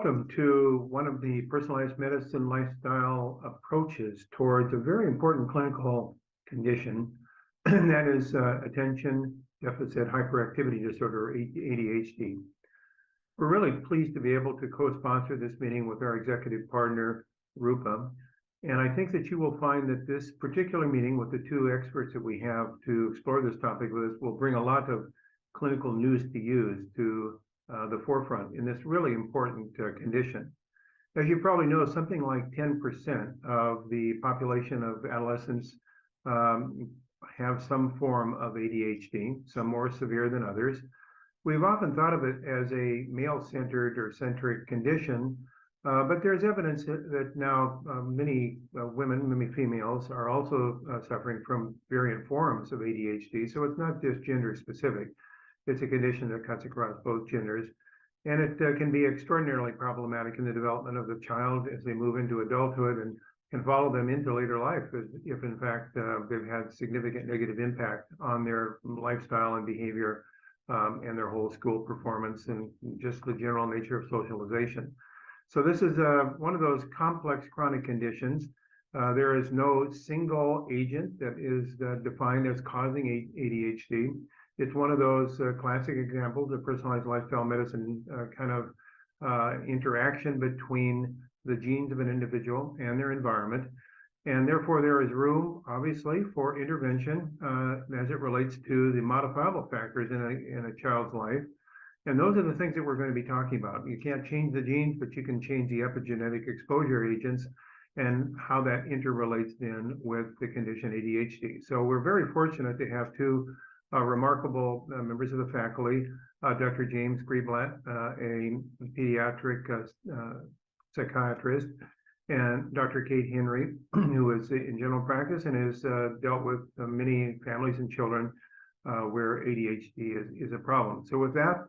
Welcome to one of the personalized medicine lifestyle approaches towards a very important clinical condition, and that is attention deficit hyperactivity disorder, or ADHD. We're really pleased to be able to co-sponsor this meeting with our executive partner, Rupa. And I think that you will find that this particular meeting with the two experts that we have to explore this topic with us will bring a lot of clinical news to use to the forefront in this really important condition. As you probably know, something like 10% of the population of adolescents have some form of ADHD, some more severe than others. We've often thought of it as a male-centered or centric condition, but there's evidence that now many women, many females, are also suffering from variant forms of ADHD. So it's not just gender specific. It's a condition that cuts across both genders, and it can be extraordinarily problematic in the development of the child as they move into adulthood and can follow them into later life if in fact they've had significant negative impact on their lifestyle and behavior and their whole school performance and just the general nature of socialization. So this is one of those complex chronic conditions. There is no single agent that is defined as causing ADHD. It's one of those classic examples of personalized lifestyle medicine kind of interaction between the genes of an individual and their environment. And therefore, there is room, obviously, for intervention as it relates to the modifiable factors in a child's life. And those are the things that we're going to be talking about. You can't change the genes, but you can change the epigenetic exposure agents and how that interrelates then with the condition ADHD. So we're very fortunate to have two remarkable members of the faculty, Dr. James Greenblatt, a pediatric psychiatrist, and Dr. Kate Henry, who is in general practice and has dealt with many families and children where ADHD is a problem. So with that,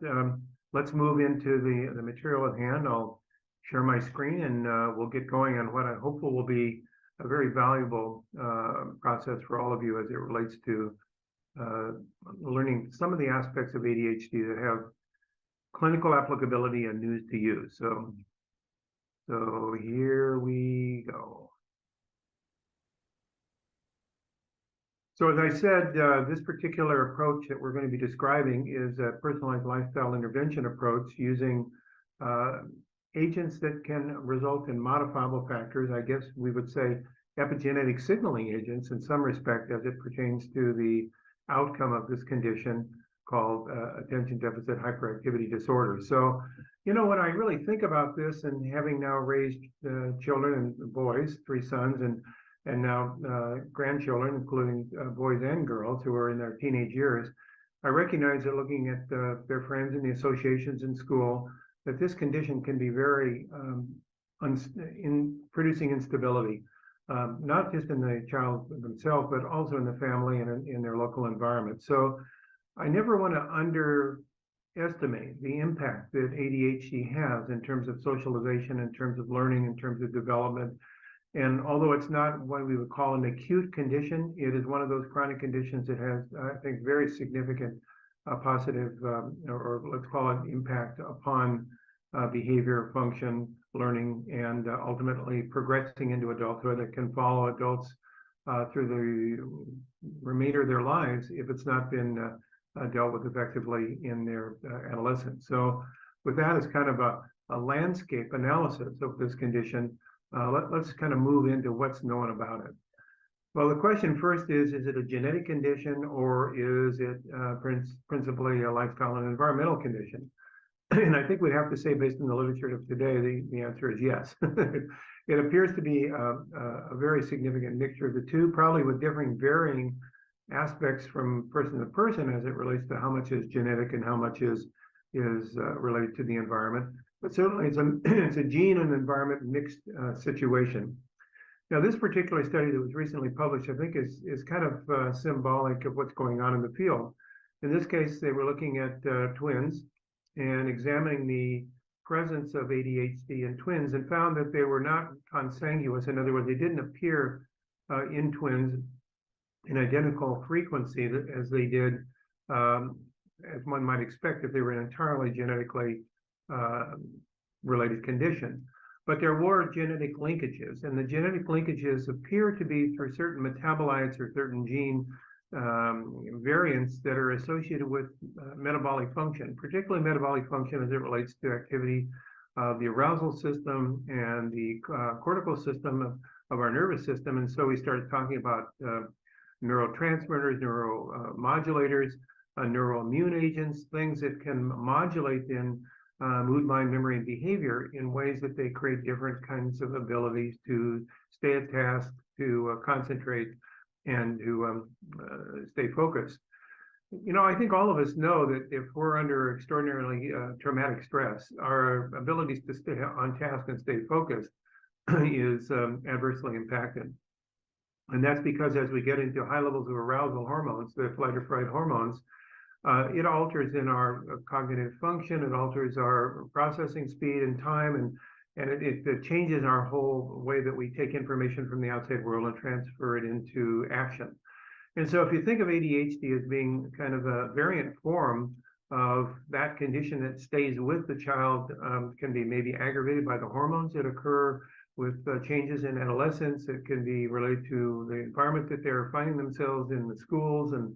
let's move into the material at hand. I'll share my screen and we'll get going on what I hope will be a very valuable process for all of you as it relates to learning some of the aspects of ADHD that have clinical applicability and news to you. So here we go. So as I said, this particular approach that we're going to be describing is a personalized lifestyle intervention approach using agents that can result in modifiable factors. I guess we would say epigenetic signaling agents in some respect as it pertains to the outcome of this condition called attention deficit hyperactivity disorder. So, you know, when I really think about this and having now raised children and boys, 3 sons, and now grandchildren, including boys and girls who are in their teenage years, I recognize that looking at their friends and the associations in school, that this condition can be very producing instability. Not just in the child themselves, but also in the family and in their local environment. So I never want to underestimate the impact that ADHD has in terms of socialization, in terms of learning, in terms of development. And although it's not what we would call an acute condition, it is one of those chronic conditions that has, I think, very significant positive, or let's call it impact upon behavior, function, learning, and ultimately progressing into adulthood that can follow adults through the remainder of their lives if it's not been dealt with effectively in their adolescence. So with that as kind of a landscape analysis of this condition, let's kind of move into what's known about it. Well, the question first is it a genetic condition or is it principally a lifestyle and environmental condition? And I think we'd have to say, based on the literature of today, the answer is yes. It appears to be a very significant mixture of the two, probably with varying aspects from person to person as it relates to how much is genetic and how much is related to the environment. But certainly it's a gene and environment mixed situation. Now, this particular study that was recently published, I think, is kind of symbolic of what's going on in the field. In this case, they were looking at twins and examining the presence of ADHD in twins and found that they were not consanguous. In other words, they didn't appear in twins in identical frequency as they did, as one might expect if they were entirely genetically related condition. But there were genetic linkages, and the genetic linkages appear to be through certain metabolites or certain gene variants that are associated with metabolic function, particularly metabolic function as it relates to activity of the arousal system and the cortical system of our nervous system. And so we started talking about neurotransmitters, neuromodulators, neuroimmune agents, things that can modulate in mood, mind, memory, and behavior in ways that they create different kinds of abilities to stay at task, to concentrate, and to stay focused. You know, I think all of us know that if we're under extraordinarily traumatic stress, our abilities to stay on task and stay focused is adversely impacted. And that's because as we get into high levels of arousal hormones, the flight or fright hormones, it alters in our cognitive function, it alters our processing speed and time, and it changes our whole way that we take information from the outside world and transfer it into action. And so if you think of ADHD as being kind of a variant form of that condition that stays with the child, can be maybe aggravated by the hormones that occur with changes in adolescence. It can be related to the environment that they're finding themselves in the schools and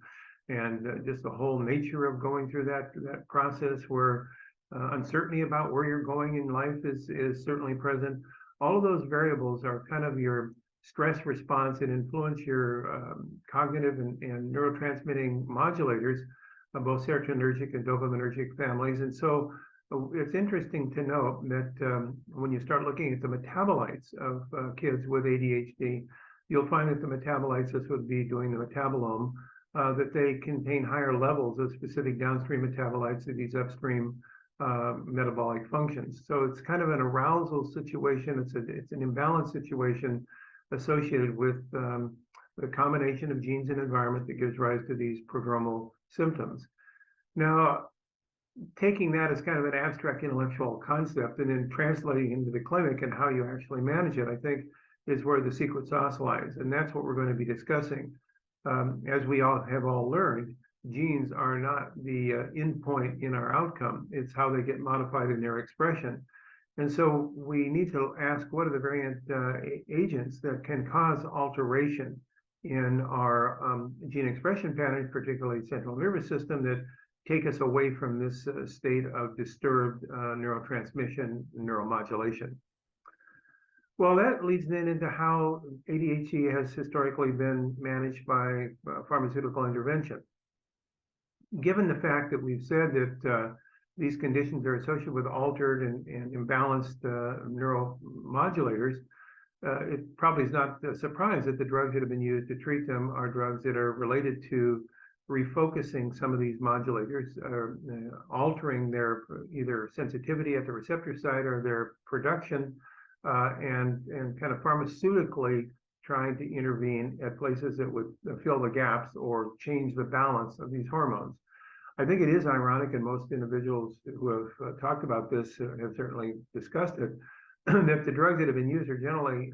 just the whole nature of going through that process where uncertainty about where you're going in life is certainly present. All of those variables are kind of your stress response and influence your cognitive and neurotransmitting modulators, both serotonergic and dopaminergic families. And so it's interesting to note that when you start looking at the metabolites of kids with ADHD, you'll find that the metabolites, this would be doing the metabolome, that they contain higher levels of specific downstream metabolites of these upstream metabolic functions. So it's kind of an arousal situation. It's an imbalance situation associated with the combination of genes and environment that gives rise to these prodromal symptoms. Now, taking that as kind of an abstract intellectual concept and then translating into the clinic and how you actually manage it, I think is where the secret sauce lies. And that's what we're going to be discussing. As we all have learned, genes are not the end point in our outcome. It's how they get modified in their expression. And so we need to ask, what are the variant agents that can cause alteration in our gene expression patterns, particularly central nervous system, that take us away from this state of disturbed neurotransmission and neuromodulation. Well, that leads then into how ADHD has historically been managed by pharmaceutical intervention. Given the fact that we've said that these conditions are associated with altered and imbalanced neuromodulators, it probably is not a surprise that the drugs that have been used to treat them are drugs that are related to refocusing some of these modulators, altering their either sensitivity at the receptor site or their production, and kind of pharmaceutically trying to intervene at places that would fill the gaps or change the balance of these hormones. I think it is ironic, and most individuals who have talked about this have certainly discussed it, that the drugs that have been used are generally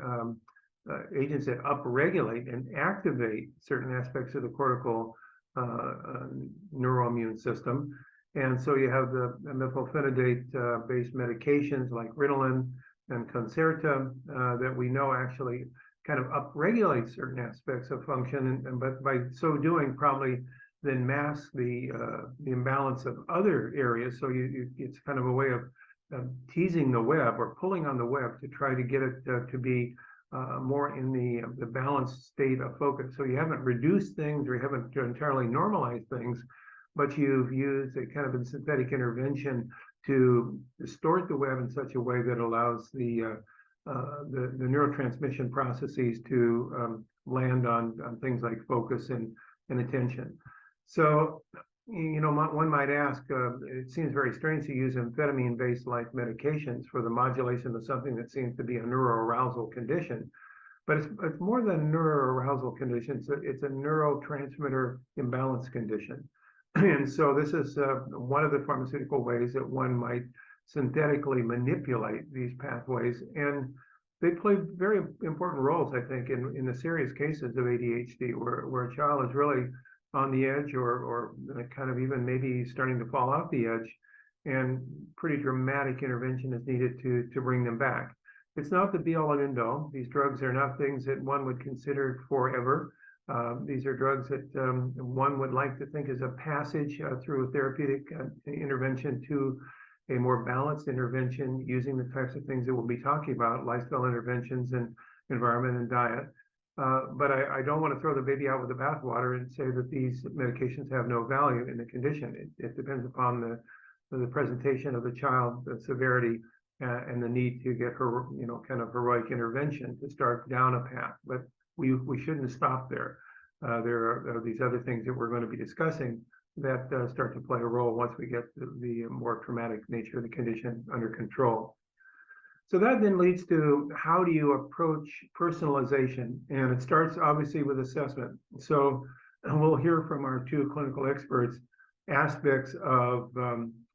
agents that upregulate and activate certain aspects of the cortical neuroimmune system. And so you have the methylphenidate-based medications like Ritalin and Concerta that we know actually kind of upregulate certain aspects of function, but by so doing probably then mask the imbalance of other areas. So it's kind of a way of teasing the web or pulling on the web to try to get it to be more in the balanced state of focus. So you haven't reduced things or you haven't entirely normalized things, but you've used a kind of a synthetic intervention to distort the web in such a way that allows the neurotransmission processes to land on things like focus and attention. So, you know, one might ask, it seems very strange to use amphetamine-based like medications for the modulation of something that seems to be a neuroarousal condition. But it's more than a neuroarousal condition. It's a neurotransmitter imbalance condition. And so this is one of the pharmaceutical ways that one might synthetically manipulate these pathways. And they play very important roles, I think, in the serious cases of ADHD, where a child is really on the edge or kind of even maybe starting to fall off the edge. and pretty dramatic intervention is needed to bring them back. It's not the be-all and end-all. These drugs are not things that one would consider forever. These are drugs that one would like to think is a passage through a therapeutic intervention to a more balanced intervention using the types of things that we'll be talking about, lifestyle interventions and environment and diet. But I don't want to throw the baby out with the bathwater and say that these medications have no value in the condition. It depends upon the presentation of the child, the severity, and the need to get her, kind of heroic intervention to start down a path. But we shouldn't stop there. There are these other things that we're going to be discussing that start to play a role once we get the more traumatic nature of the condition under control. So that then leads to how do you approach personalization? And it starts obviously with assessment. So we'll hear from our two clinical experts aspects of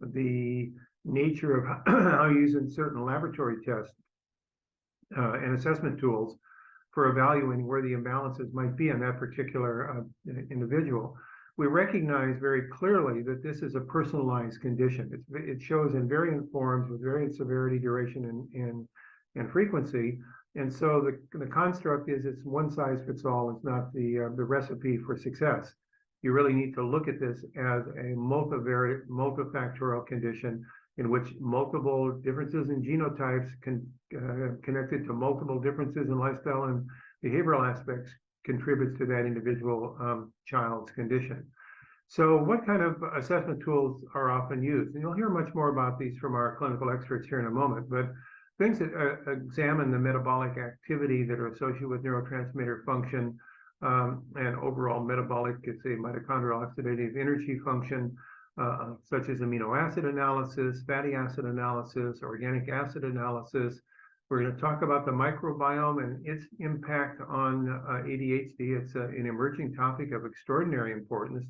the nature of how using certain laboratory tests and assessment tools for evaluating where the imbalances might be in that particular individual. We recognize very clearly that this is a personalized condition. It shows in variant forms with variant severity, duration, and frequency. And so the construct is it's one size fits all. It's not the recipe for success. You really need to look at this as a multifactorial condition in which multiple differences in genotypes connected to multiple differences in lifestyle and behavioral aspects contributes to that individual child's condition. So what kind of assessment tools are often used? And you'll hear much more about these from our clinical experts here in a moment, but things that examine the metabolic activity that are associated with neurotransmitter function and overall metabolic, it's a mitochondrial oxidative energy function, such as amino acid analysis, fatty acid analysis, organic acid analysis. We're going to talk about the microbiome and its impact on ADHD. It's an emerging topic of extraordinary importance.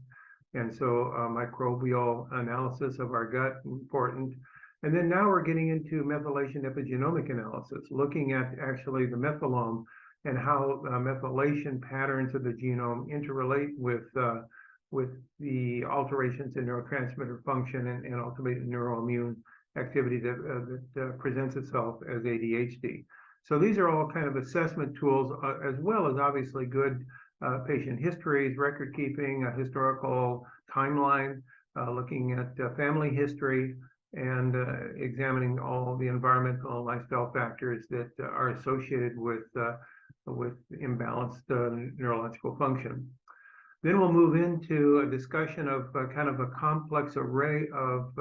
And so microbial analysis of our gut, important. And then now we're getting into methylation epigenomic analysis, looking at actually the methylome and how methylation patterns of the genome interrelate with the alterations in neurotransmitter function and ultimately neuroimmune activity that presents itself as ADHD. So these are all kind of assessment tools, as well as obviously good patient histories, record keeping, a historical timeline, looking at family history, and examining all the environmental and lifestyle factors that are associated with imbalanced neurological function. Then we'll move into a discussion of kind of a complex array of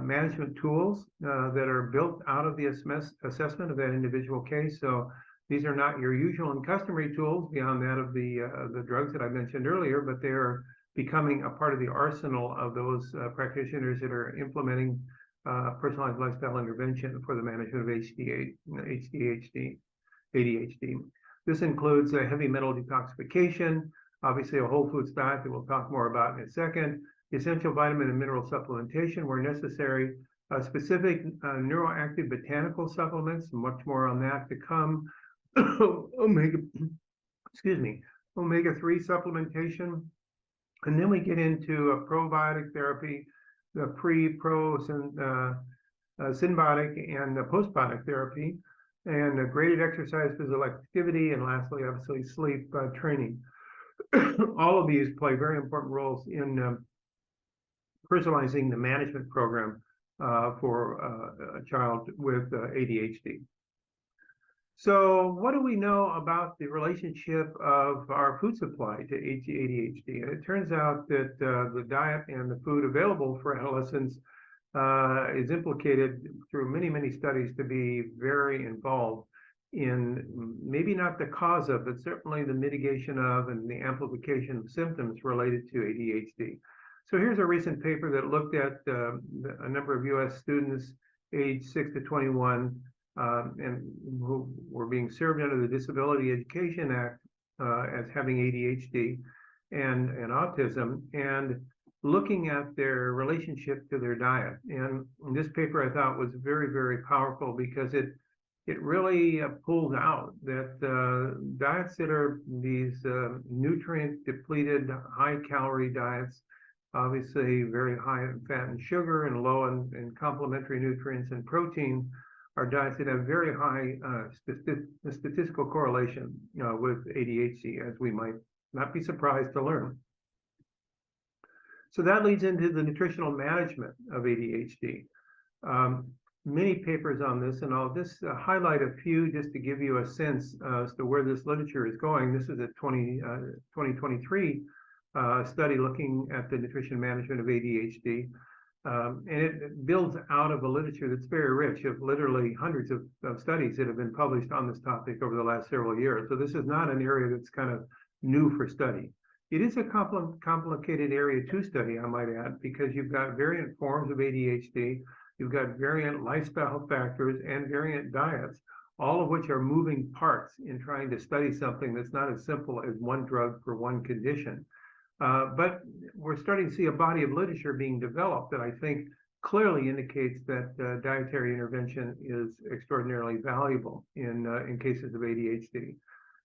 management tools that are built out of the assessment of that individual case. So these are not your usual and customary tools beyond that of the drugs that I mentioned earlier, but they are becoming a part of the arsenal of those practitioners that are implementing personalized lifestyle intervention for the management of ADHD. This includes heavy metal detoxification, obviously a whole foods diet that we'll talk more about in a second, essential vitamin and mineral supplementation where necessary, specific neuroactive botanical supplements, much more on that to come, omega-3 supplementation, and then we get into a probiotic therapy, the symbiotic and postbiotic therapy, and graded exercise, physical activity, and lastly, obviously, sleep training. All of these play very important roles in personalizing the management program for a child with ADHD. So what do we know about the relationship of our food supply to ADHD? And it turns out that the diet and the food available for adolescents is implicated through many, many studies to be very involved in maybe not the cause of, but certainly the mitigation of and the amplification of symptoms related to ADHD. So here's a recent paper that looked at a number of US students aged 6 to 21 and who were being served under the Disability Education Act as having ADHD and autism, and looking at their relationship to their diet. And this paper I thought was very, very powerful because it really pulls out that diets that are these nutrient depleted, high calorie diets obviously very high in fat and sugar and low in complementary nutrients and protein, are diets that have very high statistical correlation with ADHD, as we might not be surprised to learn. So that leads into the nutritional management of ADHD. Many papers on this, and I'll just highlight a few just to give you a sense as to where this literature is going. This is a 2023 study looking at the nutrition management of ADHD. And it builds out of a literature that's very rich of literally hundreds of studies that have been published on this topic over the last several years. So this is not an area that's kind of new for study. It is a complicated area to study, I might add, because you've got variant forms of ADHD, you've got variant lifestyle factors and variant diets, all of which are moving parts in trying to study something that's not as simple as one drug for one condition. But we're starting to see a body of literature being developed that I think clearly indicates that dietary intervention is extraordinarily valuable in cases of ADHD.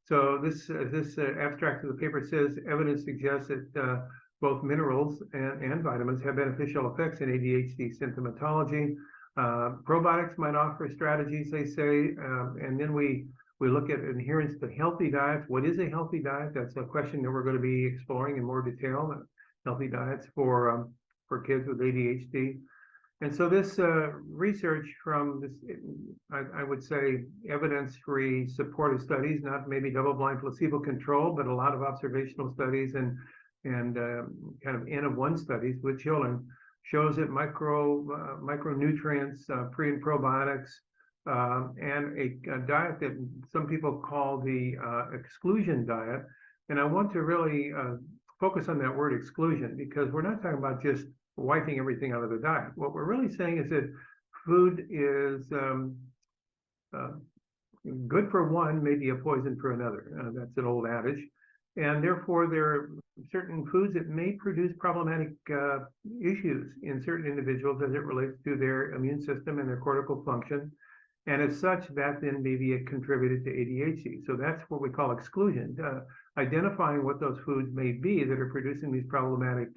So this abstract of the paper says evidence suggests that both minerals and vitamins have beneficial effects in ADHD symptomatology. Probiotics might offer strategies, they say, and then we look at adherence to healthy diets. What is a healthy diet? That's a question that we're going to be exploring in more detail. Healthy diets for kids with ADHD. And so this research from this, I would say, evidence-free supported studies, not maybe double-blind placebo control, but a lot of observational studies and kind of N of 1 studies with children shows that micronutrients, pre and probiotics, and a diet that some people call the exclusion diet. And I want to really focus on that word exclusion, because we're not talking about just wiping everything out of the diet. What we're really saying is that food is good for one, maybe a poison for another. That's an old adage. And therefore, there are certain foods that may produce problematic issues in certain individuals as it relates to their immune system and their cortical function. And as such, that then may be contributed to ADHD. So that's what we call exclusion, identifying what those foods may be that are producing these problematic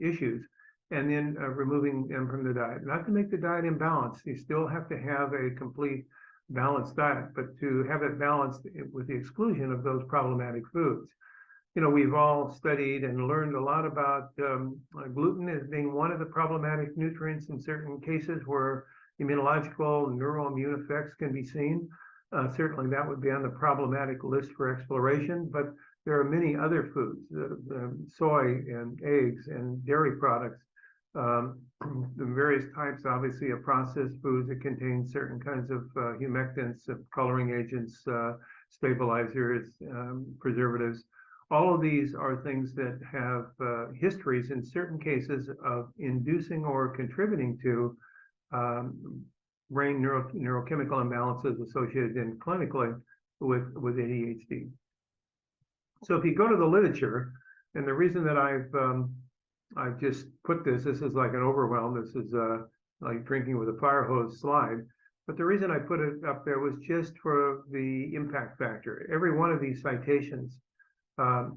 issues, and then removing them from the diet. Not to make the diet imbalanced. You still have to have a complete balanced diet, but to have it balanced with the exclusion of those problematic foods. You know, we've all studied and learned a lot about gluten as being one of the problematic nutrients in certain cases where immunological and neuroimmune effects can be seen. Certainly that would be on the problematic list for exploration, but there are many other foods, soy and eggs and dairy products, the various types, obviously, of processed foods that contain certain kinds of humectants, coloring agents, stabilizers, preservatives. All of these are things that have histories in certain cases of inducing or contributing to brain neurochemical imbalances associated in clinically with ADHD. So if you go to the literature, and the reason that I've just put this is like an overwhelm. This is like drinking with a fire hose slide. But the reason I put it up there was just for the impact factor. Every one of these citations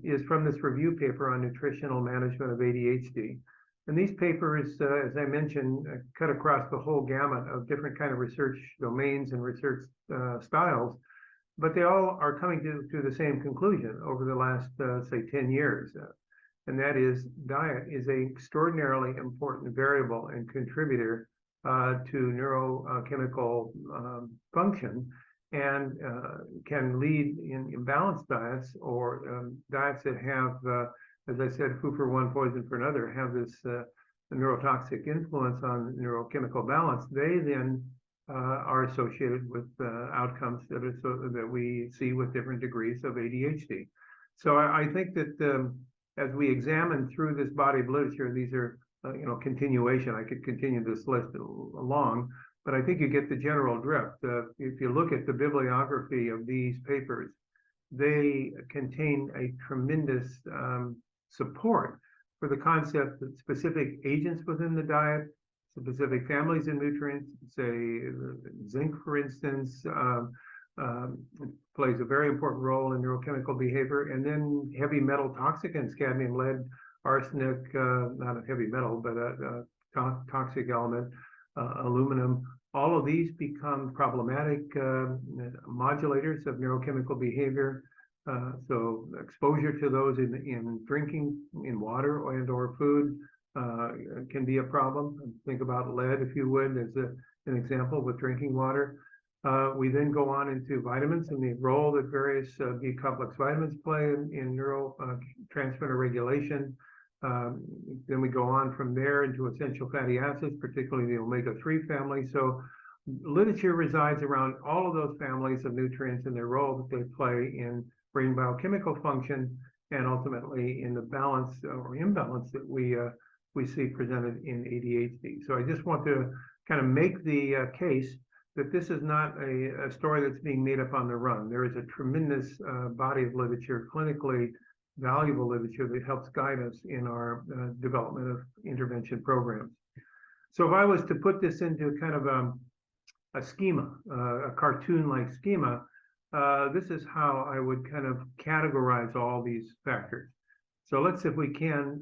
is from this review paper on nutritional management of ADHD. And these papers, as I mentioned, cut across the whole gamut of different kind of research domains and research styles, but they all are coming to the same conclusion over the last, say, 10 years. And that is diet is an extraordinarily important variable and contributor to neurochemical function, and can lead in imbalanced diets or diets that have, as I said, food for one, poison for another, have this neurotoxic influence on neurochemical balance. They then are associated with outcomes that we see with different degrees of ADHD. So I think that as we examine through this body of literature, these are continuation. I could continue this list along, but I think you get the general drift. If you look at the bibliography of these papers, they contain a tremendous support for the concept that specific agents within the diet, specific families of nutrients, say zinc, for instance, plays a very important role in neurochemical behavior, and then heavy metal toxicants, cadmium, lead, arsenic, not a heavy metal, but a toxic element, aluminum. All of these become problematic modulators of neurochemical behavior. So exposure to those in drinking, in water and or food can be a problem. Think about lead, if you would, as an example with drinking water. We then go on into vitamins and the role that various B-complex vitamins play in neurotransmitter regulation. Then we go on from there into essential fatty acids, particularly the omega-3 family. So literature resides around all of those families of nutrients and their role that they play in brain biochemical function and ultimately in the balance or imbalance that we see presented in ADHD. So I just want to kind of make the case that this is not a story that's being made up on the run. There is a tremendous body of literature, clinically valuable literature that helps guide us in our development of intervention programs. So if I was to put this into kind of a schema, a cartoon-like schema, this is how I would kind of categorize all these factors. So let's, if we can,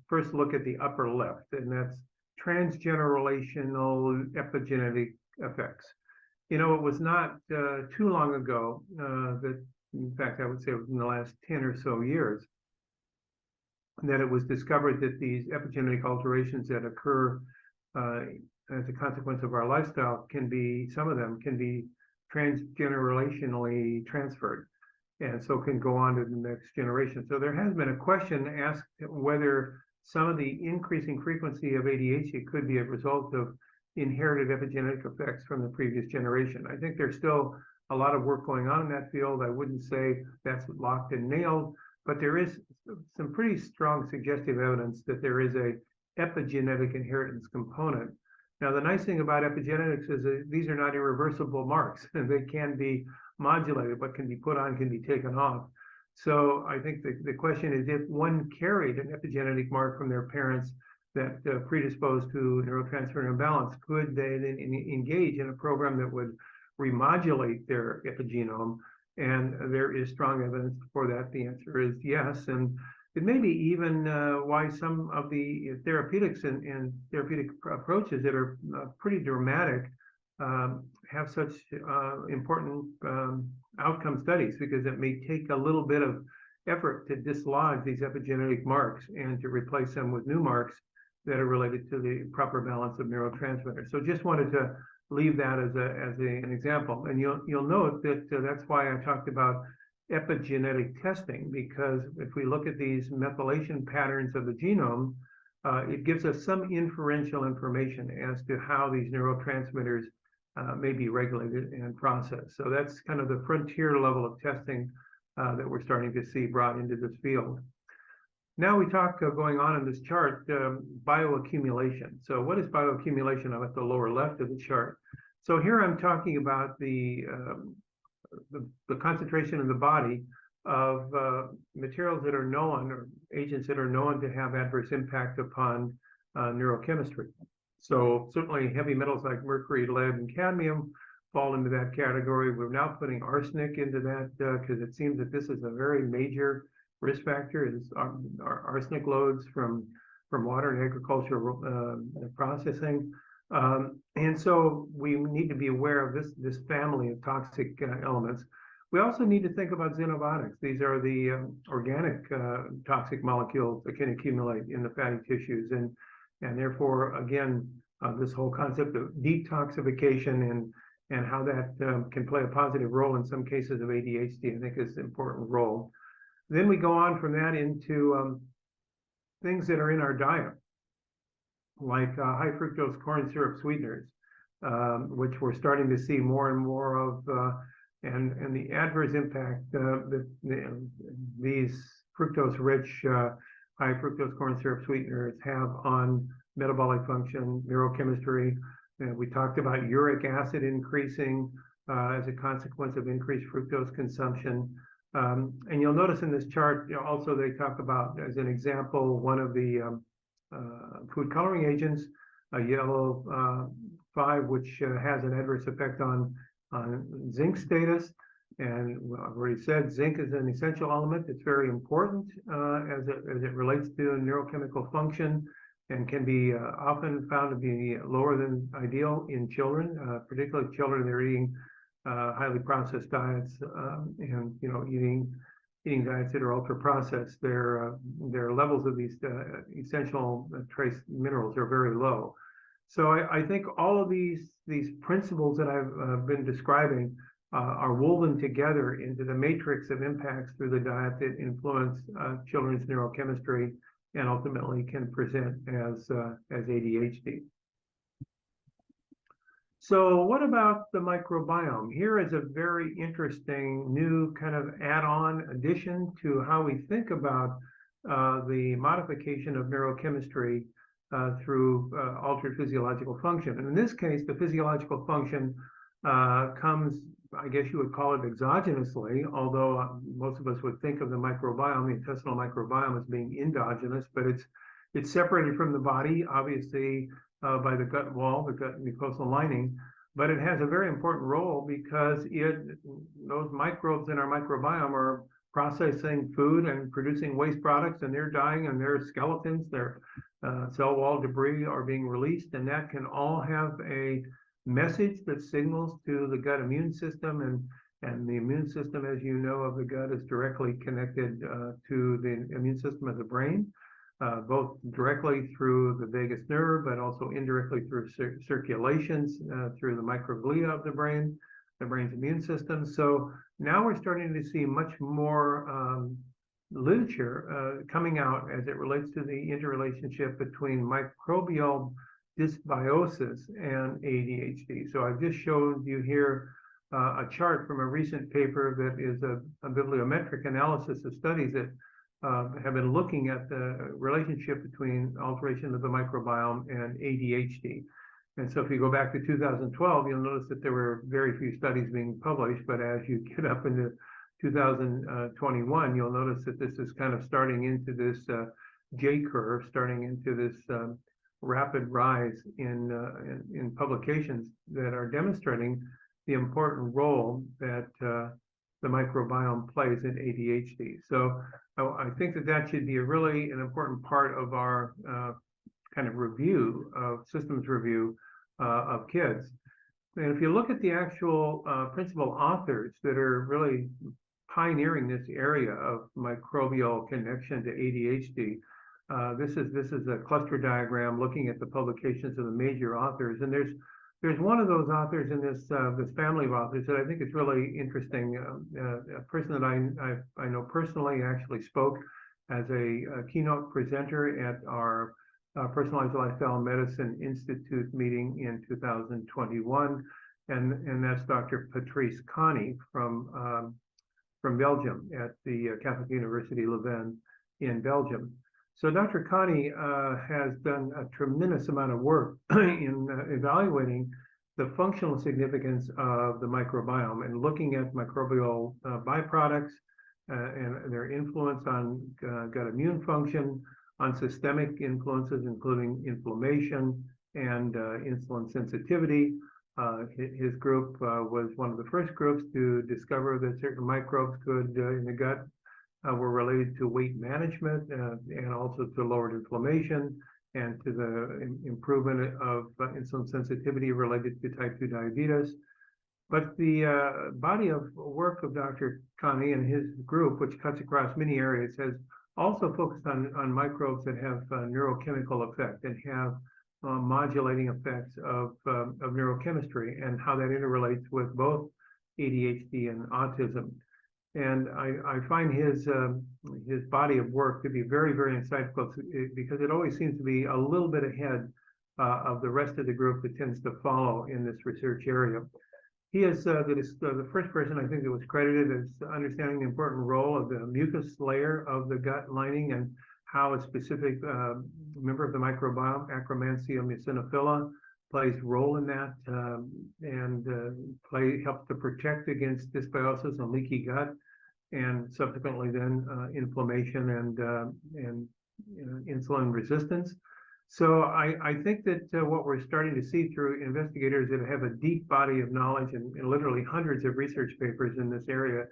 first look at the upper left, and that's transgenerational epigenetic effects. You know, it was not too long ago that, in fact, I would say in the last 10 or so years, that it was discovered that these epigenetic alterations that occur as a consequence of our lifestyle can be, some of them can be transgenerationally transferred, and so can go on to the next generation. So there has been a question asked whether some of the increasing frequency of ADHD could be a result of inherited epigenetic effects from the previous generation. I think there's still a lot of work going on in that field. I wouldn't say that's locked and nailed, but there is some pretty strong suggestive evidence that there is a epigenetic inheritance component. Now, the nice thing about epigenetics is that these are not irreversible marks, and they can be modulated. What can be put on can be taken off. So I think the question is, if one carried an epigenetic mark from their parents that predisposed to neurotransmitter imbalance, could they then engage in a program that would remodulate their epigenome? And there is strong evidence for that. The answer is yes. And it may be even why some of the therapeutics and therapeutic approaches that are pretty dramatic have such important outcome studies, because it may take a little bit of effort to dislodge these epigenetic marks and to replace them with new marks that are related to the proper balance of neurotransmitters. So just wanted to leave that as an example. And you'll note that that's why I talked about epigenetic testing, because if we look at these methylation patterns of the genome, it gives us some inferential information as to how these neurotransmitters may be regulated and processed. So that's kind of the frontier level of testing that we're starting to see brought into this field. Now we talk going on in this chart, bioaccumulation. So what is bioaccumulation? I'm at the lower left of the chart. So here I'm talking about the concentration in the body of materials that are known, or agents that are known to have adverse impact upon neurochemistry. So certainly heavy metals like mercury, lead, and cadmium fall into that category. We're now putting arsenic into that because it seems that this is a very major risk factor, is our arsenic loads from water and agricultural processing. And so we need to be aware of this family of toxic elements. We also need to think about xenobiotics. These are the organic toxic molecules that can accumulate in the fatty tissues. And therefore, again, this whole concept of detoxification and how that can play a positive role in some cases of ADHD, I think is an important role. Then we go on from that into things that are in our diet, like high fructose corn syrup sweeteners, which we're starting to see more and more of, and the adverse impact that these fructose-rich high fructose corn syrup sweeteners have on metabolic function, neurochemistry. We talked about uric acid increasing as a consequence of increased fructose consumption. And you'll notice in this chart, also they talk about, as an example, one of the food coloring agents, yellow 5, which has an adverse effect on zinc status. And I've already said zinc is an essential element. It's very important as it relates to neurochemical function, and can be often found to be lower than ideal in children, particularly children that are eating highly processed diets and eating diets that are ultra processed. Their levels of these essential trace minerals are very low. So I think all of these principles that I've been describing are woven together into the matrix of impacts through the diet that influence children's neurochemistry and ultimately can present as ADHD. So what about the microbiome? Here is a very interesting new kind of add-on addition to how we think about the modification of neurochemistry through altered physiological function. And in this case, the physiological function comes, I guess you would call it exogenously, although most of us would think of the microbiome, the intestinal microbiome, as being endogenous, but it's separated from the body, obviously, by the gut wall, the gut mucosal lining, but it has a very important role because those microbes in our microbiome are processing food and producing waste products, and they're dying, and their skeletons, their cell wall debris are being released, and that can all have a message that signals to the gut immune system, and the immune system, as you know, of the gut is directly connected to the immune system of the brain, both directly through the vagus nerve, but also indirectly through circulations through the microglia of the brain's immune system. So now we're starting to see much more literature coming out as it relates to the interrelationship between microbial dysbiosis and ADHD. So I've just showed you here a chart from a recent paper that is a bibliometric analysis of studies that have been looking at the relationship between alteration of the microbiome and ADHD. And so if you go back to 2012, you'll notice that there were very few studies being published, but as you get up into 2021, you'll notice that this is kind of starting into this J-curve, starting into this rapid rise in publications that are demonstrating the important role that the microbiome plays in ADHD. So I think that should be really an important part of our kind of review of systems review of kids. And if you look at the actual principal authors that are really pioneering this area of microbial connection to ADHD, this is a cluster diagram looking at the publications of the major authors, and there's one of those authors in this family of authors that I think is really interesting. A person that I know personally actually spoke as a keynote presenter at our Personalized Lifestyle Medicine Institute meeting in 2021, and that's Dr. Patrice Connie from Belgium at the Catholic University Leuven in Belgium. So Dr. Connie has done a tremendous amount of work in evaluating the functional significance of the microbiome and looking at microbial byproducts and their influence on gut immune function, on systemic influences, including inflammation and insulin sensitivity. His group was one of the first groups to discover that certain microbes could, in the gut, were related to weight management and also to lowered inflammation and to the improvement of insulin sensitivity related to type 2 diabetes. But the body of work of Dr. Connie and his group, which cuts across many areas, has also focused on microbes that have neurochemical effect and have modulating effects of neurochemistry and how that interrelates with both ADHD and autism. And I find his body of work to be very, very insightful because it always seems to be a little bit ahead of the rest of the group that tends to follow in this research area. He is the first person I think that was credited as understanding the important role of the mucus layer of the gut lining and how a specific member of the microbiome, Akkermansia mucinophila, plays a role in that and helps to protect against dysbiosis and leaky gut, and subsequently then inflammation and insulin resistance. So I think that what we're starting to see through investigators that have a deep body of knowledge and literally hundreds of research papers in this area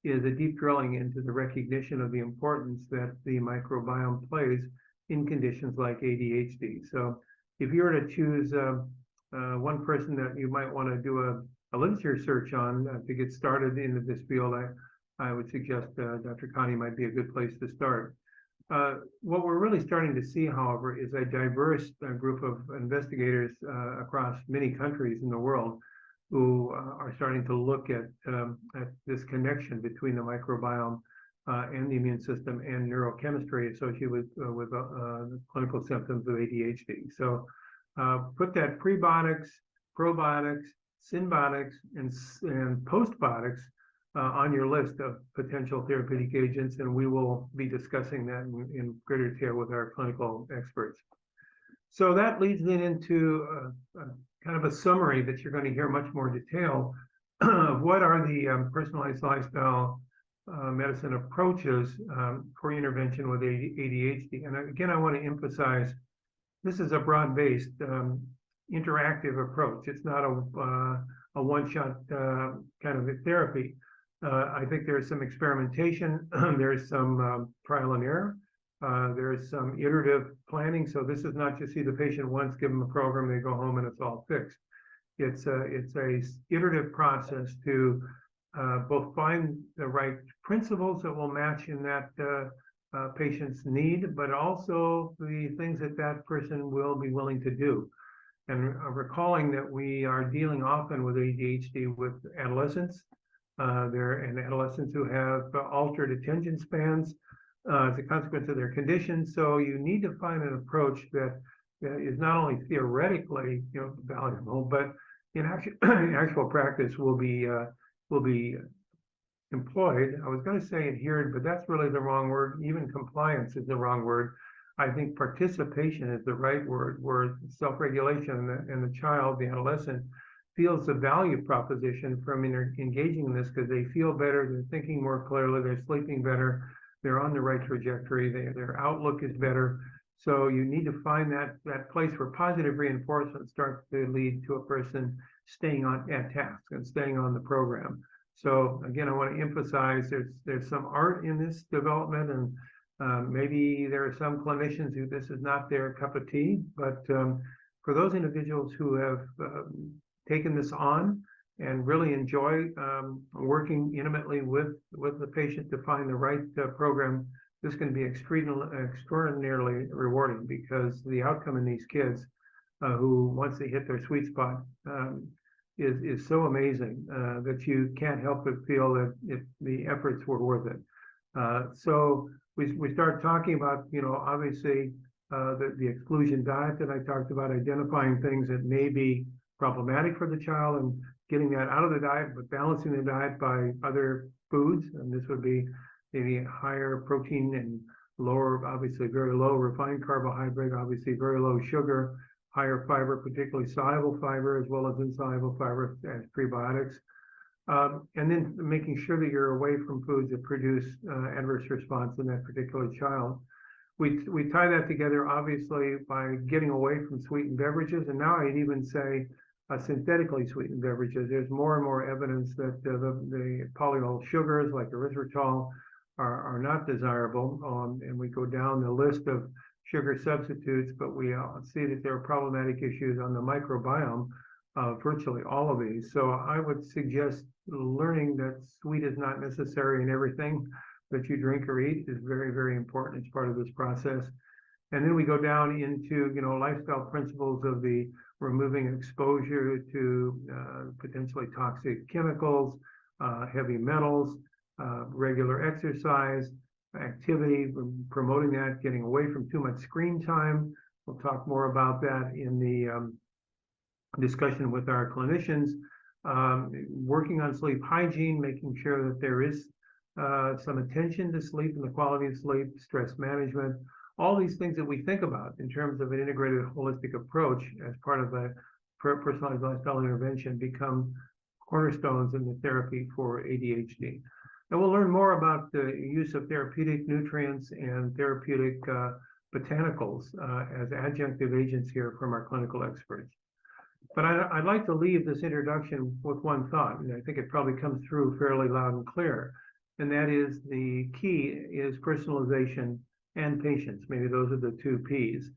is a deep drilling into the recognition of the importance that the microbiome plays in conditions like ADHD. So if you were to choose one person that you might want to do a literature search on to get started into this field, I would suggest Dr. Connie might be a good place to start. What we're really starting to see, however, is a diverse group of investigators across many countries in the world who are starting to look at this connection between the microbiome and the immune system and neurochemistry associated with the clinical symptoms of ADHD. So put that prebiotics, probiotics, symbiotics, and postbiotics on your list of potential therapeutic agents, and we will be discussing that in greater detail with our clinical experts. So that leads then into kind of a summary that you're going to hear much more detail of what are the personalized lifestyle medicine approaches for intervention with ADHD. And again, I want to emphasize this is a broad-based interactive approach. It's not a one-shot kind of a therapy. I think there's some experimentation, there's some trial and error, there's some iterative planning. So this is not just see the patient once, give them a program, they go home and it's all fixed. It's a iterative process to both find the right principles that will match in that patient's need, but also the things that that person will be willing to do. And recalling that we are dealing often with ADHD with adolescents. And adolescents who have altered attention spans as a consequence of their condition. So you need to find an approach that is not only theoretically valuable, but in actual practice will be employed. I was going to say adhered, but that's really the wrong word. Even compliance is the wrong word. I think participation is the right word, where self-regulation and the child, the adolescent, feels the value proposition from engaging in this because they feel better, they're thinking more clearly, they're sleeping better, they're on the right trajectory, their outlook is better. So you need to find that place where positive reinforcement starts to lead to a person staying at task and staying on the program. So again, I want to emphasize there's some art in this development, and maybe there are some clinicians who this is not their cup of tea, but for those individuals who have taken this on and really enjoy working intimately with the patient to find the right program, this can be extraordinarily rewarding, because the outcome in these kids who, once they hit their sweet spot, is so amazing that you can't help but feel that the efforts were worth it. So we start talking about, obviously the exclusion diet that I talked about, identifying things that may be problematic for the child and getting that out of the diet, but balancing the diet by other foods. And this would be maybe higher protein and lower, obviously very low refined carbohydrate, obviously very low sugar, higher fiber, particularly soluble fiber as well as insoluble fiber as prebiotics. And then making sure that you're away from foods that produce adverse response in that particular child. We tie that together, obviously, by getting away from sweetened beverages. And now I'd even say synthetically sweetened beverages. There's more and more evidence that the polyol sugars like erythritol are not desirable. And we go down the list of sugar substitutes, but we see that there are problematic issues on the microbiome, virtually all of these. So I would suggest learning that sweet is not necessary in everything that you drink or eat is very, very important as part of this process. And then we go down into, lifestyle principles of the removing exposure to potentially toxic chemicals, heavy metals, regular exercise, activity, promoting that, getting away from too much screen time. We'll talk more about that in the discussion with our clinicians. Working on sleep hygiene, making sure that there is some attention to sleep and the quality of sleep, stress management, all these things that we think about in terms of an integrated holistic approach as part of a personalized lifestyle intervention become cornerstones in the therapy for ADHD. And we'll learn more about the use of therapeutic nutrients and therapeutic botanicals as adjunctive agents here from our clinical experts. But I'd like to leave this introduction with one thought, and I think it probably comes through fairly loud and clear, and that is the key is personalization and patience. Maybe those are the two P's.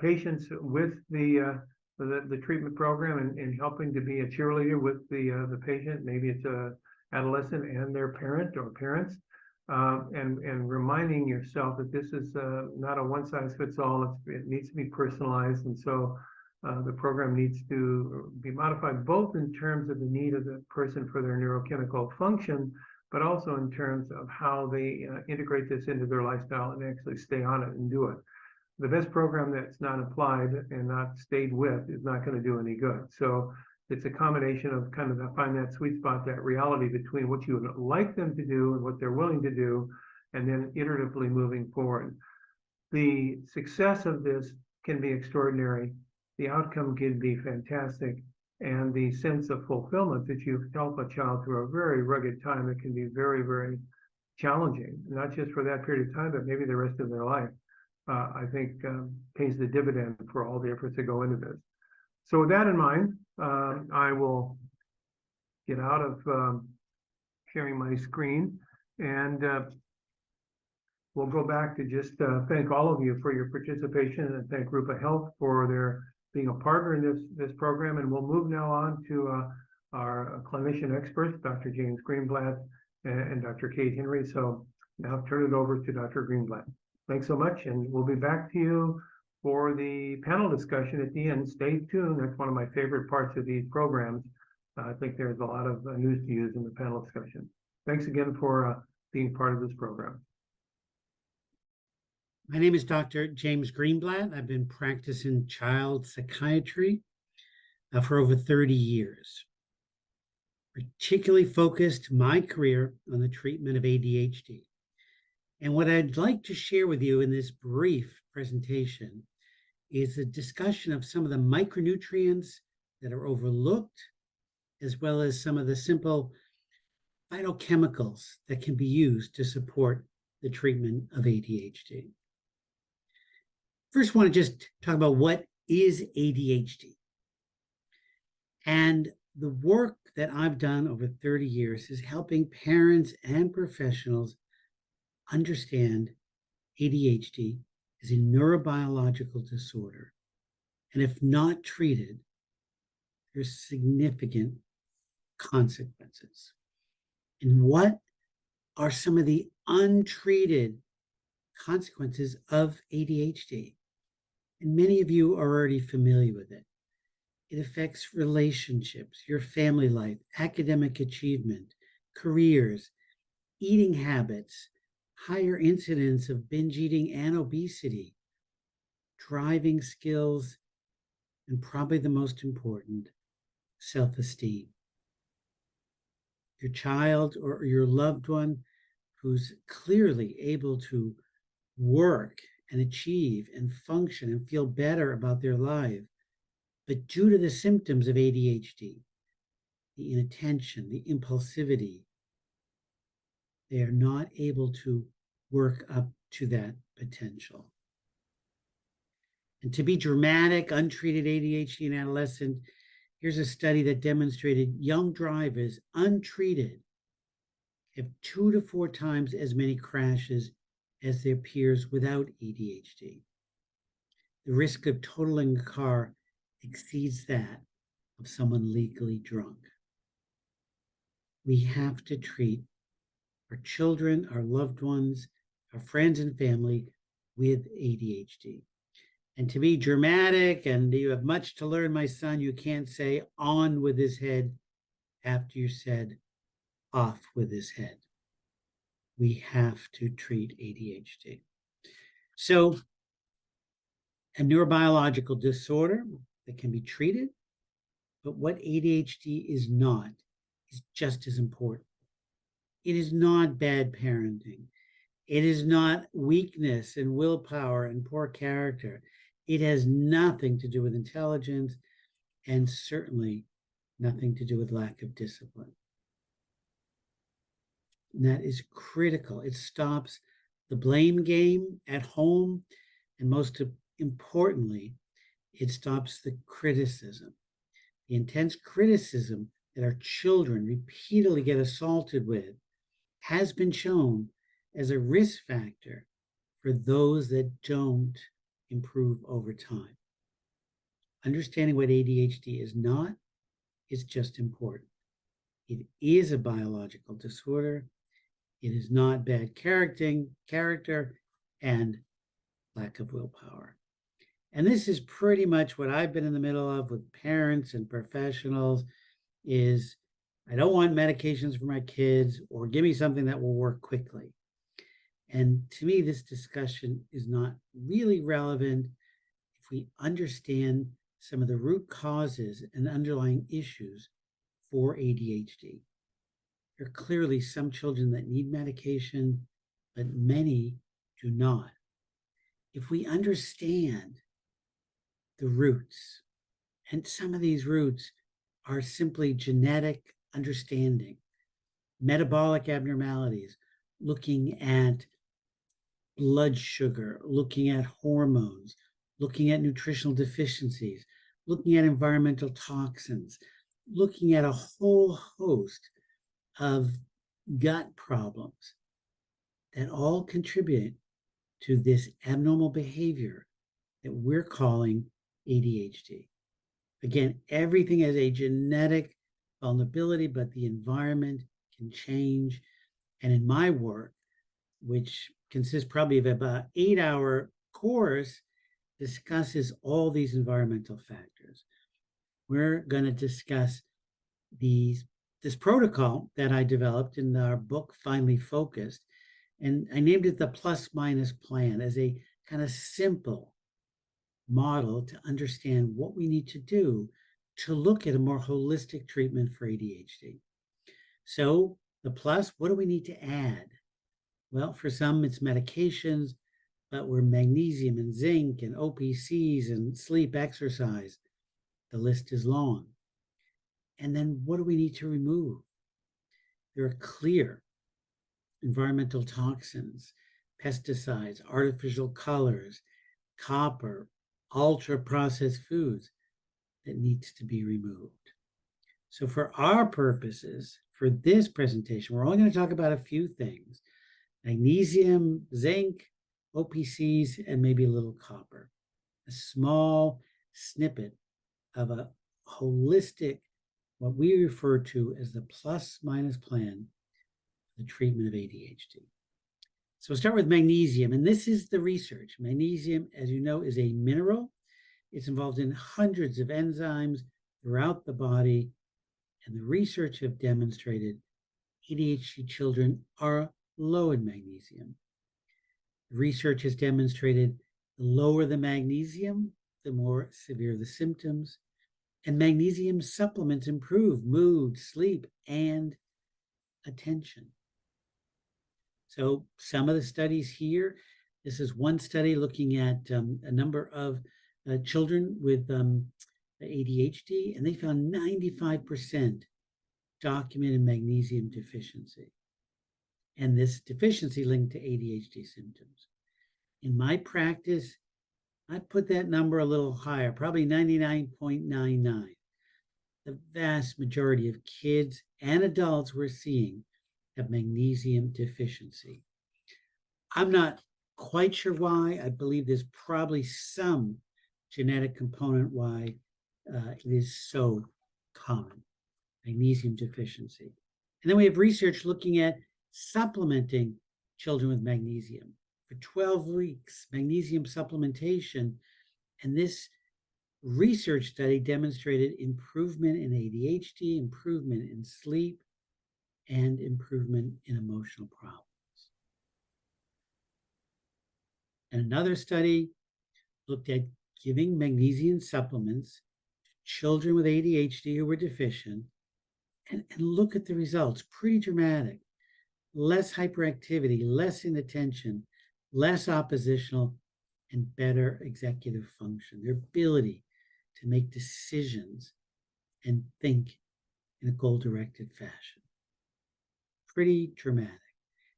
Patience with the treatment program and helping to be a cheerleader with the patient. Maybe it's a adolescent and their parent or parents, and reminding yourself that this is not a one-size-fits-all. It needs to be personalized, and so the program needs to be modified both in terms of the need of the person for their neurochemical function, but also in terms of how they integrate this into their lifestyle and actually stay on it and do it. The best program that's not applied and not stayed with is not going to do any good. So it's a combination of kind of find that sweet spot, that reality between what you would like them to do and what they're willing to do, and then iteratively moving forward. The success of this can be extraordinary. The outcome can be fantastic. And the sense of fulfillment that you've helped a child through a very rugged time, it can be very, very challenging, not just for that period of time, but maybe the rest of their life. I think pays the dividend for all the efforts that go into this. So with that in mind, I will get out of sharing my screen, and we'll go back to just thank all of you for your participation, and thank Rupa Health for their being a partner in this program. And we'll move now on to our clinician experts, Dr. James Greenblatt and Dr. Kate Henry. So now turn it over to Dr. Greenblatt. Thanks so much, and we'll be back to you for the panel discussion at the end. Stay tuned. That's one of my favorite parts of these programs. I think there's a lot of news to use in the panel discussion. Thanks again for being part of this program. My name is Dr. James Greenblatt. I've been practicing child psychiatry for over 30 years. Particularly focused my career on the treatment of ADHD. And what I'd like to share with you in this brief presentation is a discussion of some of the micronutrients that are overlooked, as well as some of the simple phytochemicals that can be used to support the treatment of ADHD. First, I want to just talk about what is ADHD. And the work that I've done over 30 years is helping parents and professionals understand ADHD is a neurobiological disorder. And if not treated, there's significant consequences. And what are some of the untreated consequences of ADHD? And many of you are already familiar with it. It affects relationships, your family life, academic achievement, careers, eating habits, higher incidence of binge eating and obesity, driving skills, and probably the most important, self-esteem. Your child or your loved one who's clearly able to work and achieve and function and feel better about their life, but due to the symptoms of ADHD, the inattention, the impulsivity, they are not able to work up to that potential. And to be dramatic, untreated ADHD in adolescent, here's a study that demonstrated young drivers, untreated, have 2 to 4 times as many crashes as their peers without ADHD. The risk of totaling a car exceeds that of someone legally drunk. We have to treat our children, our loved ones, our friends and family with ADHD. And to be dramatic, and you have much to learn, my son, you can't say on with his head after you said off with his head. We have to treat ADHD. So, a neurobiological disorder that can be treated, but what ADHD is not is just as important. It is not bad parenting. It is not weakness and willpower and poor character. It has nothing to do with intelligence, and certainly nothing to do with lack of discipline. And that is critical. It stops the blame game at home, and most importantly, it stops the criticism, the intense criticism that our children repeatedly get assaulted with has been shown as a risk factor for those that don't improve over time. Understanding what ADHD is not is just important. It is a biological disorder. It is not bad character and lack of willpower. And this is pretty much what I've been in the middle of with parents and professionals is I don't want medications for my kids, or give me something that will work quickly. And to me, this discussion is not really relevant if we understand some of the root causes and underlying issues for ADHD. There are clearly some children that need medication, but many do not. If we understand the roots, and some of these roots are simply genetic understanding, metabolic abnormalities, looking at blood sugar, looking at hormones, looking at nutritional deficiencies, looking at environmental toxins, looking at a whole host of gut problems that all contribute to this abnormal behavior that we're calling ADHD. Again, everything has a genetic vulnerability, but the environment can change. And in my work, which consists probably of about 8-hour course, discusses all these environmental factors. We're going to discuss this protocol that I developed in our book, Finally Focused, and I named it the plus minus plan as a kind of simple model to understand what we need to do to look at a more holistic treatment for ADHD. So the plus, what do we need to add? Well, for some, it's medications, but we're magnesium and zinc and OPCs and sleep, exercise. The list is long. And then what do we need to remove? There are clear environmental toxins, pesticides, artificial colors, copper, ultra-processed foods that needs to be removed. So for our purposes, for this presentation, we're only going to talk about a few things: magnesium, zinc, OPCs, and maybe a little copper. A small snippet of a holistic, what we refer to as the plus minus plan for the treatment of ADHD. So we'll start with magnesium, and this is the research. Magnesium, as you know, is a mineral. It's involved in hundreds of enzymes throughout the body, and the research have demonstrated ADHD children are low in magnesium. The research has demonstrated the lower the magnesium, the more severe the symptoms, and magnesium supplements improve mood, sleep, and attention. So some of the studies here, this is one study looking at a number of children with ADHD, and they found 95% documented magnesium deficiency. And this deficiency linked to ADHD symptoms. In my practice, I put that number a little higher, probably 99.99. The vast majority of kids and adults we're seeing have magnesium deficiency. I'm not quite sure why. I believe there's probably some genetic component why it is so common, magnesium deficiency. And then we have research looking at supplementing children with magnesium for 12 weeks, magnesium supplementation. And this research study demonstrated improvement in ADHD, improvement in sleep, and improvement in emotional problems. And another study looked at giving magnesium supplements to children with ADHD who were deficient, and look at the results, pretty dramatic. Less hyperactivity, less inattention, less oppositional, and better executive function, their ability to make decisions and think in a goal-directed fashion. Pretty dramatic.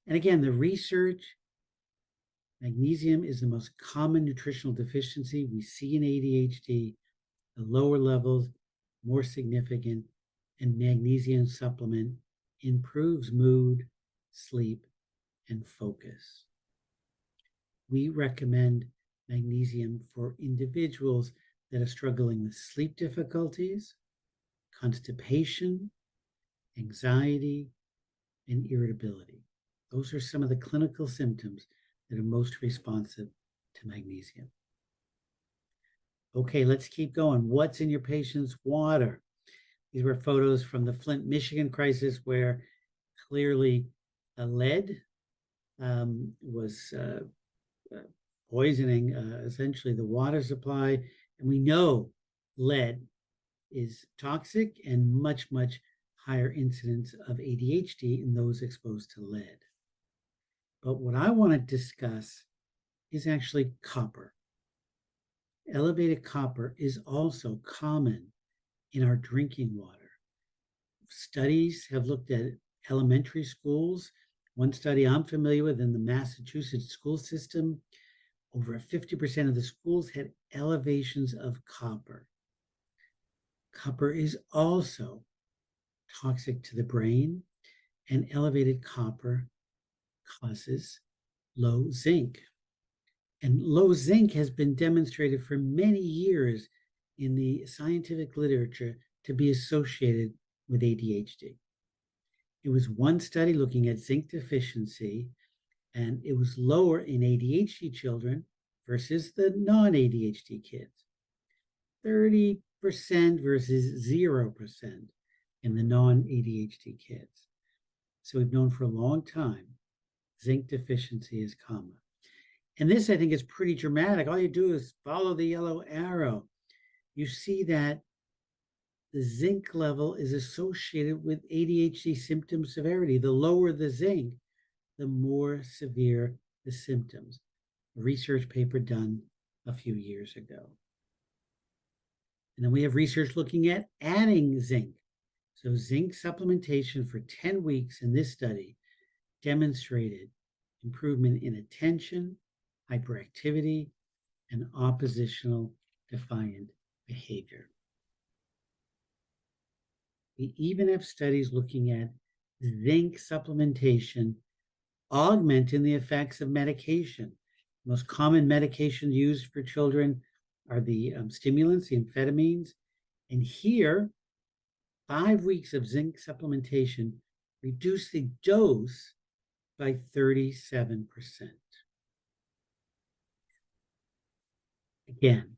And again, the research Magnesium is the most common nutritional deficiency we see in ADHD. The lower levels, more significant, and magnesium supplement improves mood, sleep, and focus. We recommend magnesium for individuals that are struggling with sleep difficulties, constipation, anxiety, and irritability. Those are some of the clinical symptoms that are most responsive to magnesium. Okay, let's keep going. What's in your patient's water? These were photos from the Flint, Michigan crisis where clearly lead was poisoning essentially the water supply. And we know lead is toxic and much, much higher incidence of ADHD in those exposed to lead. But what I want to discuss is actually copper. Elevated copper is also common in our drinking water. Studies have looked at elementary schools. One study I'm familiar with in the Massachusetts school system, over 50% of the schools had elevations of copper. Copper is also toxic to the brain, and elevated copper causes low zinc. And low zinc has been demonstrated for many years in the scientific literature to be associated with ADHD. It was one study looking at zinc deficiency, and it was lower in ADHD children versus the non-ADHD kids. 30% versus 0% in the non-ADHD kids. So we've known for a long time zinc deficiency is common. And this, I think, is pretty dramatic. All you do is follow the yellow arrow. You see that the zinc level is associated with ADHD symptom severity. The lower the zinc, the more severe the symptoms. A research paper done a few years ago. And then we have research looking at adding zinc. So zinc supplementation for 10 weeks in this study demonstrated improvement in attention, hyperactivity, and oppositional defiant behavior. We even have studies looking at zinc supplementation augmenting the effects of medication. The most common medications used for children are the stimulants, the amphetamines. And here, 5 weeks of zinc supplementation reduced the dose by 37%. Again,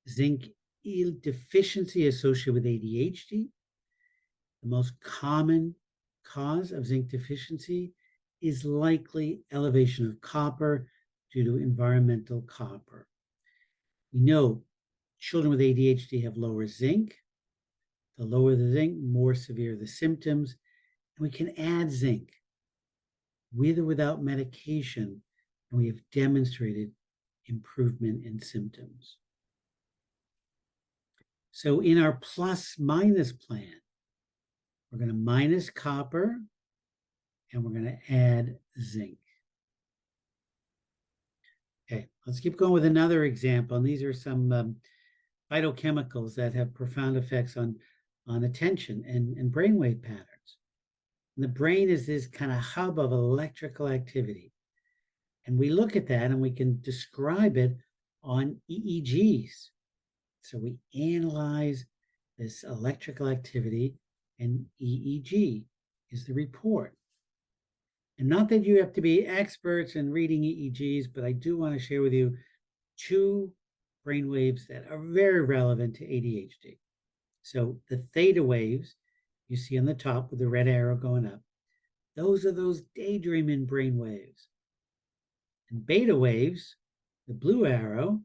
zinc deficiency associated with ADHD. The most common cause of zinc deficiency is likely elevation of copper due to environmental copper. We know children with ADHD have lower zinc. The lower the zinc, more severe the symptoms. And we can add zinc with or without medication, and we have demonstrated improvement in symptoms. So in our plus minus plan, we're going to minus copper and we're going to add zinc. Okay, let's keep going with another example. And these are some phytochemicals that have profound effects on attention and brainwave patterns. And the brain is this kind of hub of electrical activity. And we look at that and we can describe it on EEGs. So we analyze this electrical activity, and EEG is the report. And not that you have to be experts in reading EEGs, but I do want to share with you 2 brainwaves that are very relevant to ADHD. So the theta waves you see on the top with the red arrow going up, those are those daydreaming brainwaves. And beta waves, the blue arrow,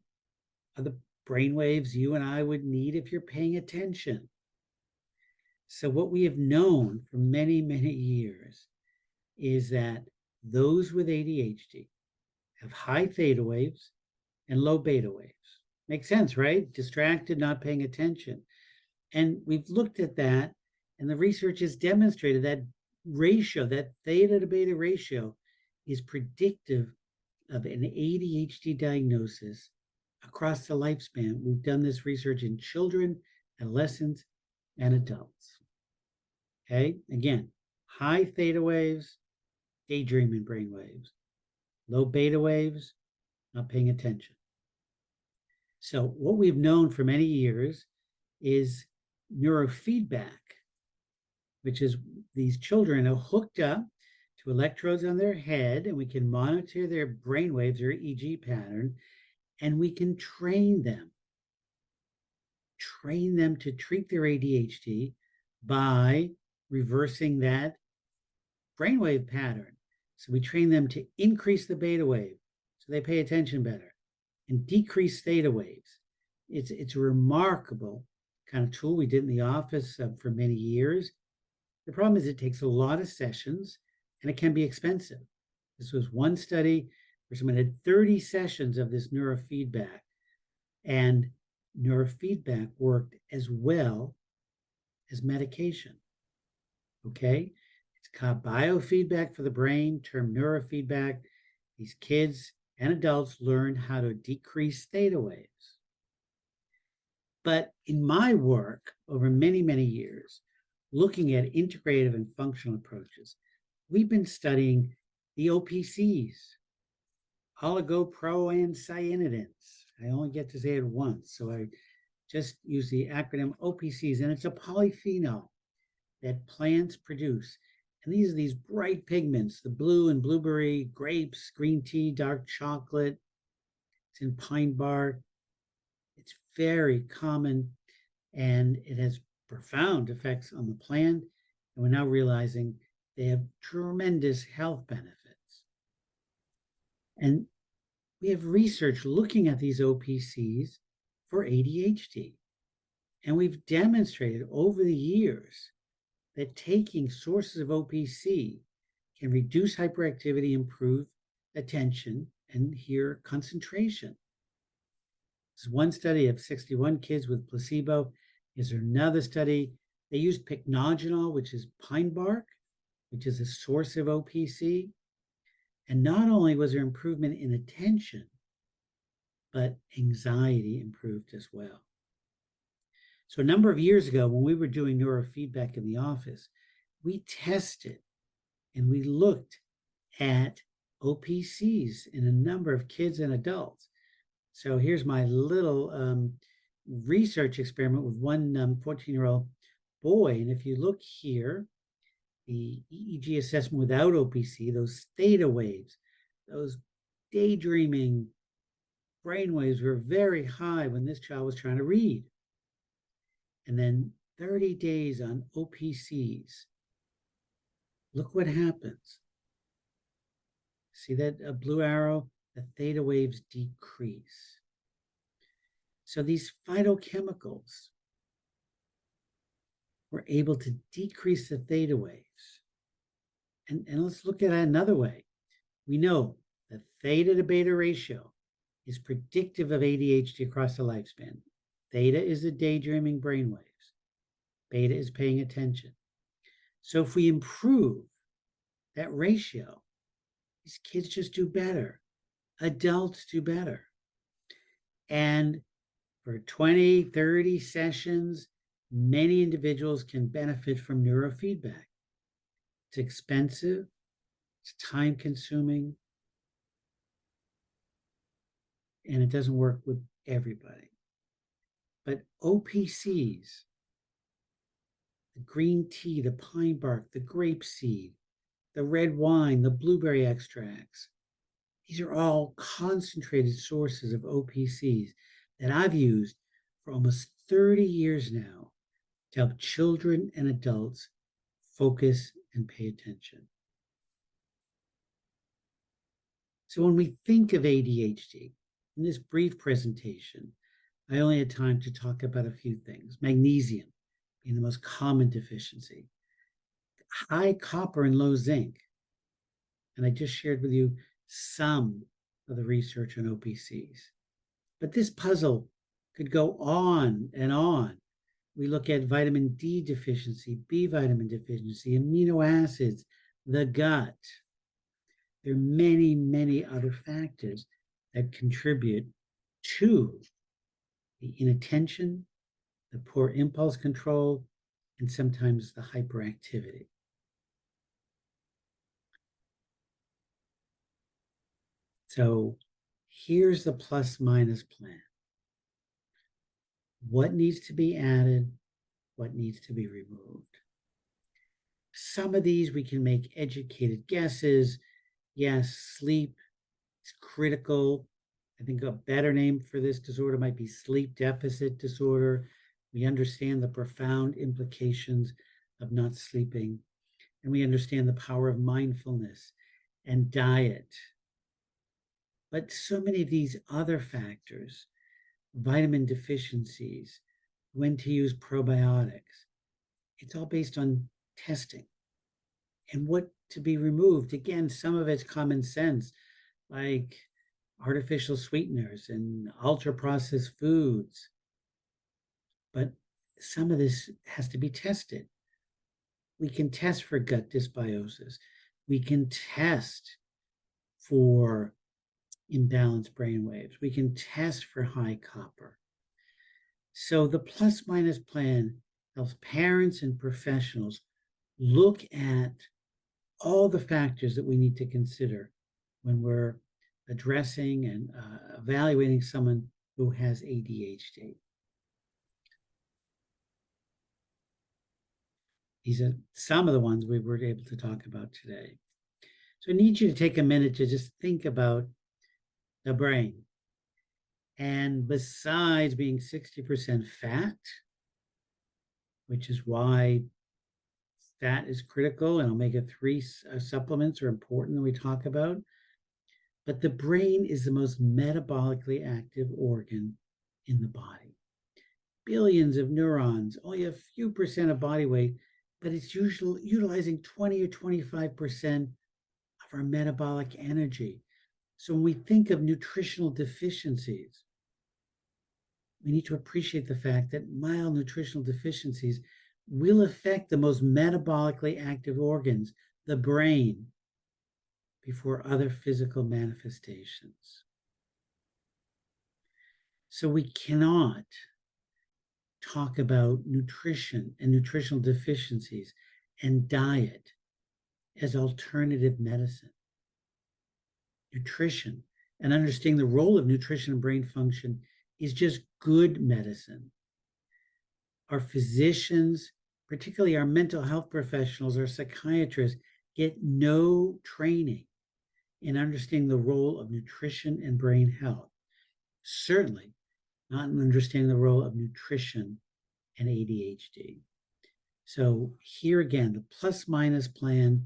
are the brainwaves you and I would need if you're paying attention. So what we have known for many, many years is that those with ADHD have high theta waves and low beta waves. Makes sense, right? Distracted, not paying attention. And we've looked at that, and the research has demonstrated that ratio, that theta to beta ratio, is predictive of an ADHD diagnosis across the lifespan. We've done this research in children, adolescents, and adults. Okay, again, high theta waves, daydreaming brain waves, low beta waves, not paying attention. So what we've known for many years is neurofeedback, which is these children are hooked up to electrodes on their head, and we can monitor their brain waves, their EEG pattern, and we can train them to treat their ADHD by reversing that brainwave pattern. So we train them to increase the beta wave so they pay attention better and decrease theta waves. It's a remarkable kind of tool. We did in the office for many years. The problem is it takes a lot of sessions and it can be expensive. This was one study where someone had 30 sessions of this neurofeedback, and neurofeedback worked as well as medication. Okay? It's called biofeedback for the brain, termed neurofeedback. These kids and adults learn how to decrease theta waves. But in my work over many, many years, looking at integrative and functional approaches, we've been studying the OPCs, oligoproanthocyanidins. I only get to say it once, so I just use the acronym OPCs, and it's a polyphenol that plants produce. And these are these bright pigments, the blue and blueberry, grapes, green tea, dark chocolate. It's in pine bark. It's very common, and it has profound effects on the plant. And we're now realizing they have tremendous health benefits. And we have research looking at these OPCs for ADHD. And we've demonstrated over the years that taking sources of OPC can reduce hyperactivity, improve attention, and here concentration. This is one study of 61 kids with placebo. Is there another study? They used pycnogenol, which is pine bark, which is a source of OPC. And not only was there improvement in attention, but anxiety improved as well. So a number of years ago, when we were doing neurofeedback in the office, we tested and we looked at OPCs in a number of kids and adults. So here's my little research experiment with one 14-year-old boy. And if you look here, the EEG assessment without OPC, those theta waves, those daydreaming brain waves were very high when this child was trying to read. And then 30 days on OPCs, look what happens. See that blue arrow? The theta waves decrease. So these phytochemicals were able to decrease the theta waves. And let's look at it another way. We know the theta to beta ratio is predictive of ADHD across the lifespan. Theta is the daydreaming brain waves. Beta is paying attention. So if we improve that ratio, these kids just do better. Adults do better. And for 20, 30 sessions, many individuals can benefit from neurofeedback. It's expensive, it's time consuming, and it doesn't work with everybody. But OPCs, the green tea, the pine bark, the grape seed, the red wine, the blueberry extracts, these are all concentrated sources of OPCs that I've used for almost 30 years now to help children and adults focus and pay attention. So when we think of ADHD, in this brief presentation, I only had time to talk about a few things. Magnesium being the most common deficiency, high copper and low zinc. And I just shared with you some of the research on OPCs. But this puzzle could go on and on. We look at vitamin D deficiency, B vitamin deficiency, amino acids, the gut. There are many, many other factors that contribute to the inattention, the poor impulse control, and sometimes the hyperactivity. So here's the plus minus plan. What needs to be added? What needs to be removed? Some of these we can make educated guesses. Yes, sleep is critical. I think a better name for this disorder might be sleep deficit disorder. We understand the profound implications of not sleeping, and we understand the power of mindfulness and diet. But so many of these other factors, vitamin deficiencies, when to use probiotics, it's all based on testing and what to be removed. Again, some of it's common sense, like artificial sweeteners and ultra processed foods. But some of this has to be tested. We can test for gut dysbiosis. We can test for imbalanced brain waves. We can test for high copper. So the plus minus plan helps parents and professionals look at all the factors that we need to consider when we're addressing and evaluating someone who has ADHD. These are some of the ones we were able to talk about today. So I need you to take a minute to just think about the brain. And besides being 60% fat, which is why fat is critical, and omega-3 supplements are important that we talk about, but the brain is the most metabolically active organ in the body. Billions of neurons, only a few percent of body weight, but it's usually utilizing 20 or 25% of our metabolic energy. So when we think of nutritional deficiencies, we need to appreciate the fact that mild nutritional deficiencies will affect the most metabolically active organs, the brain, before other physical manifestations. So we cannot talk about nutrition and nutritional deficiencies and diet as alternative medicine. Nutrition and understanding the role of nutrition and brain function is just good medicine. Our physicians, particularly our mental health professionals, our psychiatrists, get no training in understanding the role of nutrition and brain health. Certainly not in understanding the role of nutrition and ADHD. So here again, the plus minus plan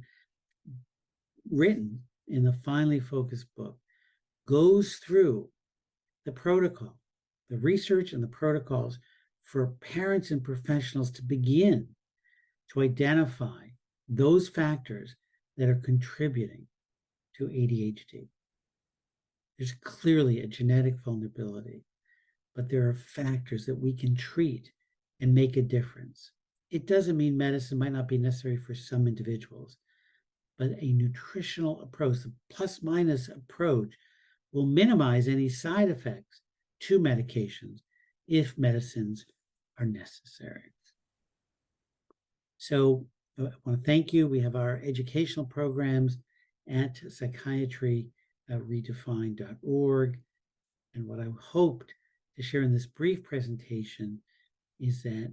written in the Finally Focused book goes through the protocol, the research and the protocols for parents and professionals to begin to identify those factors that are contributing to ADHD. There's clearly a genetic vulnerability, but there are factors that we can treat and make a difference. It doesn't mean medicine might not be necessary for some individuals, but a nutritional approach, the plus minus approach, will minimize any side effects to medications if medicines are necessary. So I want to thank you. We have our educational programs at psychiatryredefined.org. And what I hoped to share in this brief presentation is that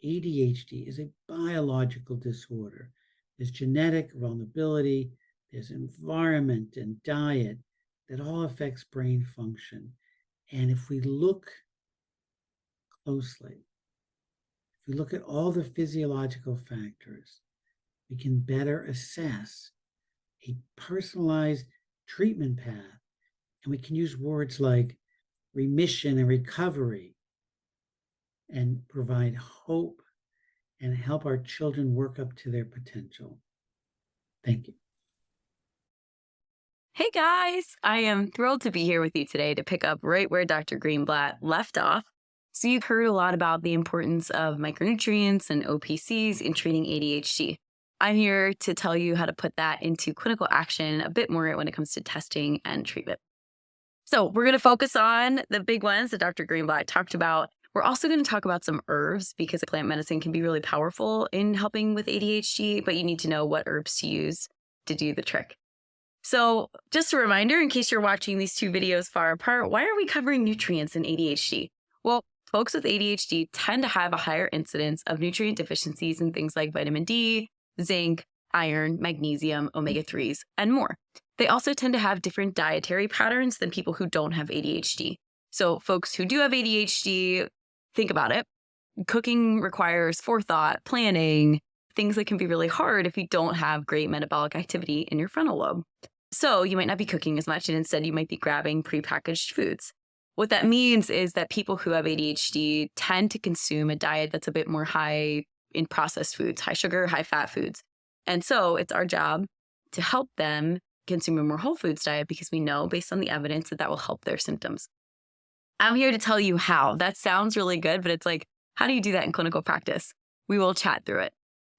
ADHD is a biological disorder. There's genetic vulnerability, there's environment and diet that all affects brain function. And if we look closely, if we look at all the physiological factors, we can better assess a personalized treatment path. And we can use words like remission and recovery and provide hope and help our children work up to their potential. Thank you. Hey guys, I am thrilled to be here with you today to pick up right where Dr. Greenblatt left off. So you've heard a lot about the importance of micronutrients and OPCs in treating ADHD. I'm here to tell you how to put that into clinical action a bit more when it comes to testing and treatment. So we're going to focus on the big ones that Dr. Greenblatt talked about. We're also going to talk about some herbs because plant medicine can be really powerful in helping with ADHD, but you need to know what herbs to use to do the trick. So just a reminder, in case you're watching these two videos far apart, why are we covering nutrients in ADHD? Well, folks with ADHD tend to have a higher incidence of nutrient deficiencies in things like vitamin D, zinc, iron, magnesium, omega-3s, and more. They also tend to have different dietary patterns than people who don't have ADHD. So folks who do have ADHD, think about it. Cooking requires forethought, planning, things that can be really hard if you don't have great metabolic activity in your frontal lobe. So you might not be cooking as much, and instead you might be grabbing prepackaged foods. What that means is that people who have ADHD tend to consume a diet that's a bit more high in processed foods, high sugar, high fat foods. And so it's our job to help them consume a more whole foods diet because we know based on the evidence that will help their symptoms. I'm here to tell you how. That sounds really good, but it's like, how do you do that in clinical practice? We will chat through it.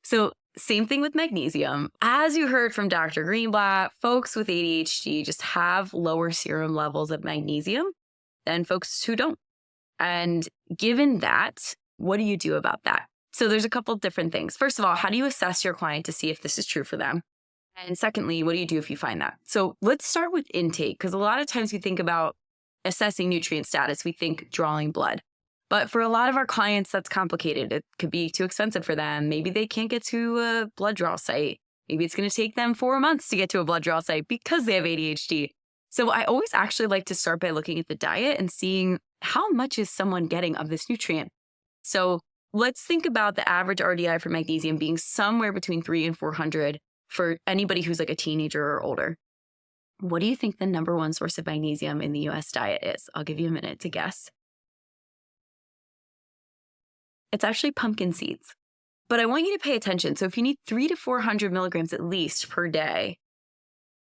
So same thing with magnesium. As you heard from Dr. Greenblatt, folks with ADHD just have lower serum levels of magnesium than folks who don't. And given that, what do you do about that? So there's a couple different things. First of all, how do you assess your client to see if this is true for them? And secondly, what do you do if you find that? So let's start with intake, because a lot of times we think about assessing nutrient status, we think drawing blood. But for a lot of our clients, that's complicated. It could be too expensive for them. Maybe they can't get to a blood draw site. Maybe it's going to take them 4 months to get to a blood draw site because they have ADHD. So I always actually like to start by looking at the diet and seeing how much is someone getting of this nutrient. So let's think about the average RDI for magnesium being somewhere between 300 and 400 for anybody who's like a teenager or older. What do you think the number one source of magnesium in the US diet is? I'll give you a minute to guess. It's actually pumpkin seeds. But I want you to pay attention. So if you need 300 to 400 milligrams at least per day,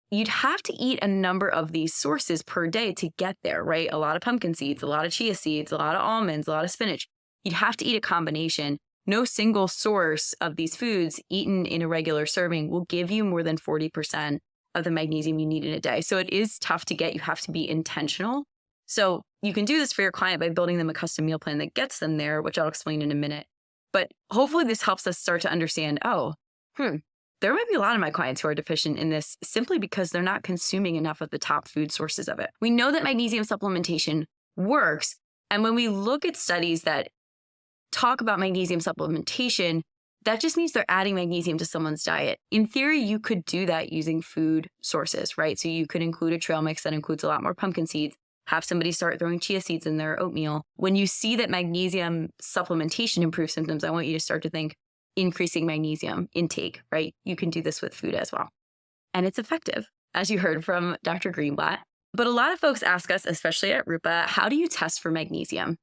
you'd have to eat a number of these sources per day to get there, right? A lot of pumpkin seeds, a lot of chia seeds, a lot of almonds, a lot of spinach. You'd have to eat a combination. No single source of these foods eaten in a regular serving will give you more than 40% of the magnesium you need in a day. So it is tough to get. You have to be intentional. So you can do this for your client by building them a custom meal plan that gets them there, which I'll explain in a minute. But hopefully this helps us start to understand, there might be a lot of my clients who are deficient in this simply because they're not consuming enough of the top food sources of it. We know that magnesium supplementation works. And when we look at studies that talk about magnesium supplementation, that just means they're adding magnesium to someone's diet. In theory, you could do that using food sources, right? So you could include a trail mix that includes a lot more pumpkin seeds, have somebody start throwing chia seeds in their oatmeal. When you see that magnesium supplementation improves symptoms, I want you to start to think increasing magnesium intake, right? You can do this with food as well. And it's effective, as you heard from Dr. Greenblatt. But a lot of folks ask us, especially at Rupa, how do you test for magnesium?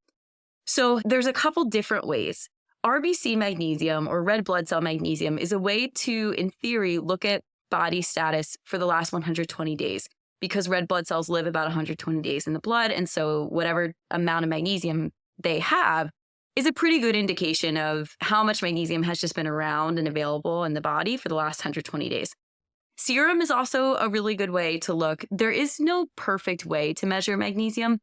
So there's a couple different ways. RBC magnesium or red blood cell magnesium is a way to, in theory, look at body status for the last 120 days because red blood cells live about 120 days in the blood. And so whatever amount of magnesium they have is a pretty good indication of how much magnesium has just been around and available in the body for the last 120 days. Serum is also a really good way to look. There is no perfect way to measure magnesium,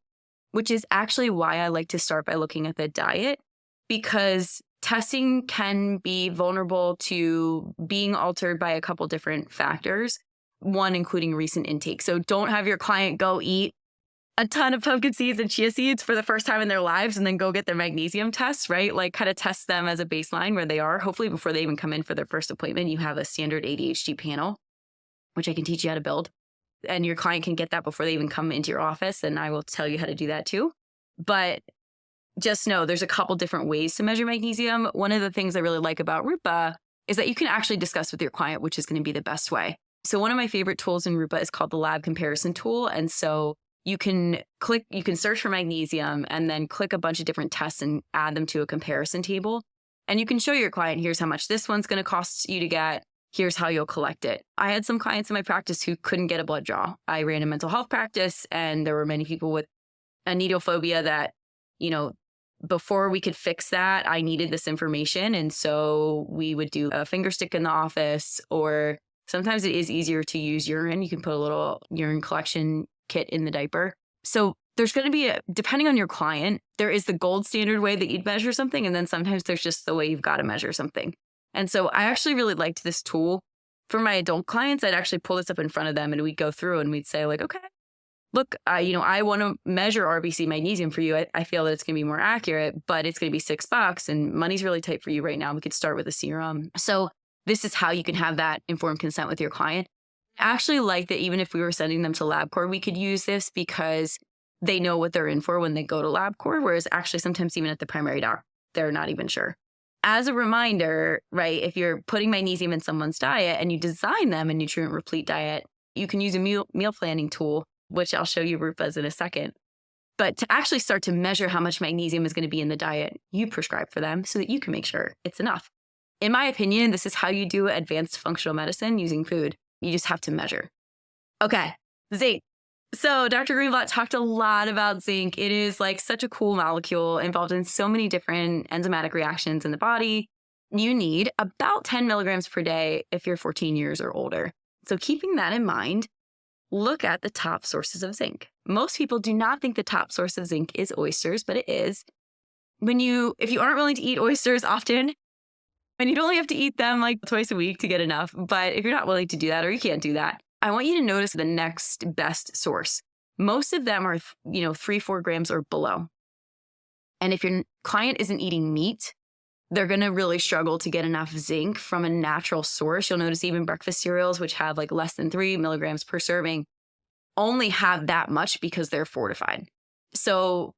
which is actually why I like to start by looking at the diet, because testing can be vulnerable to being altered by a couple different factors, one including recent intake. So don't have your client go eat a ton of pumpkin seeds and chia seeds for the first time in their lives and then go get their magnesium tests, right? Like kind of test them as a baseline where they are. Hopefully before they even come in for their first appointment, you have a standard ADHD panel, which I can teach you how to build. And your client can get that before they even come into your office. And I will tell you how to do that too. But just know there's a couple different ways to measure magnesium. One of the things I really like about Rupa is that you can actually discuss with your client which is going to be the best way. So one of my favorite tools in Rupa is called the lab comparison tool. And so you can search for magnesium and then click a bunch of different tests and add them to a comparison table. And you can show your client, here's how much this one's going to cost you to get. Here's how you'll collect it. I had some clients in my practice who couldn't get a blood draw. I ran a mental health practice and there were many people with a needle phobia that, before we could fix that, I needed this information. And so we would do a finger stick in the office, or sometimes it is easier to use urine. You can put a little urine collection kit in the diaper. So there's going to be, depending on your client, there is the gold standard way that you'd measure something. And then sometimes there's just the way you've got to measure something. And so I actually really liked this tool. For my adult clients, I'd actually pull this up in front of them and we'd go through and we'd say like, okay, look, I want to measure RBC magnesium for you. I feel that it's going to be more accurate, but it's going to be $6 and money's really tight for you right now. We could start with a serum. So this is how you can have that informed consent with your client. I actually like that even if we were sending them to LabCorp, we could use this because they know what they're in for when they go to LabCorp, whereas actually sometimes even at the primary doc, they're not even sure. As a reminder, right, if you're putting magnesium in someone's diet and you design them a nutrient replete diet, you can use a meal planning tool, which I'll show you Rupa's in a second. But to actually start to measure how much magnesium is going to be in the diet you prescribe for them so that you can make sure it's enough. In my opinion, this is how you do advanced functional medicine using food. You just have to measure. Okay, zinc. So Dr. Greenblatt talked a lot about zinc. It is like such a cool molecule involved in so many different enzymatic reactions in the body. You need about 10 milligrams per day if you're 14 years or older. So keeping that in mind, look at the top sources of zinc. Most people do not think the top source of zinc is oysters, but it is. If you aren't willing to eat oysters often, and you'd only have to eat them like twice a week to get enough, but if you're not willing to do that or you can't do that, I want you to notice the next best source. Most of them are, 3-4 grams or below. And if your client isn't eating meat, they're going to really struggle to get enough zinc from a natural source. You'll notice even breakfast cereals, which have like less than 3 milligrams per serving, only have that much because they're fortified. So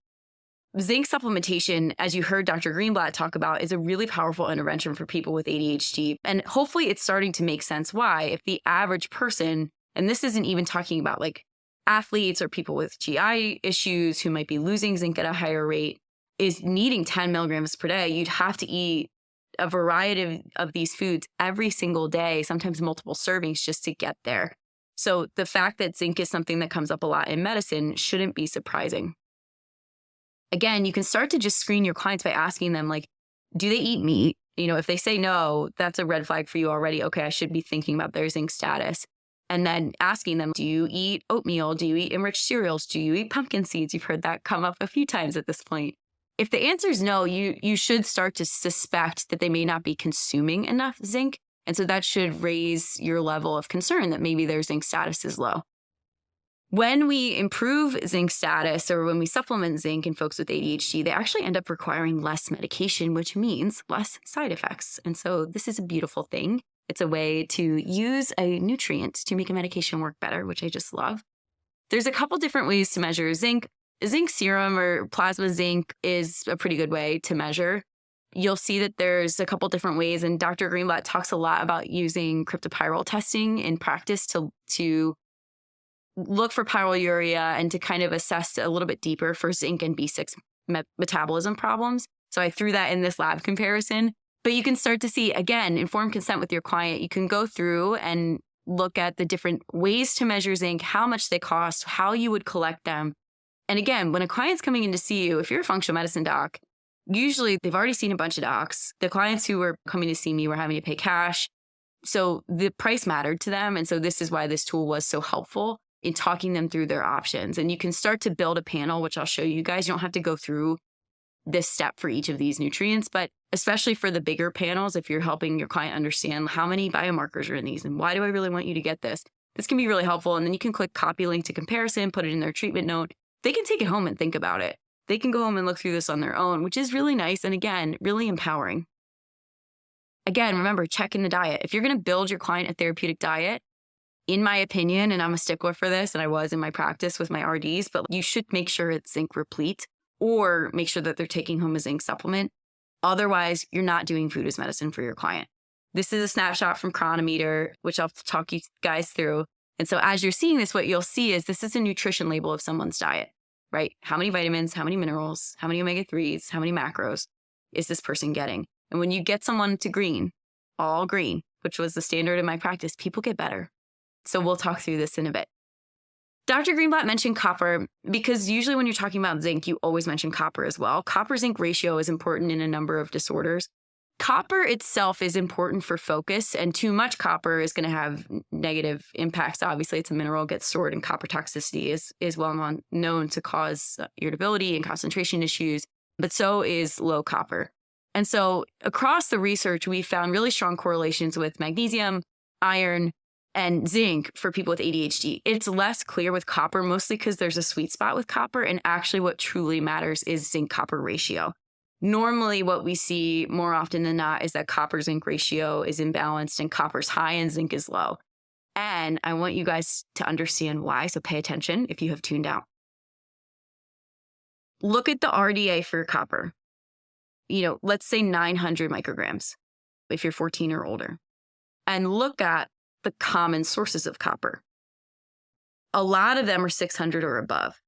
zinc supplementation, as you heard Dr. Greenblatt talk about, is a really powerful intervention for people with ADHD. And hopefully it's starting to make sense why, if the average person, and this isn't even talking about like athletes or people with GI issues who might be losing zinc at a higher rate, is needing 10 milligrams per day, you'd have to eat a variety of these foods every single day, sometimes multiple servings just to get there. So the fact that zinc is something that comes up a lot in medicine shouldn't be surprising. Again, you can start to just screen your clients by asking them, like, do they eat meat? If they say no, that's a red flag for you already. Okay, I should be thinking about their zinc status. And then asking them, do you eat oatmeal? Do you eat enriched cereals? Do you eat pumpkin seeds? You've heard that come up a few times at this point. If the answer is no, you should start to suspect that they may not be consuming enough zinc. And so that should raise your level of concern that maybe their zinc status is low. When we improve zinc status or when we supplement zinc in folks with ADHD, they actually end up requiring less medication, which means less side effects. And so this is a beautiful thing. It's a way to use a nutrient to make a medication work better, which I just love. There's a couple different ways to measure zinc. Zinc serum or plasma zinc is a pretty good way to measure. You'll see that there's a couple different ways, and Dr. Greenblatt talks a lot about using cryptopyrrole testing in practice to look for pyroluria and to kind of assess a little bit deeper for zinc and B6 metabolism problems. So I threw that in this lab comparison. But you can start to see, again, informed consent with your client. You can go through and look at the different ways to measure zinc, how much they cost, how you would collect them. And again, when a client's coming in to see you, if you're a functional medicine doc, usually they've already seen a bunch of docs. The clients who were coming to see me were having to pay cash. So the price mattered to them. And so this is why this tool was so helpful in talking them through their options. And you can start to build a panel, which I'll show you guys. You don't have to go through this step for each of these nutrients, but especially for the bigger panels, if you're helping your client understand how many biomarkers are in these and why do I really want you to get this, this can be really helpful. And then you can click copy link to comparison, put it in their treatment note. They can take it home and think about it. They can go home and look through this on their own, which is really nice. And again, really empowering. Again, remember, check in the diet. If you're going to build your client a therapeutic diet, in my opinion, and I'm a stickler for this, and I was in my practice with my RDs, but you should make sure it's zinc replete or make sure that they're taking home a zinc supplement. Otherwise, you're not doing food as medicine for your client. This is a snapshot from Chronometer, which I'll talk you guys through. And so as you're seeing this, what you'll see is this is a nutrition label of someone's diet, right? How many vitamins, how many minerals, how many omega-3s, how many macros is this person getting? And when you get someone to green, all green, which was the standard in my practice, people get better. So we'll talk through this in a bit. Dr. Greenblatt mentioned copper because usually when you're talking about zinc, you always mention copper as well. Copper-zinc ratio is important in a number of disorders. Copper itself is important for focus, and too much copper is going to have negative impacts. Obviously, it's a mineral, gets stored, and copper toxicity is well known to cause irritability and concentration issues, but so is low copper. And so across the research, we found really strong correlations with magnesium, iron, and zinc for people with ADHD. It's less clear with copper, mostly because there's a sweet spot with copper, and actually what truly matters is zinc-copper ratio. Normally, what we see more often than not is that copper-zinc ratio is imbalanced and copper's high and zinc is low. And I want you guys to understand why, so pay attention if you have tuned out. Look at the RDA for copper. Let's say 900 micrograms if you're 14 or older. And look at the common sources of copper. A lot of them are 600 or above.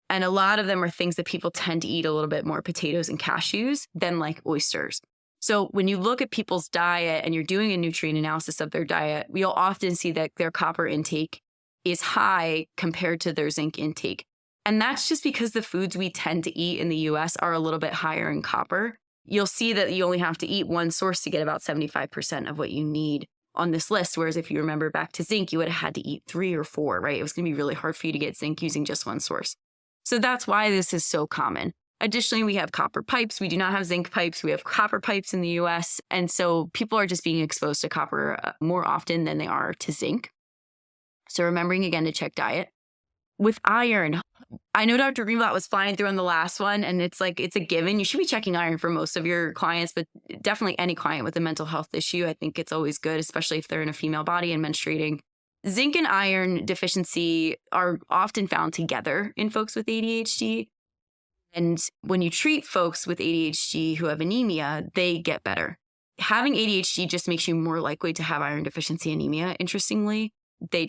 And a lot of them are things that people tend to eat a little bit more, potatoes and cashews, than like oysters. So when you look at people's diet and you're doing a nutrient analysis of their diet, you'll often see that their copper intake is high compared to their zinc intake. And that's just because the foods we tend to eat in the US are a little bit higher in copper. You'll see that you only have to eat one source to get about 75% of what you need on this list. Whereas if you remember back to zinc, you would have had to eat 3 or 4, right? It was going to be really hard for you to get zinc using just one source. So that's why this is so common. Additionally, we have copper pipes. We do not have zinc pipes. We have copper pipes in the US. And so people are just being exposed to copper more often than they are to zinc. So remembering again to check diet. With iron, I know Dr. Greenblatt was flying through on the last one, and it's a given. You should be checking iron for most of your clients, but definitely any client with a mental health issue. I think it's always good, especially if they're in a female body and menstruating. Zinc and iron deficiency are often found together in folks with ADHD. And when you treat folks with ADHD who have anemia, they get better. Having ADHD just makes you more likely to have iron deficiency anemia, interestingly. They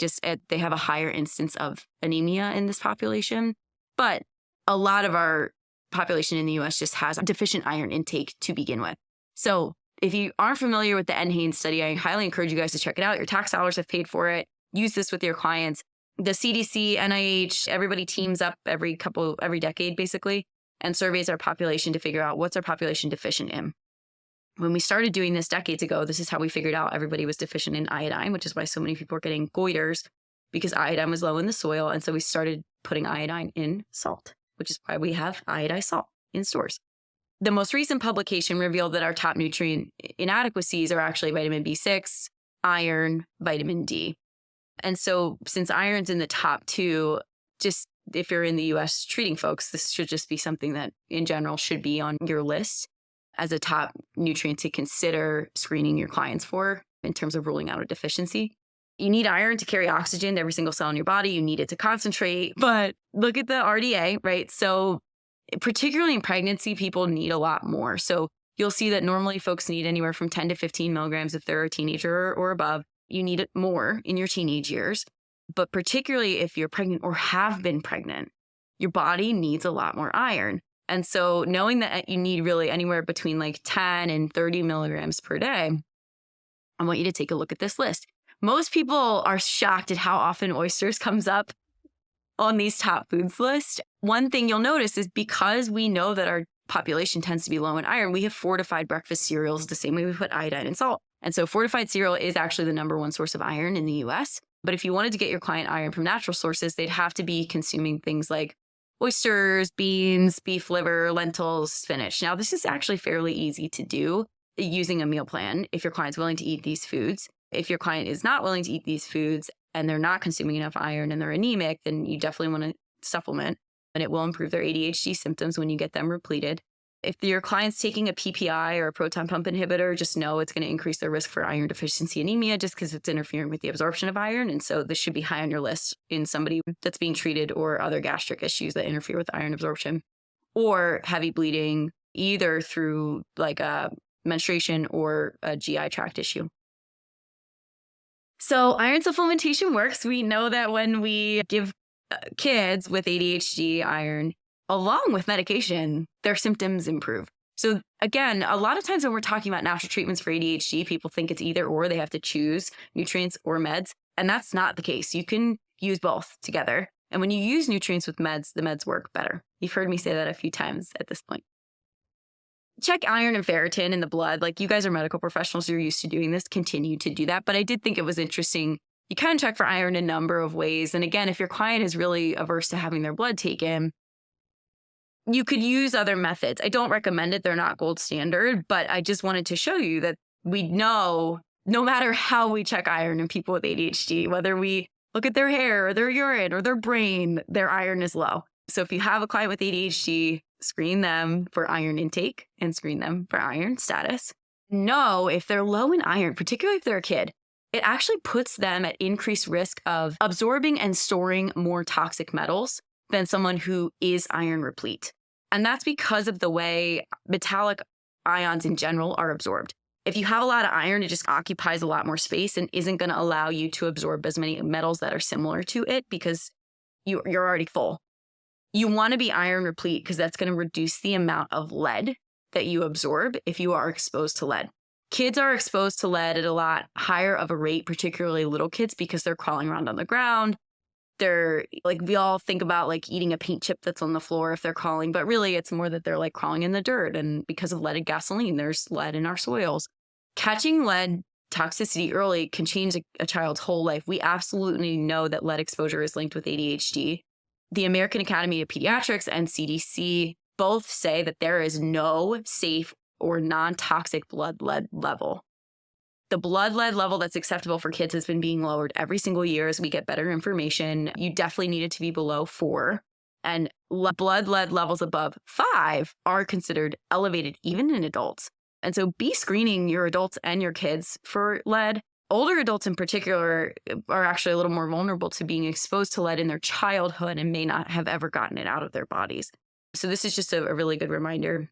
have a higher instance of anemia in this population. But a lot of our population in the US just has deficient iron intake to begin with. So if you aren't familiar with the NHANES study, I highly encourage you guys to check it out. Your tax dollars have paid for it. Use this with your clients. The CDC, NIH, everybody teams up every decade, basically, and surveys our population to figure out what's our population deficient in. When we started doing this decades ago, this is how we figured out everybody was deficient in iodine, which is why so many people are getting goiters, because iodine was low in the soil. And so we started putting iodine in salt, which is why we have iodized salt in stores. The most recent publication revealed that our top nutrient inadequacies are actually vitamin B6, iron, vitamin D. And so since iron's in the top 2, just if you're in the US treating folks, this should just be something that in general should be on your list as a top nutrient to consider screening your clients for in terms of ruling out a deficiency. You need iron to carry oxygen to every single cell in your body. You need it to concentrate. But look at the RDA, right? So particularly in pregnancy, people need a lot more. So you'll see that normally folks need anywhere from 10 to 15 milligrams if they're a teenager or above. You need it more in your teenage years. But particularly if you're pregnant or have been pregnant, your body needs a lot more iron. And so knowing that you need really anywhere between like 10 and 30 milligrams per day, I want you to take a look at this list. Most people are shocked at how often oysters comes up on these top foods list. One thing you'll notice is because we know that our population tends to be low in iron, we have fortified breakfast cereals the same way we put iodine and salt. And so fortified cereal is actually the number 1 source of iron in the US. But if you wanted to get your client iron from natural sources, they'd have to be consuming things like oysters, beans, beef liver, lentils, spinach. Now, this is actually fairly easy to do using a meal plan if your client's willing to eat these foods. If your client is not willing to eat these foods and they're not consuming enough iron and they're anemic, then you definitely want to supplement, and it will improve their ADHD symptoms when you get them repleted. If your client's taking a PPI or a proton pump inhibitor, just know it's going to increase their risk for iron deficiency anemia just because it's interfering with the absorption of iron. And so this should be high on your list in somebody that's being treated or other gastric issues that interfere with iron absorption, or heavy bleeding, either through like a menstruation or a GI tract issue. So iron supplementation works. We know that when we give kids with ADHD iron, along with medication, their symptoms improve. So again, a lot of times when we're talking about natural treatments for ADHD, people think it's either or, they have to choose nutrients or meds. And that's not the case. You can use both together. And when you use nutrients with meds, the meds work better. You've heard me say that a few times at this point. Check iron and ferritin in the blood. Like, you guys are medical professionals, you're used to doing this, continue to do that. But I did think it was interesting. You can check for iron in a number of ways. And again, if your client is really averse to having their blood taken, you could use other methods. I don't recommend it. They're not gold standard, but I just wanted to show you that we know no matter how we check iron in people with ADHD, whether we look at their hair or their urine or their brain, their iron is low. So if you have a client with ADHD, screen them for iron intake and screen them for iron status. Know if they're low in iron, particularly if they're a kid, it actually puts them at increased risk of absorbing and storing more toxic metals than someone who is iron replete. And that's because of the way metallic ions in general are absorbed. If you have a lot of iron, it just occupies a lot more space and isn't going to allow you to absorb as many metals that are similar to it because you're already full. You want to be iron replete because that's going to reduce the amount of lead that you absorb if you are exposed to lead. Kids are exposed to lead at a lot higher of a rate, particularly little kids, because they're crawling around on the ground. They're like, we all think about like eating a paint chip that's on the floor if they're crawling, but really it's more that they're like crawling in the dirt. And because of leaded gasoline, there's lead in our soils. Catching lead toxicity early can change a child's whole life. We absolutely know that lead exposure is linked with ADHD. The American Academy of Pediatrics and CDC both say that there is no safe or non-toxic blood lead level. The blood lead level that's acceptable for kids has been being lowered every single year as we get better information. You definitely need it to be below 4. And blood lead levels above 5 are considered elevated even in adults. And so be screening your adults and your kids for lead. Older adults in particular are actually a little more vulnerable to being exposed to lead in their childhood and may not have ever gotten it out of their bodies. So this is just a really good reminder.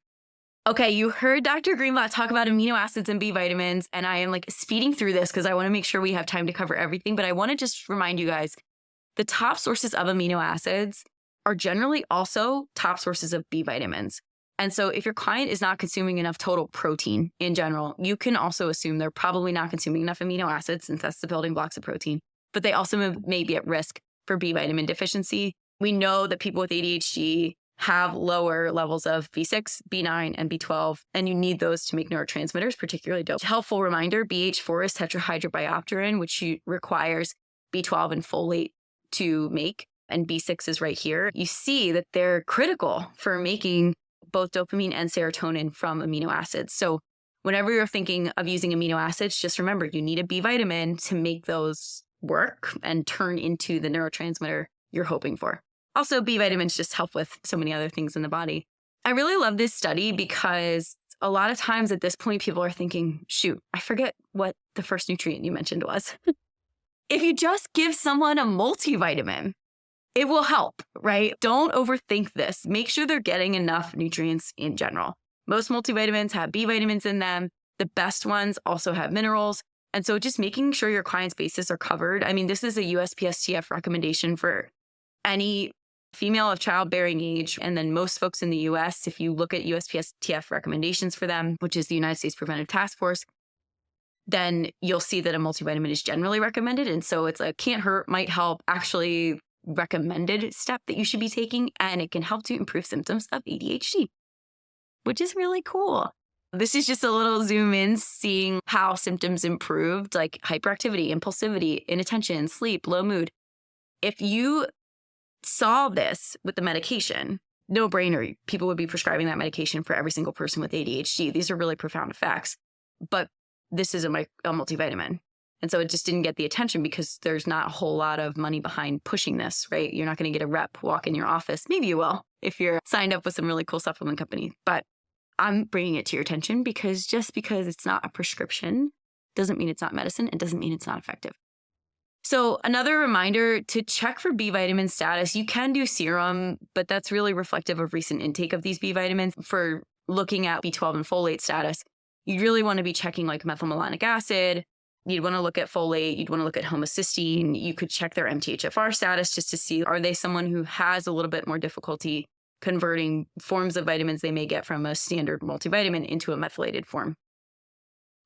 Okay, you heard Dr. Greenblatt talk about amino acids and B vitamins, and I am like speeding through this because I want to make sure we have time to cover everything, but I want to just remind you guys, the top sources of amino acids are generally also top sources of B vitamins. And so if your client is not consuming enough total protein in general, you can also assume they're probably not consuming enough amino acids since that's the building blocks of protein, but they also may be at risk for B vitamin deficiency. We know that people with ADHD have lower levels of B6, B9, and B12, and you need those to make neurotransmitters, particularly dope. Helpful reminder, BH4 is tetrahydrobiopterin, which requires B12 and folate to make, and B6 is right here. You see that they're critical for making both dopamine and serotonin from amino acids. So whenever you're thinking of using amino acids, just remember you need a B vitamin to make those work and turn into the neurotransmitter you're hoping for. Also, B vitamins just help with so many other things in the body. I really love this study because a lot of times at this point, people are thinking, shoot, I forget what the first nutrient you mentioned was. If you just give someone a multivitamin, it will help, right? Don't overthink this. Make sure they're getting enough nutrients in general. Most multivitamins have B vitamins in them. The best ones also have minerals. And so just making sure your client's bases are covered. I mean, this is a USPSTF recommendation for any female of childbearing age. And then most folks in the US, if you look at USPSTF recommendations for them, which is the United States Preventive Task Force, then you'll see that a multivitamin is generally recommended. And so it's a can't hurt, might help, actually recommended step that you should be taking. And it can help to improve symptoms of ADHD, which is really cool. This is just a little zoom in, seeing how symptoms improved, like hyperactivity, impulsivity, inattention, sleep, low mood. If you saw this with the medication, no brainer, people would be prescribing that medication for every single person with ADHD. These are really profound effects, but this is a multivitamin. And so it just didn't get the attention because there's not a whole lot of money behind pushing this, right? You're not going to get a rep walk in your office. Maybe you will if you're signed up with some really cool supplement company, but I'm bringing it to your attention because just because it's not a prescription doesn't mean it's not medicine. It doesn't mean it's not effective. So another reminder to check for B vitamin status. You can do serum, but that's really reflective of recent intake of these B vitamins. For looking at B12 and folate status, you really want to be checking like methylmalonic acid. You'd want to look at folate. You'd want to look at homocysteine. You could check their MTHFR status just to see, are they someone who has a little bit more difficulty converting forms of vitamins they may get from a standard multivitamin into a methylated form.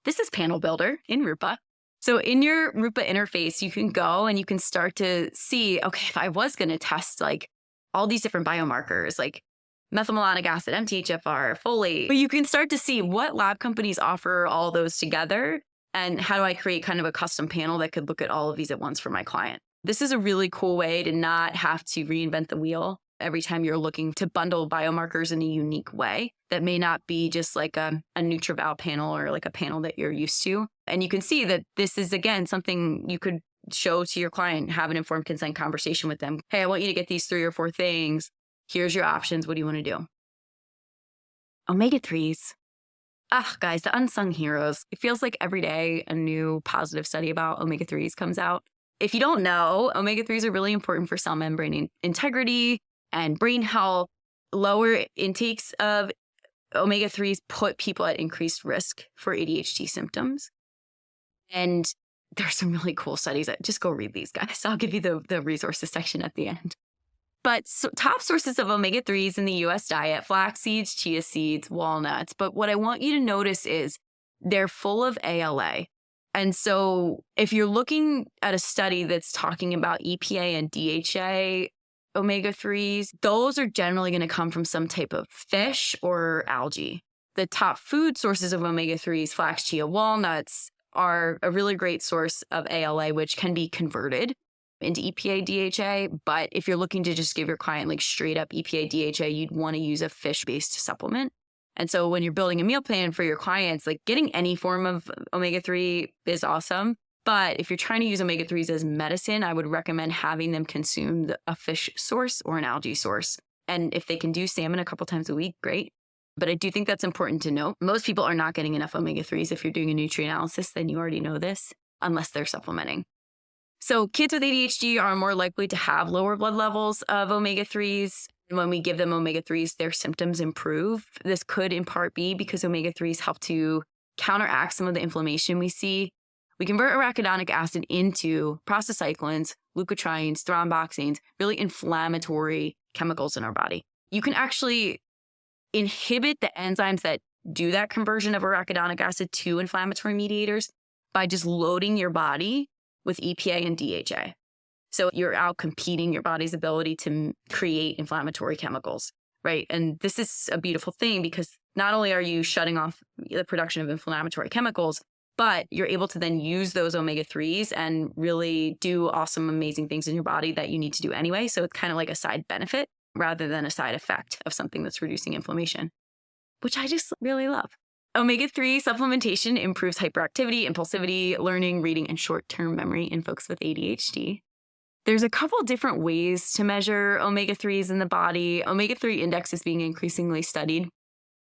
This is Panel Builder in Rupa. So in your Rupa interface, you can go and you can start to see, okay, if I was going to test like all these different biomarkers, like methylmalonic acid, MTHFR, folate, but you can start to see what lab companies offer all those together and how do I create kind of a custom panel that could look at all of these at once for my client. This is a really cool way to not have to reinvent the wheel every time you're looking to bundle biomarkers in a unique way that may not be just like a NutrEval panel or like a panel that you're used to. And you can see that this is, again, something you could show to your client, have an informed consent conversation with them. Hey, I want you to get these 3 or 4 things. Here's your options. What do you want to do? Omega-3s. Guys, the unsung heroes. It feels like every day a new positive study about omega-3s comes out. If you don't know, omega-3s are really important for cell membrane integrity and brain health. Lower intakes of omega-3s put people at increased risk for ADHD symptoms. And there's some really cool studies. Just go read these, guys. I'll give you the resources section at the end. But top sources of omega-3s in the U.S. diet, flax seeds, chia seeds, walnuts. But what I want you to notice is they're full of ALA. And so if you're looking at a study that's talking about EPA and DHA omega-3s, those are generally going to come from some type of fish or algae. The top food sources of omega-3s, flax, chia, walnuts, are a really great source of ALA, which can be converted into EPA, DHA. But if you're looking to just give your client like straight up EPA, DHA, you'd want to use a fish-based supplement. And so when you're building a meal plan for your clients, like getting any form of omega-3 is awesome. But if you're trying to use omega-3s as medicine, I would recommend having them consume a fish source or an algae source. And if they can do salmon a couple times a week, great. But I do think that's important to note. Most people are not getting enough omega-3s. If you're doing a nutrient analysis, then you already know this, unless they're supplementing. So kids with ADHD are more likely to have lower blood levels of omega-3s. And when we give them omega-3s, their symptoms improve. This could in part be because omega-3s help to counteract some of the inflammation we see. We convert arachidonic acid into prostacyclins, leukotrienes, thromboxanes, really inflammatory chemicals in our body. You can actually inhibit the enzymes that do that conversion of arachidonic acid to inflammatory mediators by just loading your body with EPA and DHA. So you're out competing your body's ability to create inflammatory chemicals, right? And this is a beautiful thing because not only are you shutting off the production of inflammatory chemicals, but you're able to then use those omega-3s and really do awesome, amazing things in your body that you need to do anyway. So it's kind of like a side benefit rather than a side effect of something that's reducing inflammation, which I just really love. Omega-3 supplementation improves hyperactivity, impulsivity, learning, reading, and short-term memory in folks with ADHD. There's a couple different ways to measure omega-3s in the body. Omega-3 index is being increasingly studied.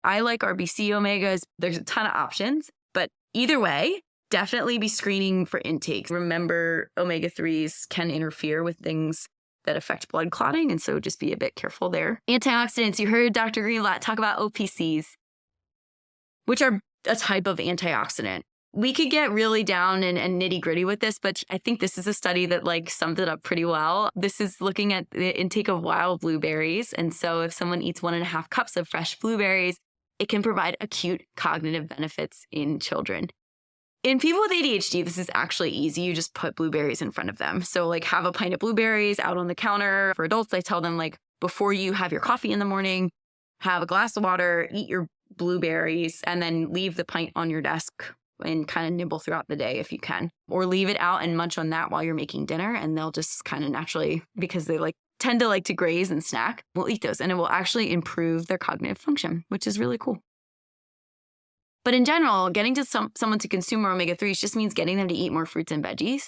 I like RBC omegas. There's a ton of options, but either way, definitely be screening for intake. Remember, omega-3s can interfere with things that affect blood clotting, and so just be a bit careful there. Antioxidants, you heard Dr. Greenblatt talk about OPCs, which are a type of antioxidant. We could get really down and nitty gritty with this, but I think this is a study that like summed it up pretty well. This is looking at the intake of wild blueberries. And so if someone eats 1.5 cups of fresh blueberries, it can provide acute cognitive benefits in children. In people with ADHD, this is actually easy. You just put blueberries in front of them. So like have a pint of blueberries out on the counter. For adults, I tell them like before you have your coffee in the morning, have a glass of water, eat your blueberries, and then leave the pint on your desk and kind of nibble throughout the day if you can. Or leave it out and munch on that while you're making dinner, and they'll just kind of naturally, because they tend to graze and snack, will eat those, and it will actually improve their cognitive function, which is really cool. But in general, getting to someone to consume more omega-3s just means getting them to eat more fruits and veggies.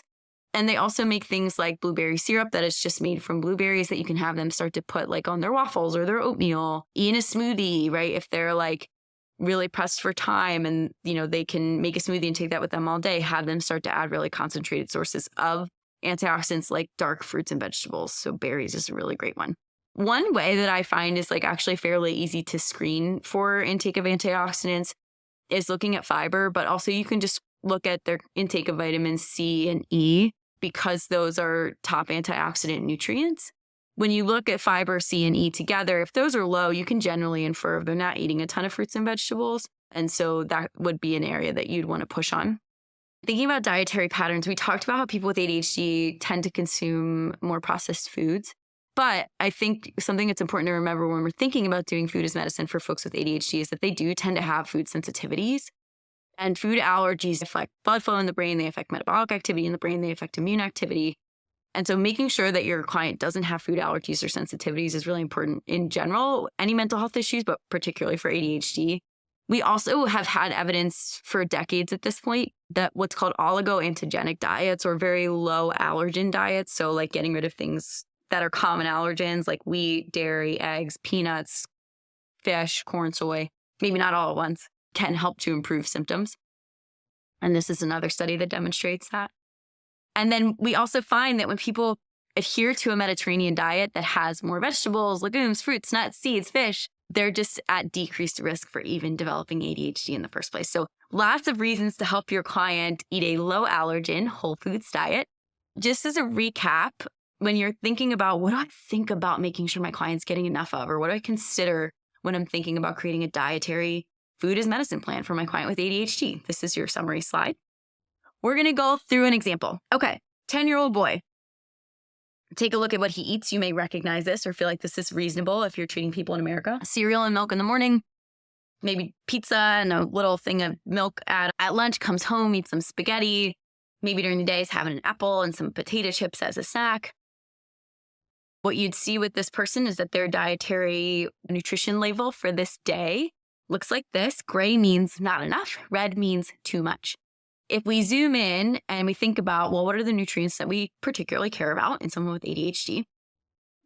And they also make things like blueberry syrup that is just made from blueberries that you can have them start to put on their waffles or their oatmeal, eat in a smoothie, right? If they're really pressed for time and, they can make a smoothie and take that with them all day, have them start to add really concentrated sources of antioxidants like dark fruits and vegetables. So berries is a really great one. One way that I find is actually fairly easy to screen for intake of antioxidants is looking at fiber, but also you can just look at their intake of vitamins C and E because those are top antioxidant nutrients. When you look at fiber, C and E together, if those are low, you can generally infer they're not eating a ton of fruits and vegetables. And so that would be an area that you'd want to push on. thinking about dietary patterns, we talked about how people with ADHD tend to consume more processed foods. But I think something that's important to remember when we're thinking about doing food as medicine for folks with ADHD is that they do tend to have food sensitivities. And food allergies affect blood flow in the brain, they affect metabolic activity in the brain, they affect immune activity. And so making sure that your client doesn't have food allergies or sensitivities is really important in general, any mental health issues, but particularly for ADHD. We also have had evidence for decades at this point that what's called oligoantigenic diets, or very low allergen diets, so like getting rid of things that are common allergens like wheat, dairy, eggs, peanuts, fish, corn, soy, maybe not all at once, can help to improve symptoms. And this is another study that demonstrates that. And then we also find that when people adhere to a Mediterranean diet that has more vegetables, legumes, fruits, nuts, seeds, fish, they're just at decreased risk for even developing ADHD in the first place. So lots of reasons to help your client eat a low allergen whole foods diet. Just as a recap, when you're thinking about what do I think about making sure my client's getting enough of, or what do I consider when I'm thinking about creating a dietary food as medicine plan for my client with ADHD, this is your summary slide. We're going to go through an example. Okay, 10-year-old boy. Take a look at what he eats. You may recognize this or feel like this is reasonable if you're treating people in America. Cereal and milk in the morning, maybe pizza and a little thing of milk at lunch, comes home, eats some spaghetti. Maybe during the day is having an apple and some potato chips as a snack. What you'd see with this person is that their dietary nutrition label for this day looks like this. Gray means not enough. Red means too much. If we zoom in and we think about, well, what are the nutrients that we particularly care about in someone with ADHD?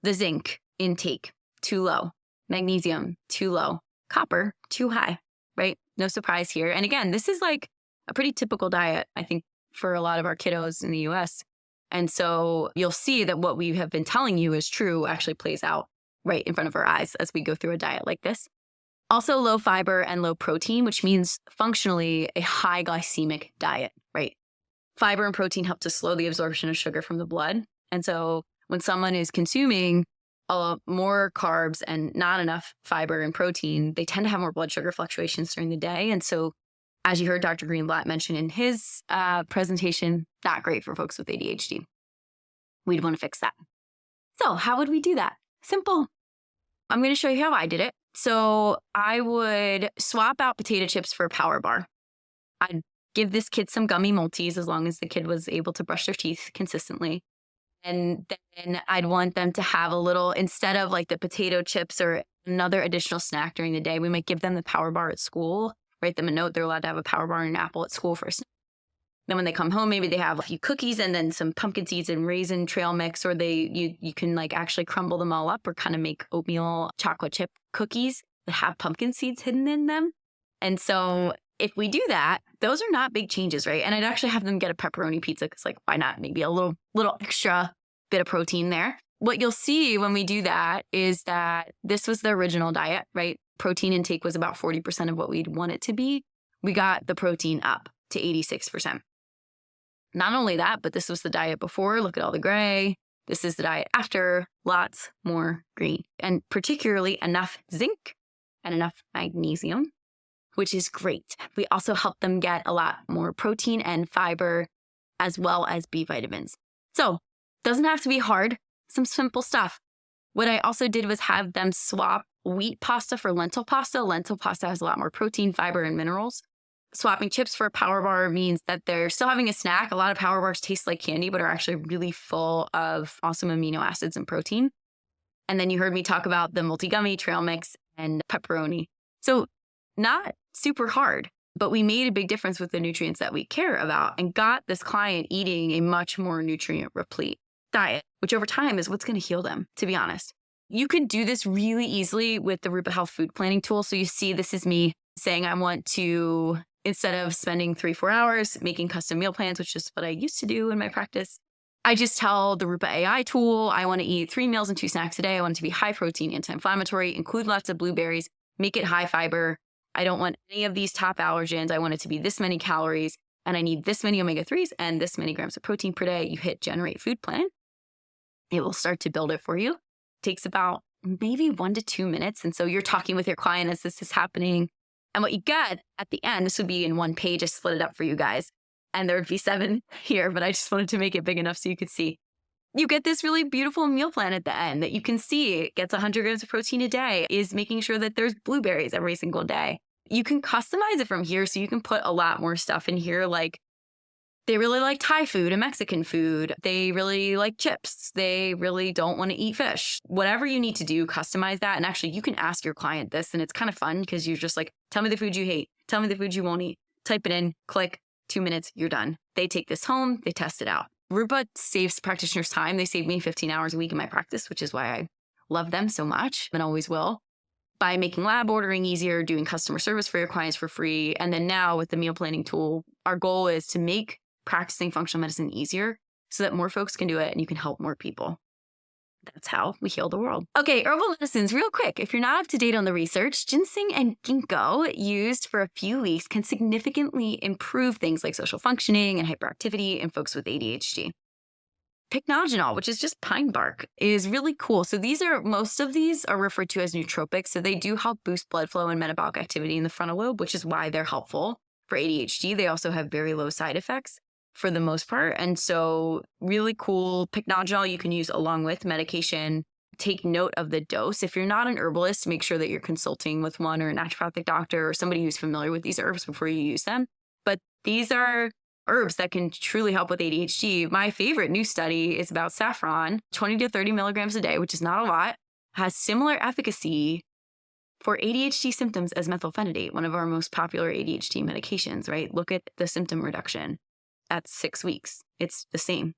The zinc intake, too low. Magnesium, too low. Copper, too high, right? No surprise here. And again, this is like a pretty typical diet, I think, for a lot of our kiddos in the US. And so you'll see that what we have been telling you is true actually plays out right in front of our eyes as we go through a diet like this. Also low fiber and low protein, which means functionally a high glycemic diet, right? Fiber and protein help to slow the absorption of sugar from the blood. And so when someone is consuming more carbs and not enough fiber and protein, they tend to have more blood sugar fluctuations during the day. And so as you heard Dr. Greenblatt mention in his presentation, not great for folks with ADHD. We'd want to fix that. So how would we do that? Simple. I'm going to show you how I did it. So I would swap out potato chips for a power bar. I'd give this kid some gummy multis as long as the kid was able to brush their teeth consistently. And then I'd want them to have a little, instead of like the potato chips or another additional snack during the day, we might give them the power bar at school. Write them a note. They're allowed to have a power bar and an apple at school for a snack. Then when they come home, maybe they have a few cookies and then some pumpkin seeds and raisin trail mix, or you can like actually crumble them all up or kind of make oatmeal chocolate chip cookies that have pumpkin seeds hidden in them. And so if we do that, those are not big changes, right? And I'd actually have them get a pepperoni pizza because like, why not? Maybe a little extra bit of protein there. What you'll see when we do that is that this was the original diet, right? Protein intake was about 40% of what we'd want it to be. We got the protein up to 86%. Not only that, but this was the diet before. Look at all the gray. This is the diet after. Lots more green. And particularly enough zinc and enough magnesium, which is great. We also help them get a lot more protein and fiber, as well as B vitamins. So doesn't have to be hard. Some simple stuff. What I also did was have them swap wheat pasta for lentil pasta. Lentil pasta has a lot more protein, fiber, and minerals. Swapping chips for a power bar means that they're still having a snack. A lot of power bars taste like candy, but are actually really full of awesome amino acids and protein. And then you heard me talk about the multi-gummy, trail mix, and pepperoni. So not super hard, but we made a big difference with the nutrients that we care about and got this client eating a much more nutrient replete diet, which over time is what's going to heal them, to be honest. You could do this really easily with the Rupa Health food planning tool. So you see, this is me saying I want to, instead of spending 3-4 hours making custom meal plans, which is what I used to do in my practice, I just tell the Rupa AI tool, I want to eat 3 meals and 2 snacks a day. I want it to be high protein, anti-inflammatory, include lots of blueberries, make it high fiber. I don't want any of these top allergens. I want it to be this many calories, and I need this many omega-3s and this many grams of protein per day. You hit generate food plan. It will start to build it for you. It takes about maybe 1 to 2 minutes. And so you're talking with your client as this is happening. And what you get at the end, this would be in one page, I split it up for you guys. and there would be 7 here, but I just wanted to make it big enough so you could see. You get this really beautiful meal plan at the end that you can see. It gets 100 grams of protein a day, is making sure that there's blueberries every single day. You can customize it from here, so you can put a lot more stuff in here, like they really like Thai food and Mexican food. They really like chips. They really don't want to eat fish. Whatever you need to do, customize that. And actually, you can ask your client this, and it's kind of fun because you're just like, tell me the food you hate. Tell me the food you won't eat. Type it in, click, 2 minutes, you're done. They take this home, they test it out. Rupa saves practitioners time. They save me 15 hours a week in my practice, which is why I love them so much and always will. By making lab ordering easier, doing customer service for your clients for free. And then now with the meal planning tool, our goal is to make practicing functional medicine easier so that more folks can do it and you can help more people. That's how we heal the world. Okay, herbal medicines, real quick. If you're not up to date on the research, ginseng and ginkgo used for a few weeks can significantly improve things like social functioning and hyperactivity in folks with ADHD. Pycnogenol, which is just pine bark, is really cool. So most of these are referred to as nootropics. So they do help boost blood flow and metabolic activity in the frontal lobe, which is why they're helpful for ADHD. They also have very low side effects for the most part. And so really cool. Pycnogenol you can use along with medication. Take note of the dose. If you're not an herbalist, make sure that you're consulting with one or a naturopathic doctor or somebody who's familiar with these herbs before you use them. But these are herbs that can truly help with ADHD. My favorite new study is about saffron, 20 to 30 milligrams a day, which is not a lot, has similar efficacy for ADHD symptoms as methylphenidate, one of our most popular ADHD medications, right? Look at the symptom reduction at 6 weeks. It's the same.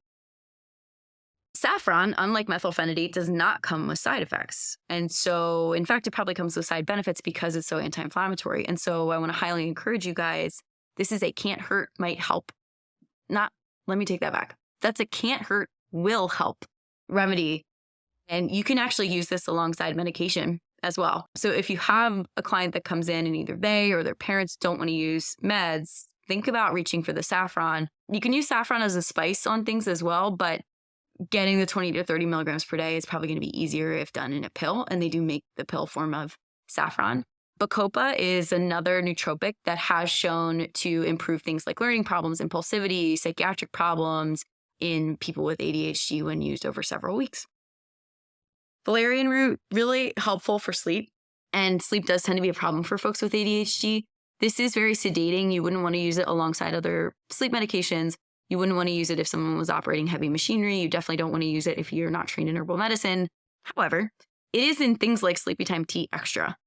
Saffron, unlike methylphenidate, does not come with side effects. And so, in fact, it probably comes with side benefits because it's so anti-inflammatory. And so I want to highly encourage you guys, this is a can't hurt, might help. Let me take that back. That's a can't hurt, will help remedy. And you can actually use this alongside medication as well. So if you have a client that comes in and either they or their parents don't want to use meds, think about reaching for the saffron. You can use saffron as a spice on things as well, but getting the 20 to 30 milligrams per day is probably going to be easier if done in a pill. And they do make the pill form of saffron. Bacopa is another nootropic that has shown to improve things like learning problems, impulsivity, psychiatric problems in people with ADHD when used over several weeks. Valerian root, really helpful for sleep. And sleep does tend to be a problem for folks with ADHD. This is very sedating. You wouldn't want to use it alongside other sleep medications. You wouldn't want to use it if someone was operating heavy machinery. You definitely don't want to use it if you're not trained in herbal medicine. However, it is in things like Sleepy Time Tea Extra,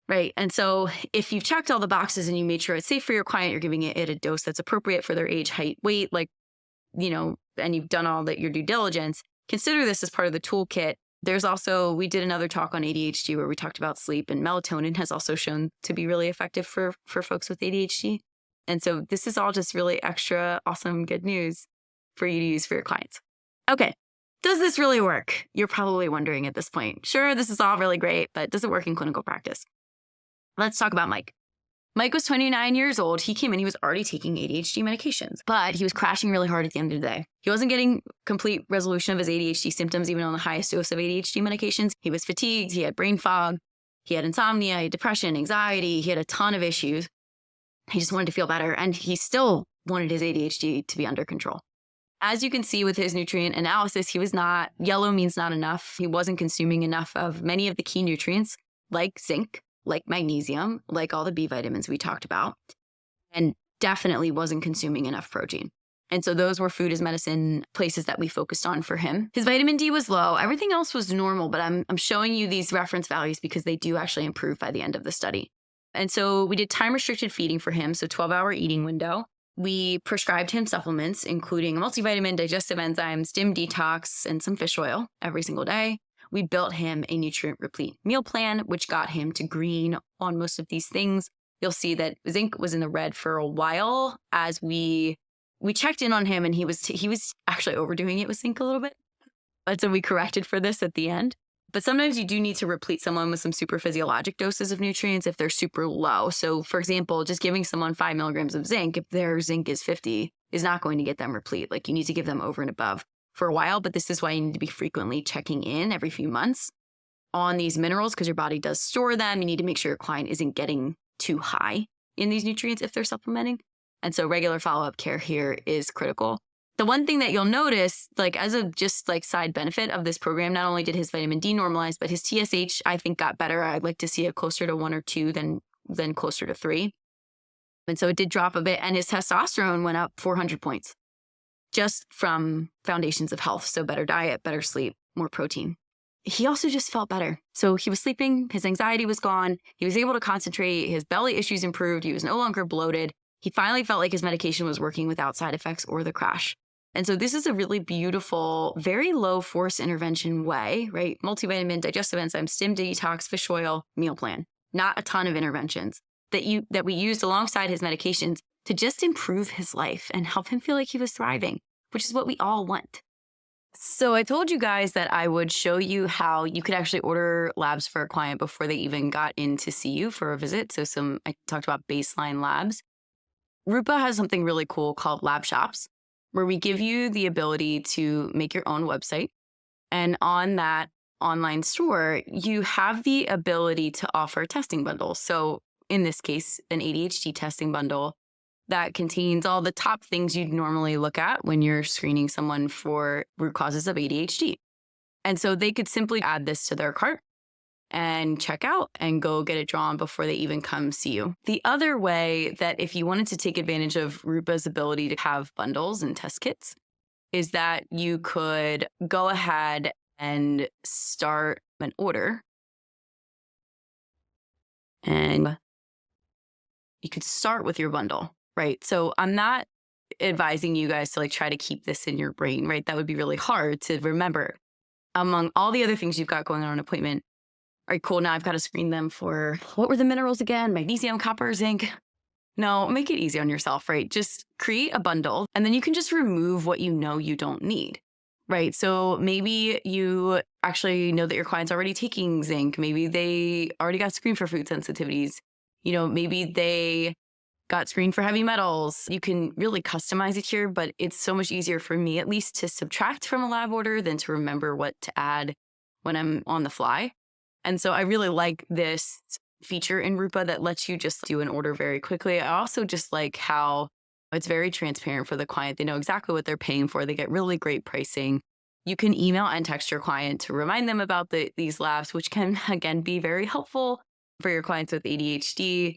right? And so if you've checked all the boxes and you made sure it's safe for your client, you're giving it at a dose that's appropriate for their age, height, weight, and you've done all your due diligence, consider this as part of the toolkit. There's also, we did another talk on ADHD where we talked about sleep, and melatonin has also shown to be really effective for folks with ADHD. And so this is all just really extra awesome good news for you to use for your clients. Okay, does this really work? You're probably wondering at this point. Sure, this is all really great, but does it work in clinical practice? Let's talk about Mike. Mike was 29 years old. He came in, he was already taking ADHD medications, but he was crashing really hard at the end of the day. He wasn't getting complete resolution of his ADHD symptoms, even on the highest dose of ADHD medications. He was fatigued, he had brain fog, he had insomnia, he had depression, anxiety, he had a ton of issues. He just wanted to feel better, and he still wanted his ADHD to be under control. As you can see with his nutrient analysis, yellow means not enough. He wasn't consuming enough of many of the key nutrients like zinc, like magnesium, like all the B vitamins we talked about, and definitely wasn't consuming enough protein. And so those were food as medicine places that we focused on for him. His vitamin D was low. Everything else was normal, but I'm showing you these reference values because they do actually improve by the end of the study. And so we did time-restricted feeding for him, so 12-hour eating window. We prescribed him supplements, including a multivitamin, digestive enzymes, DIM detox, and some fish oil every single day. We built him a nutrient-replete meal plan, which got him to green on most of these things. You'll see that zinc was in the red for a while as we checked in on him, and he was actually overdoing it with zinc a little bit. But so we corrected for this at the end. But sometimes you do need to replete someone with some super physiologic doses of nutrients if they're super low. So for example, just giving someone 5 milligrams of zinc, if their zinc is 50, is not going to get them replete. Like you need to give them over and above for a while. But this is why you need to be frequently checking in every few months on these minerals because your body does store them. You need to make sure your client isn't getting too high in these nutrients if they're supplementing. And so regular follow-up care here is critical. The one thing that you'll notice, like as a just like side benefit of this program, not only did his vitamin D normalize, but his TSH, I think, got better. I'd like to see it closer to 1 or 2 than closer to 3. And so it did drop a bit. And his testosterone went up 400 points just from foundations of health. So better diet, better sleep, more protein. He also just felt better. So he was sleeping, his anxiety was gone, he was able to concentrate, his belly issues improved, he was no longer bloated. He finally felt like his medication was working without side effects or the crash. And so this is a really beautiful, very low force intervention way, right? Multivitamin, digestive enzymes, stim detox, fish oil, meal plan. Not a ton of interventions that we used alongside his medications to just improve his life and help him feel like he was thriving, which is what we all want. So I told you guys that I would show you how you could actually order labs for a client before they even got in to see you for a visit. So I talked about baseline labs. Rupa has something really cool called Lab Shops, where we give you the ability to make your own website. And on that online store, you have the ability to offer testing bundles. So in this case, an ADHD testing bundle that contains all the top things you'd normally look at when you're screening someone for root causes of ADHD. And so they could simply add this to their cart and check out and go get it drawn before they even come see you. The other way that if you wanted to take advantage of Rupa's ability to have bundles and test kits is that you could go ahead and start an order. And you could start with your bundle, right? So I'm not advising you guys to like try to keep this in your brain, right? That would be really hard to remember. Among all the other things you've got going on an appointment, all right, cool. Now I've got to screen them for, what were the minerals again? Magnesium, copper, zinc. No, make it easy on yourself, right? Just create a bundle and then you can just remove what you know you don't need, right? So maybe you actually know that your client's already taking zinc. Maybe they already got screened for food sensitivities. Maybe they got screened for heavy metals. You can really customize it here, but it's so much easier for me at least to subtract from a lab order than to remember what to add when I'm on the fly. And so I really like this feature in Rupa that lets you just do an order very quickly. I also just like how it's very transparent for the client. They know exactly what they're paying for. They get really great pricing. You can email and text your client to remind them about these labs, which can, again, be very helpful for your clients with ADHD.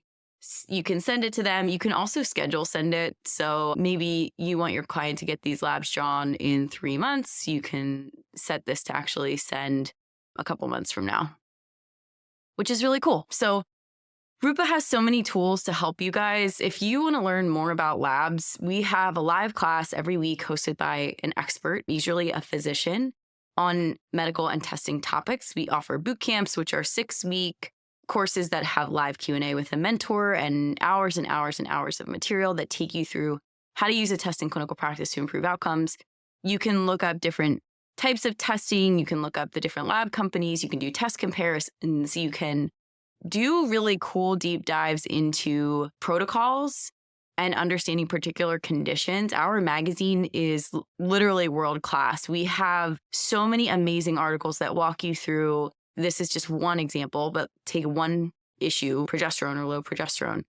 You can send it to them. You can also send it. So maybe you want your client to get these labs drawn in 3 months. You can set this to actually send a couple months from now, which is really cool. So Rupa has so many tools to help you guys. If you want to learn more about labs, we have a live class every week hosted by an expert, usually a physician, on medical and testing topics. We offer boot camps, which are 6-week courses that have live Q&A with a mentor and hours and hours and hours of material that take you through how to use a test in clinical practice to improve outcomes. You can look up different types of testing. You can look up the different lab companies. You can do test comparisons. You can do really cool deep dives into protocols and understanding particular conditions. Our magazine is literally world class. We have so many amazing articles that walk you through. This is just one example, but take one issue, progesterone or low progesterone.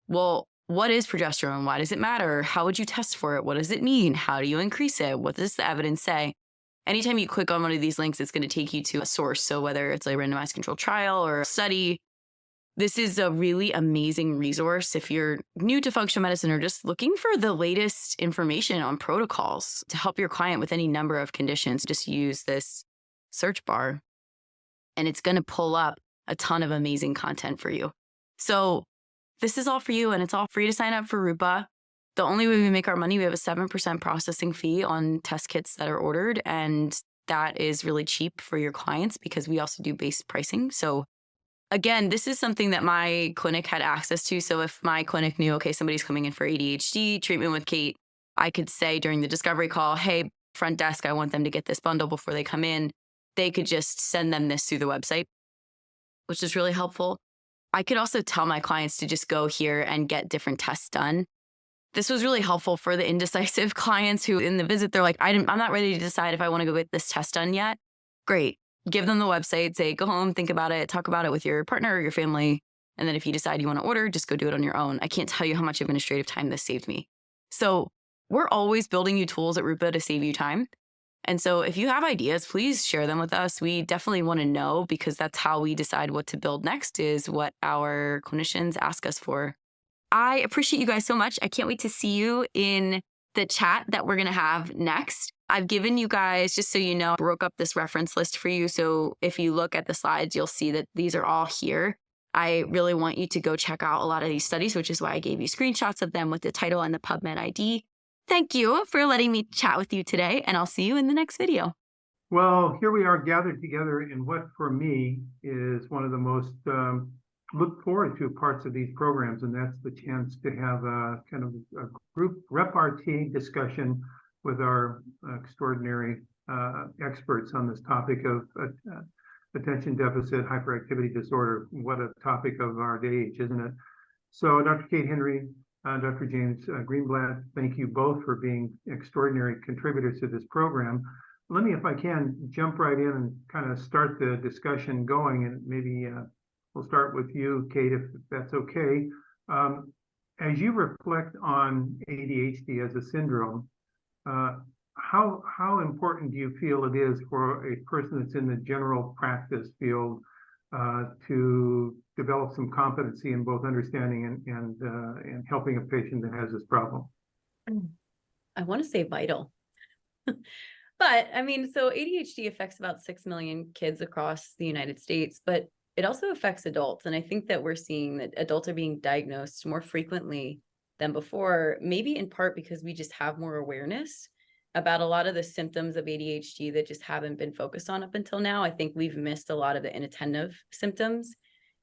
Well, what is progesterone? Why does it matter? How would you test for it? What does it mean? How do you increase it? What does the evidence say? Anytime you click on one of these links, it's going to take you to a source. So whether it's a randomized controlled trial or a study, this is a really amazing resource if you're new to functional medicine or just looking for the latest information on protocols to help your client with any number of conditions. Just use this search bar and it's going to pull up a ton of amazing content for you. So this is all for you and it's all free to sign up for Rupa. The only way we make our money, we have a 7% processing fee on test kits that are ordered. And that is really cheap for your clients because we also do base pricing. So again, this is something that my clinic had access to. So if my clinic knew, okay, somebody's coming in for ADHD treatment with Kate, I could say during the discovery call, hey, front desk, I want them to get this bundle before they come in. They could just send them this through the website, which is really helpful. I could also tell my clients to just go here and get different tests done. This was really helpful for the indecisive clients who in the visit, they're like, I'm not ready to decide if I want to go get this test done yet. Great. Give them the website, say, go home, think about it, talk about it with your partner or your family. And then if you decide you want to order, just go do it on your own. I can't tell you how much administrative time this saved me. So we're always building you tools at Rupa to save you time. And so if you have ideas, please share them with us. We definitely want to know, because that's how we decide what to build next, is what our clinicians ask us for. I appreciate you guys so much. I can't wait to see you in the chat that we're going to have next. I've given you guys, just so you know, broke up this reference list for you. So if you look at the slides, you'll see that these are all here. I really want you to go check out a lot of these studies, which is why I gave you screenshots of them with the title and the PubMed ID. Thank you for letting me chat with you today, and I'll see you in the next video. Well, here we are gathered together in what for me is one of the most look forward to parts of these programs, and that's the chance to have a kind of a group repartee discussion with our extraordinary experts on this topic of attention deficit hyperactivity disorder. What a topic of our day, isn't it? So Dr. Kate Henry, Dr. James Greenblatt, thank you both for being extraordinary contributors to this program. Let me, if I can, jump right in and kind of start the discussion going, and maybe we'll start with you, Kate, if that's okay. As you reflect on ADHD as a syndrome, how important do you feel it is for a person that's in the general practice field to develop some competency in both understanding and helping a patient that has this problem? I want to say vital. But I mean, so ADHD affects about 6 million kids across the United States, but it also affects adults. And I think that we're seeing that adults are being diagnosed more frequently than before, maybe in part because we just have more awareness about a lot of the symptoms of ADHD that just haven't been focused on up until now. I think we've missed a lot of the inattentive symptoms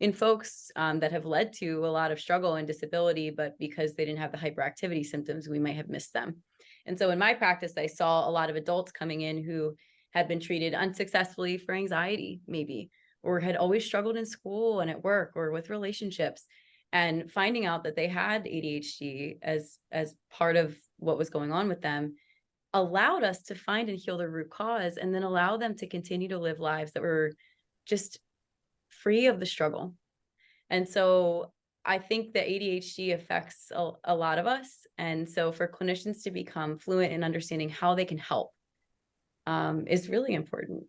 in folks that have led to a lot of struggle and disability, but because they didn't have the hyperactivity symptoms, we might have missed them. And so in my practice, I saw a lot of adults coming in who had been treated unsuccessfully for anxiety, maybe, or had always struggled in school and at work or with relationships, and finding out that they had ADHD as part of what was going on with them allowed us to find and heal the root cause, and then allow them to continue to live lives that were just free of the struggle. And so I think that ADHD affects a lot of us. And so for clinicians to become fluent in understanding how they can help is really important.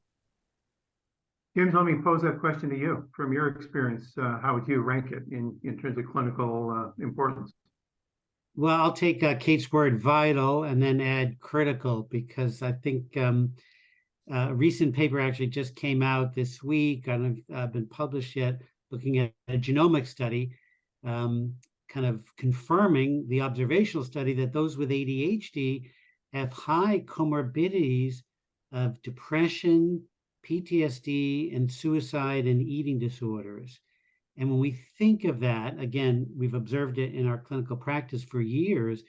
James, let me pose that question to you. From your experience, how would you rank it in terms of clinical importance? Well, I'll take Kate's word vital and then add critical, because I think a recent paper actually just came out this week. I don't know if been published yet, looking at a genomic study, kind of confirming the observational study that those with ADHD have high comorbidities of depression, PTSD, and suicide and eating disorders. And when we think of that, again, we've observed it in our clinical practice for years,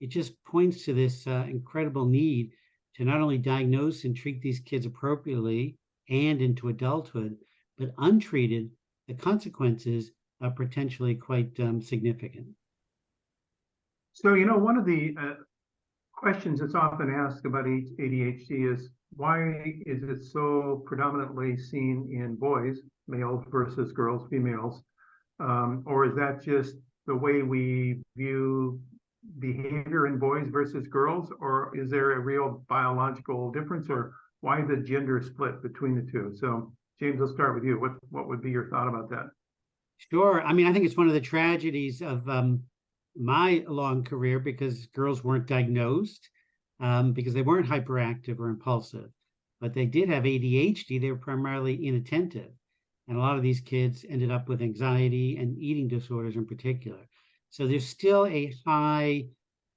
it just points to this incredible need to not only diagnose and treat these kids appropriately and into adulthood, but untreated, the consequences are potentially quite significant. So, you know, one of the questions that's often asked about ADHD is, why is it so predominantly seen in boys, males versus girls, females? Or is that just the way we view behavior in boys versus girls? Or is there a real biological difference? Or why the gender split between the two? So, James, let's start with you. What would be your thought about that? Sure. I mean, I think it's one of the tragedies of my long career, because girls weren't diagnosed because they weren't hyperactive or impulsive, but they did have ADHD. They were primarily inattentive. And a lot of these kids ended up with anxiety and eating disorders in particular. So there's still a high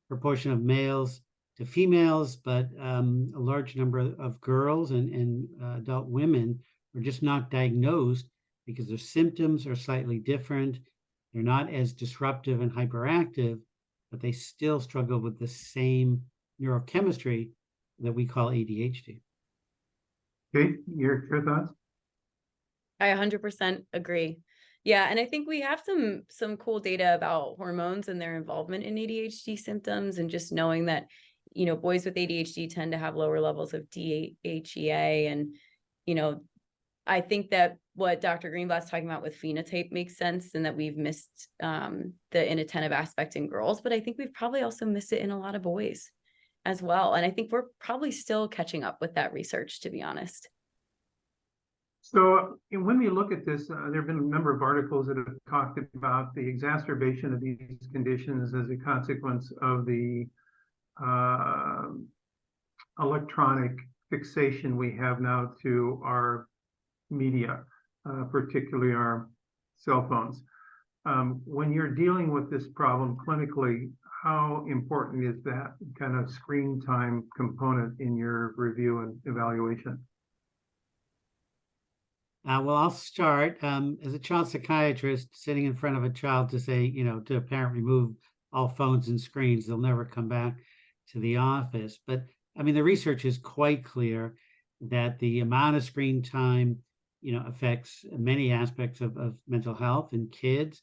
proportion of males to females, but a large number of girls and adult women are just not diagnosed because their symptoms are slightly different. They're not as disruptive and hyperactive, but they still struggle with the same neurochemistry that we call ADHD. Kate, your thoughts? I 100% agree. Yeah, and I think we have some cool data about hormones and their involvement in ADHD symptoms, and just knowing that, you know, boys with ADHD tend to have lower levels of DHEA, and, you know, I think that what Dr. Greenblatt's talking about with phenotype makes sense, and that we've missed the inattentive aspect in girls, but I think we've probably also missed it in a lot of boys as well. And I think we're probably still catching up with that research, to be honest. So when we look at this, there have been a number of articles that have talked about the exacerbation of these conditions as a consequence of the electronic fixation we have now to our media, particularly our cell phones. When you're dealing with this problem clinically, how important is that kind of screen time component in your review and evaluation? Well, I'll start. As a child psychiatrist, sitting in front of a child to say, to a parent, remove all phones and screens, they'll never come back to the office. But I mean, the research is quite clear that the amount of screen time, affects many aspects of mental health in kids.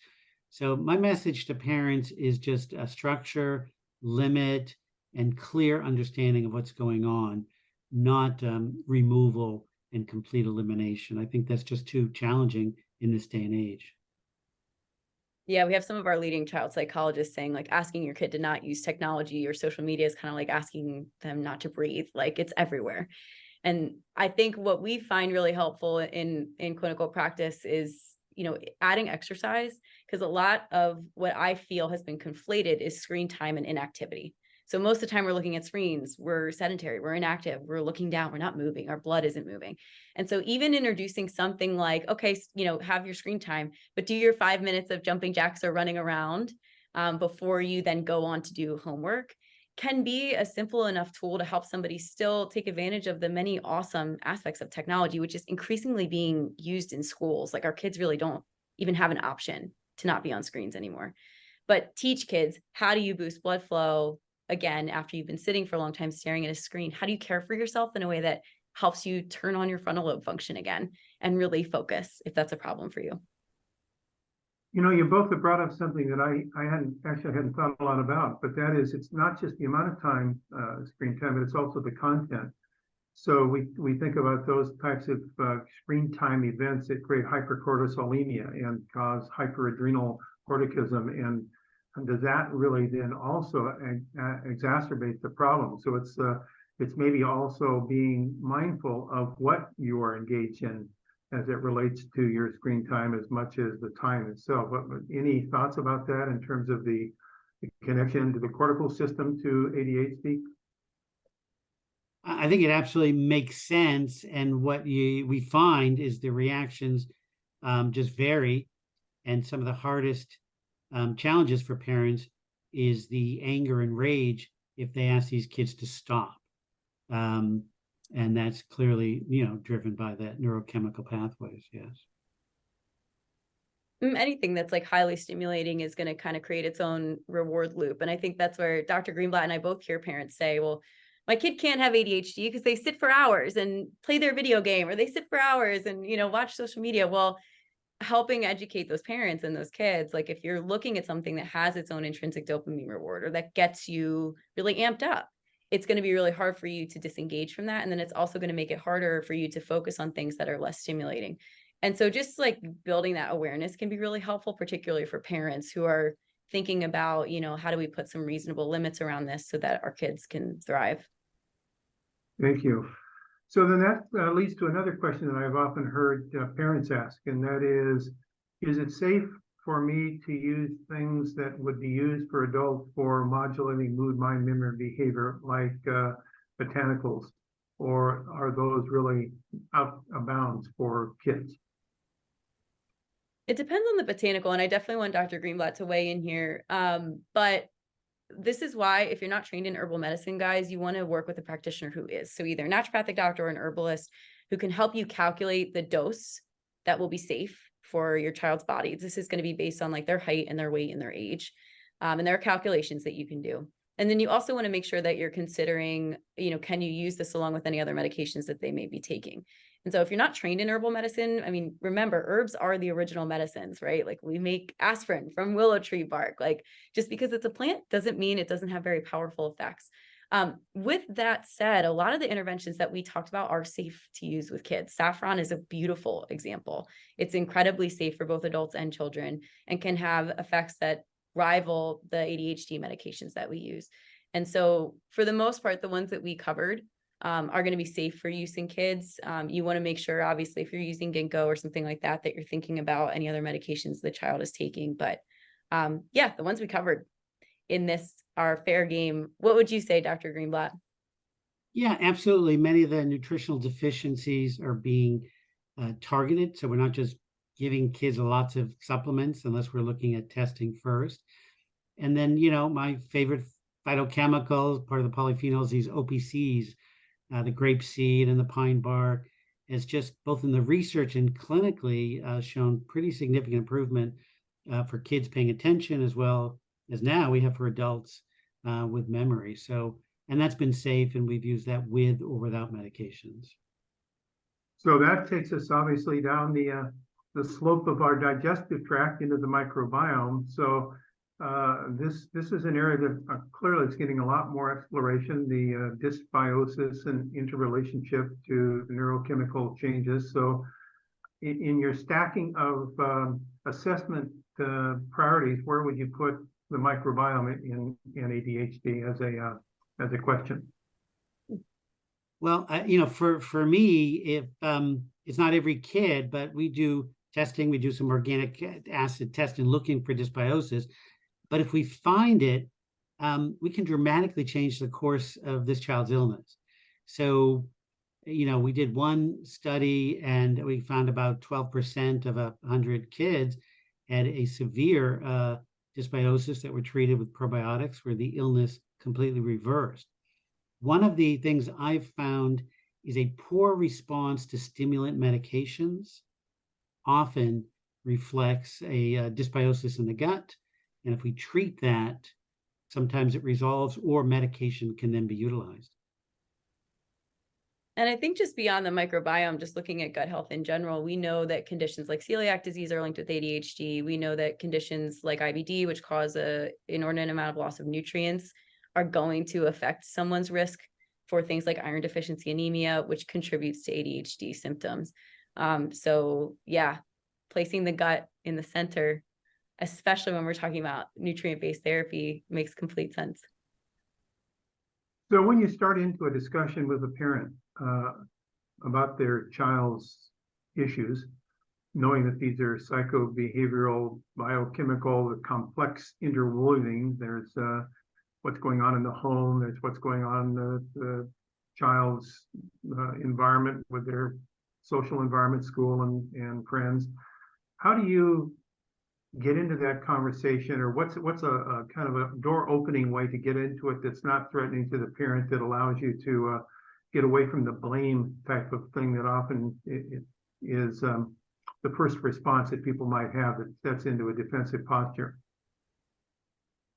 So my message to parents is just a structure, limit, and clear understanding of what's going on, not removal and complete elimination. I think that's just too challenging in this day and age. Yeah, we have some of our leading child psychologists saying, like, asking your kid to not use technology or social media is kind of like asking them not to breathe. Like, it's everywhere. And I think what we find really helpful in clinical practice is, adding exercise, because a lot of what I feel has been conflated is screen time and inactivity. So most of the time we're looking at screens, we're sedentary, we're inactive, we're looking down, we're not moving, our blood isn't moving. And so even introducing something like, okay, have your screen time, but do your 5 minutes of jumping jacks or running around before you then go on to do homework, can be a simple enough tool to help somebody still take advantage of the many awesome aspects of technology, which is increasingly being used in schools. Like, our kids really don't even have an option to not be on screens anymore. But teach kids, how do you boost blood flow? Again, after you've been sitting for a long time staring at a screen, how do you care for yourself in a way that helps you turn on your frontal lobe function again and really focus if that's a problem for you? You both have brought up something that I hadn't thought a lot about, but that is, it's not just the amount of time, screen time, but it's also the content. So we think about those types of screen time events that create hypercortisolemia and cause hyperadrenal corticism, and does that really then also exacerbate the problem? So it's maybe also being mindful of what you are engaged in as it relates to your screen time as much as the time itself. But any thoughts about that in terms of the connection to the cortical system to ADHD? I think it absolutely makes sense. And what we find is the reactions just vary. And some of the hardest challenges for parents is the anger and rage if they ask these kids to stop. And that's clearly, driven by that neurochemical pathways. Yes. Anything that's like highly stimulating is going to kind of create its own reward loop. And I think that's where Dr. Greenblatt and I both hear parents say, well, my kid can't have ADHD because they sit for hours and play their video game, or they sit for hours and, watch social media. Well, helping educate those parents and those kids, like, if you're looking at something that has its own intrinsic dopamine reward or that gets you really amped up, it's going to be really hard for you to disengage from that. And then it's also going to make it harder for you to focus on things that are less stimulating. And so just like building that awareness can be really helpful, particularly for parents who are thinking about, how do we put some reasonable limits around this so that our kids can thrive? Thank you. So then that leads to another question that I've often heard parents ask, and that is it safe for me to use things that would be used for adults for modulating mood, mind, memory, behavior, like botanicals, or are those really out of bounds for kids? It depends on the botanical, and I definitely want Dr. Greenblatt to weigh in here. But this is why, if you're not trained in herbal medicine, guys, you want to work with a practitioner who is. So either a naturopathic doctor or an herbalist who can help you calculate the dose that will be safe for your child's body. This is going to be based on like their height and their weight and their age. And there are calculations that you can do. And then you also want to make sure that you're considering, can you use this along with any other medications that they may be taking? And so if you're not trained in herbal medicine, I mean, remember, herbs are the original medicines, right? Like, we make aspirin from willow tree bark. Like, just because it's a plant doesn't mean it doesn't have very powerful effects. With that said, a lot of the interventions that we talked about are safe to use with kids. Saffron is a beautiful example. It's incredibly safe for both adults and children and can have effects that rival the ADHD medications that we use. And so for the most part, the ones that we covered are going to be safe for use in kids. You want to make sure, obviously, if you're using ginkgo or something like that, that you're thinking about any other medications the child is taking. But yeah, the ones we covered in this are fair game. What would you say, Dr. Greenblatt? Yeah, absolutely. Many of the nutritional deficiencies are being targeted. So we're not just giving kids lots of supplements unless we're looking at testing first. And then, my favorite phytochemicals, part of the polyphenols, these OPCs, the grape seed and the pine bark, is just both in the research and clinically shown pretty significant improvement for kids paying attention, as well as now we have for adults with memory. So, and that's been safe, and we've used that with or without medications. So that takes us obviously down the slope of our digestive tract into the microbiome. So this is an area that clearly is getting a lot more exploration, the dysbiosis and interrelationship to neurochemical changes. So in your stacking of assessment priorities, where would you put the microbiome in ADHD as a question? Well, for me, if it's not every kid, but we do testing, we do some organic acid testing looking for dysbiosis. But if we find it, we can dramatically change the course of this child's illness. So, we did one study and we found about 12% of 100 kids had a severe dysbiosis that were treated with probiotics, where the illness completely reversed. One of the things I've found is a poor response to stimulant medications often reflects a dysbiosis in the gut. And if we treat that, sometimes it resolves, or medication can then be utilized. And I think just beyond the microbiome, just looking at gut health in general, we know that conditions like celiac disease are linked with ADHD. We know that conditions like IBD, which cause an inordinate amount of loss of nutrients, are going to affect someone's risk for things like iron deficiency anemia, which contributes to ADHD symptoms. So yeah, placing the gut in the center, especially when we're talking about nutrient-based therapy, makes complete sense. So when you start into a discussion with a parent about their child's issues, knowing that these are psychobehavioral, biochemical, complex interweaving, there's what's going on in the home, there's what's going on in the child's environment with their social environment, school and friends. How do you get into that conversation, or what's a kind of a door opening way to get into it that's not threatening to the parent, that allows you to get away from the blame type of thing that often it is the first response that people might have that sets into a defensive posture?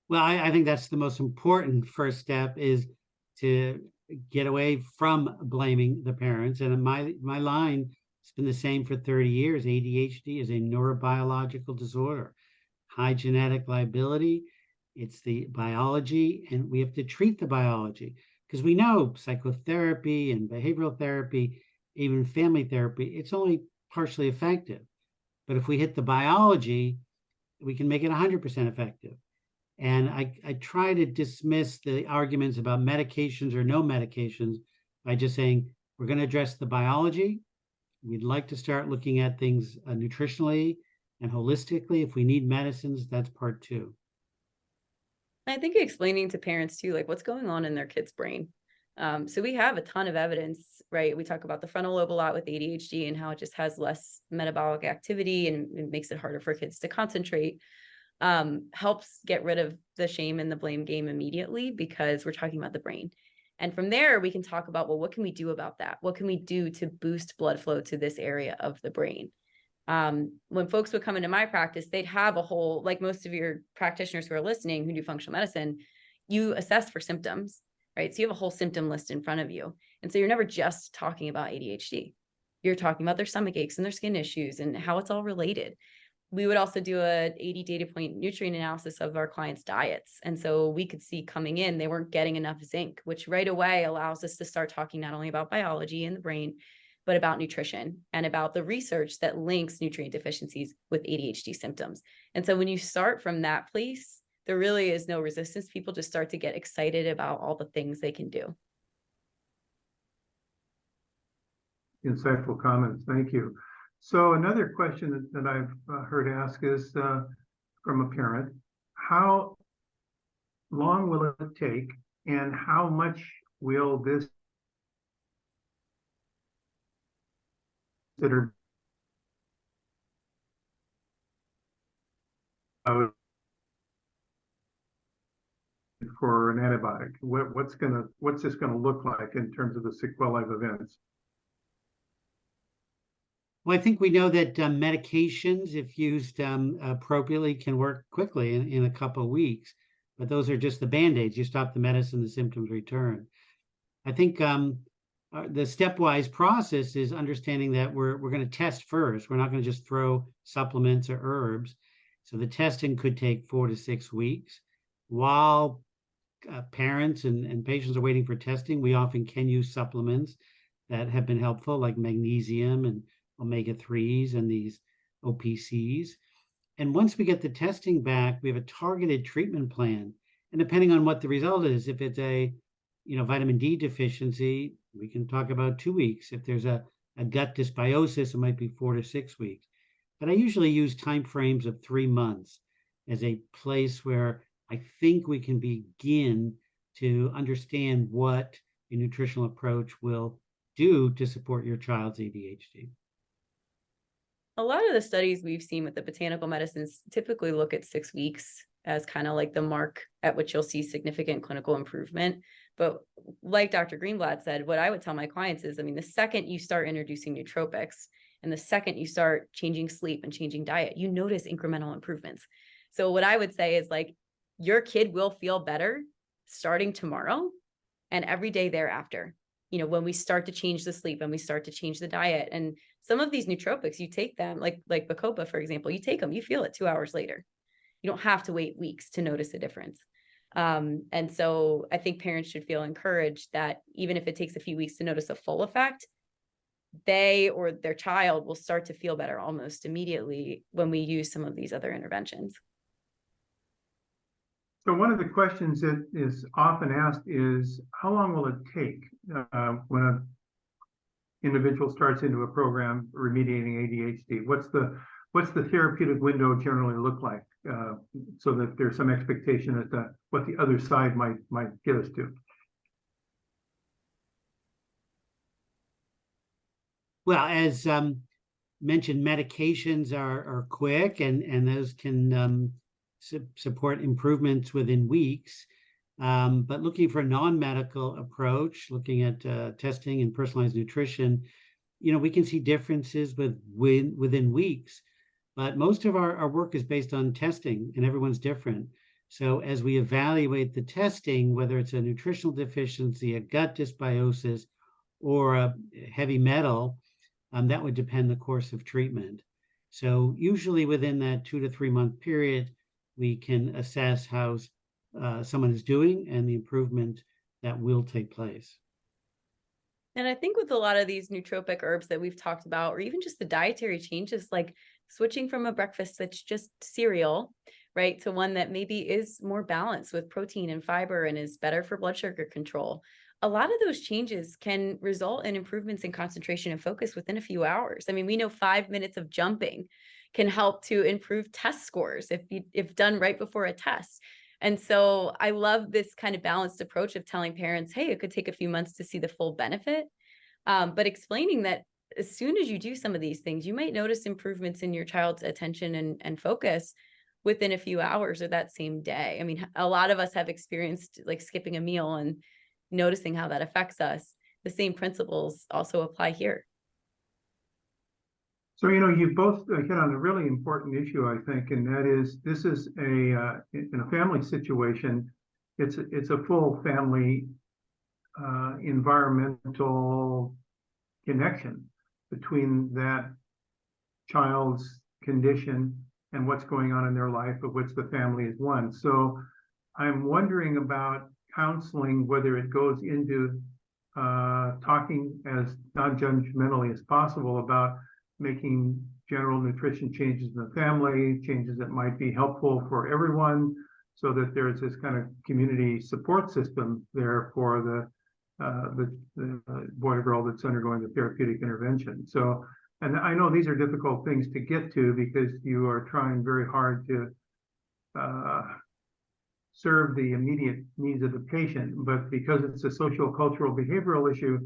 Well, I think that's the most important first step, is to get away from blaming the parents. And my line has been the same for 30 years. ADHD is a neurobiological disorder, high genetic liability. It's the biology, and we have to treat the biology, because we know psychotherapy and behavioral therapy, even family therapy, it's only partially effective. But if we hit the biology, we can make it 100% effective. And I try to dismiss the arguments about medications or no medications by just saying, we're going to address the biology. We'd like to start looking at things nutritionally and holistically. If we need medicines, that's part two. I think explaining to parents too, like what's going on in their kid's brain. So we have a ton of evidence, right? We talk about the frontal lobe a lot with ADHD and how it just has less metabolic activity and it makes it harder for kids to concentrate. Helps get rid of the shame and the blame game immediately, because we're talking about the brain. And from there, we can talk about, well, what can we do about that? What can we do to boost blood flow to this area of the brain? When folks would come into my practice, they'd have a whole, like most of your practitioners who are listening who do functional medicine, you assess for symptoms, right? So you have a whole symptom list in front of you. And so you're never just talking about ADHD. You're talking about their stomach aches and their skin issues and how it's all related. we would also do a 80 data point nutrient analysis of our clients' diets. And so we could see coming in, they weren't getting enough zinc, which right away allows us to start talking not only about biology in the brain, but about nutrition and about the research that links nutrient deficiencies with ADHD symptoms. And so when you start from that place, there really is no resistance. People just start to get excited about all the things they can do. Insightful comments. Thank you. So another question that I've heard asked is from a parent: how long will it take, and how much will this consider for an antibiotic? What's this gonna look like in terms of the sequelae of events? Well, I think we know that medications, if used appropriately, can work quickly in a couple of weeks, but those are just the Band-Aids. You stop the medicine, the symptoms return. I think the stepwise process is understanding that we're going to test first. We're not going to just throw supplements or herbs. So the testing could take 4 to 6 weeks. While parents and patients are waiting for testing, we often can use supplements that have been helpful, like magnesium and omega-3s and these OPCs. And once we get the testing back, we have a targeted treatment plan. And depending on what the result is, if it's a vitamin D deficiency, we can talk about 2 weeks. If there's a gut dysbiosis, it might be 4 to 6 weeks. But I usually use timeframes of 3 months as a place where I think we can begin to understand what a nutritional approach will do to support your child's ADHD. A lot of the studies we've seen with the botanical medicines typically look at 6 weeks as kind of like the mark at which you'll see significant clinical improvement. But like Dr. Greenblatt said, what I would tell my clients is, the second you start introducing nootropics and the second you start changing sleep and changing diet, you notice incremental improvements. So what I would say is, like, your kid will feel better starting tomorrow and every day thereafter. When we start to change the sleep and we start to change the diet, and some of these nootropics, you take them like Bacopa, for example, you take them, you feel it 2 hours later. You don't have to wait weeks to notice a difference. And so I think parents should feel encouraged that even if it takes a few weeks to notice a full effect, they or their child will start to feel better almost immediately when we use some of these other interventions. So one of the questions that is often asked is, how long will it take when an individual starts into a program remediating ADHD? What's the therapeutic window generally look like, so that there's some expectation as to what the other side might get us to? Well, as mentioned, medications are quick, and those can support improvements within weeks. But looking for a non-medical approach, looking at testing and personalized nutrition, we can see differences within weeks. But most of our work is based on testing, and everyone's different. So as we evaluate the testing, whether it's a nutritional deficiency, a gut dysbiosis, or a heavy metal, that would depend the course of treatment. So usually within that 2 to 3 month period, we can assess how someone is doing and the improvement that will take place. And I think with a lot of these nootropic herbs that we've talked about, or even just the dietary changes, like switching from a breakfast that's just cereal, right, to one that maybe is more balanced with protein and fiber and is better for blood sugar control, a lot of those changes can result in improvements in concentration and focus within a few hours. We know 5 minutes of jumping can help to improve test scores if done right before a test. And so I love this kind of balanced approach of telling parents, hey, it could take a few months to see the full benefit, but explaining that as soon as you do some of these things, you might notice improvements in your child's attention and focus within a few hours or that same day. A lot of us have experienced like skipping a meal and noticing how that affects us. The same principles also apply here. So, you've both hit on a really important issue, I think, and that is, this is in a family situation, it's a full family environmental connection between that child's condition and what's going on in their life, of which the family is one. So I'm wondering about counseling, whether it goes into talking as non-judgmentally as possible about making general nutrition changes in the family, changes that might be helpful for everyone, so that there's this kind of community support system there for the boy or girl that's undergoing the therapeutic intervention. So, and I know these are difficult things to get to because you are trying very hard to serve the immediate needs of the patient, but because it's a social, cultural, behavioral issue,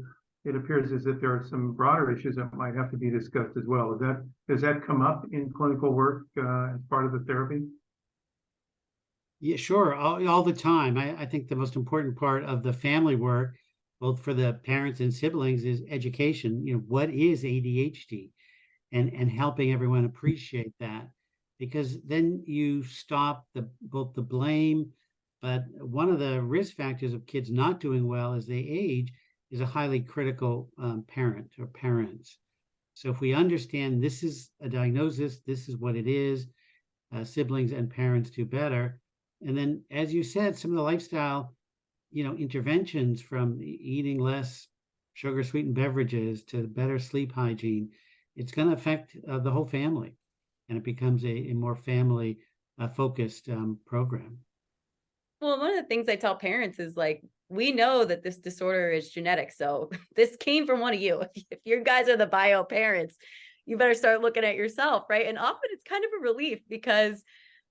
it appears as if there are some broader issues that might have to be discussed as well. Does that come up in clinical work as part of the therapy? Yeah, sure. All the time. I think the most important part of the family work, both for the parents and siblings, is education. What is ADHD, and helping everyone appreciate that, because then you stop both the blame, but one of the risk factors of kids not doing well as they age is a highly critical parent or parents. So if we understand this is a diagnosis, this is what it is, siblings and parents do better. And then, as you said, some of the lifestyle, interventions, from eating less sugar sweetened beverages to better sleep hygiene, it's going to affect the whole family, and it becomes a more family focused program. Well, one of the things I tell parents is like, we know that this disorder is genetic. So this came from one of you. If you guys are the bio parents, you better start looking at yourself, right? And often it's kind of a relief, because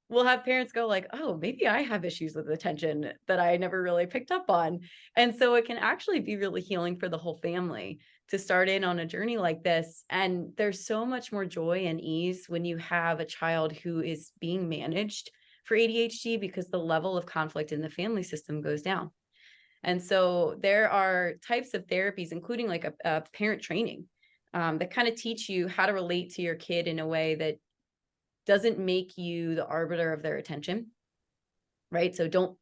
we'll have parents go like, oh, maybe I have issues with attention that I never really picked up on. And so it can actually be really healing for the whole family to start in on a journey like this. And there's so much more joy and ease when you have a child who is being managed for ADHD, because the level of conflict in the family system goes down. And so there are types of therapies, including like a parent training, that kind of teach you how to relate to your kid in a way that doesn't make you the arbiter of their attention, right? So don't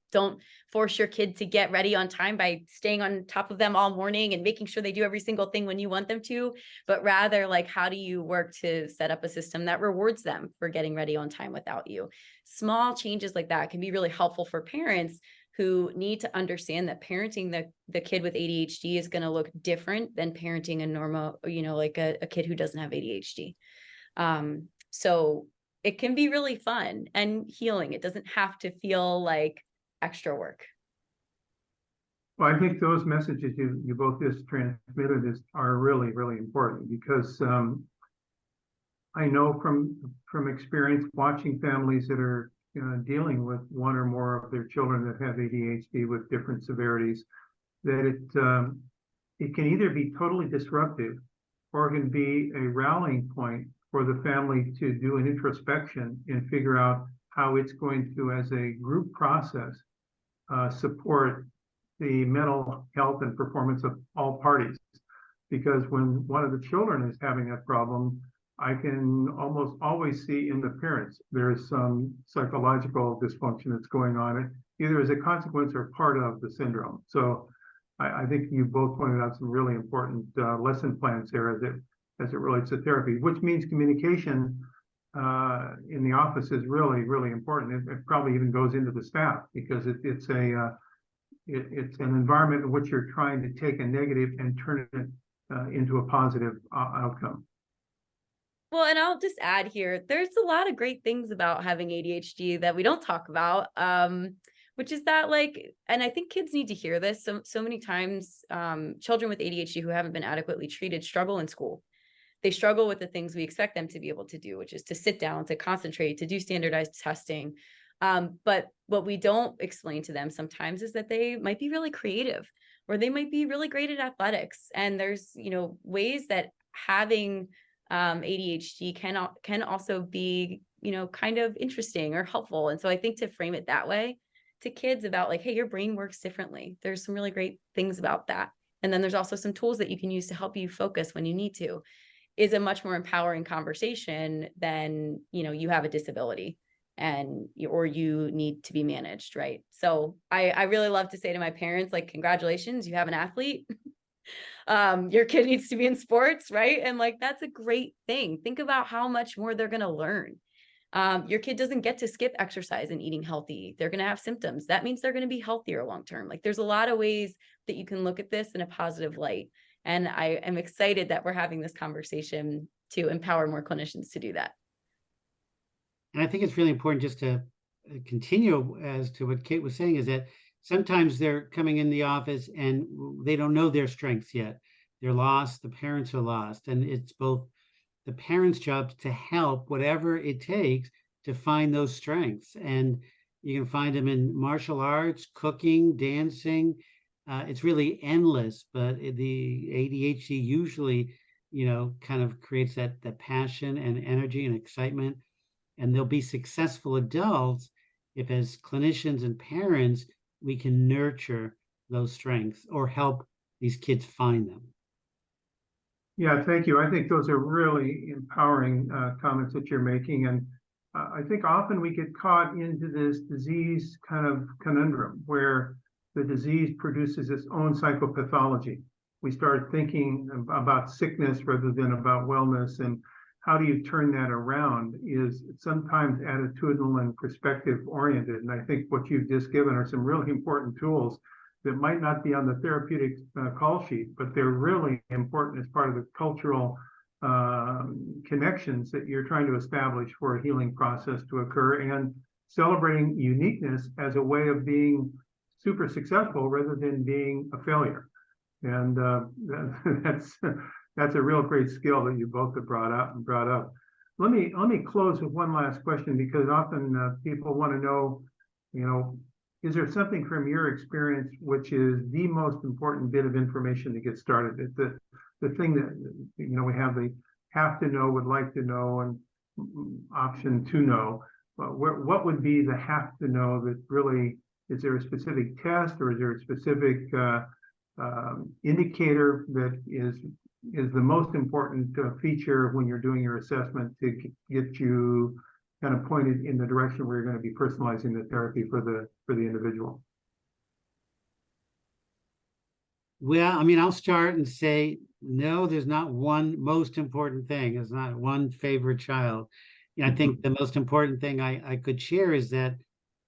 force your kid to get ready on time by staying on top of them all morning and making sure they do every single thing when you want them to, but rather, like, how do you work to set up a system that rewards them for getting ready on time without you? Small changes like that can be really helpful for parents who need to understand that parenting the kid with ADHD is going to look different than parenting a normal, like a kid who doesn't have ADHD. So it can be really fun and healing. It doesn't have to feel like extra work. Well, I think those messages you both just transmitted are really, really important, because I know from experience watching families that are dealing with one or more of their children that have ADHD with different severities, that it can either be totally disruptive, or it can be a rallying point for the family to do an introspection and figure out how it's going to, as a group process, support the mental health and performance of all parties. Because when one of the children is having that problem, I can almost always see in the parents there's some psychological dysfunction that's going on, either as a consequence or part of the syndrome. So I think you both pointed out some really important lesson plans there as it relates to therapy, which means communication in the office is really, really important. It probably even goes into the staff, because it's an environment in which you're trying to take a negative and turn it into a positive outcome. Well, and I'll just add here, there's a lot of great things about having ADHD that we don't talk about, which is that, like, and I think kids need to hear this. So many times, children with ADHD who haven't been adequately treated struggle in school. They struggle with the things we expect them to be able to do, which is to sit down, to concentrate, to do standardized testing. But what we don't explain to them sometimes is that they might be really creative, or they might be really great at athletics. And there's, ways that having ADHD can also be, kind of interesting or helpful. And so I think to frame it that way to kids about, like, hey, your brain works differently. There's some really great things about that. And then there's also some tools that you can use to help you focus when you need to, is a much more empowering conversation than, you have a disability or you need to be managed, right? So I really love to say to my parents, like, congratulations, you have an athlete. Your kid needs to be in sports, right? And like, that's a great thing. Think about how much more they're going to learn. Your kid doesn't get to skip exercise and eating healthy. They're going to have symptoms. That means they're going to be healthier long-term. Like there's a lot of ways that you can look at this in a positive light. And I am excited that we're having this conversation to empower more clinicians to do that. And I think it's really important just to continue as to what Kate was saying, is that sometimes they're coming in the office and they don't know their strengths yet. They're lost, the parents are lost, and it's both the parents' job to help whatever it takes to find those strengths. And you can find them in martial arts, cooking, dancing. It's really endless, but the ADHD usually, kind of creates that passion and energy and excitement. And they'll be successful adults if, as clinicians and parents, we can nurture those strengths or help these kids find them. Yeah, thank you. I think those are really empowering comments that you're making. And I think often we get caught into this disease kind of conundrum where the disease produces its own psychopathology. We start thinking about sickness rather than about wellness. And how do you turn that around is sometimes attitudinal and perspective oriented. And I think what you've just given are some really important tools that might not be on the therapeutic call sheet, but they're really important as part of the cultural connections that you're trying to establish for a healing process to occur, and celebrating uniqueness as a way of being super successful rather than being a failure. And that's a real great skill that you both have brought up. Let me close with one last question, because often people want to know, is there something from your experience which is the most important bit of information to get started? It's the thing that, we have the have to know, would like to know, and option to know. But what would be the have to know that really, is there a specific test, or is there a specific indicator that is the most important feature when you're doing your assessment to get you kind of pointed in the direction where you're going to be personalizing the therapy for the individual? Well, I'll start and say, no, there's not one most important thing. There's not one favorite child. I think the most important thing I could share is that,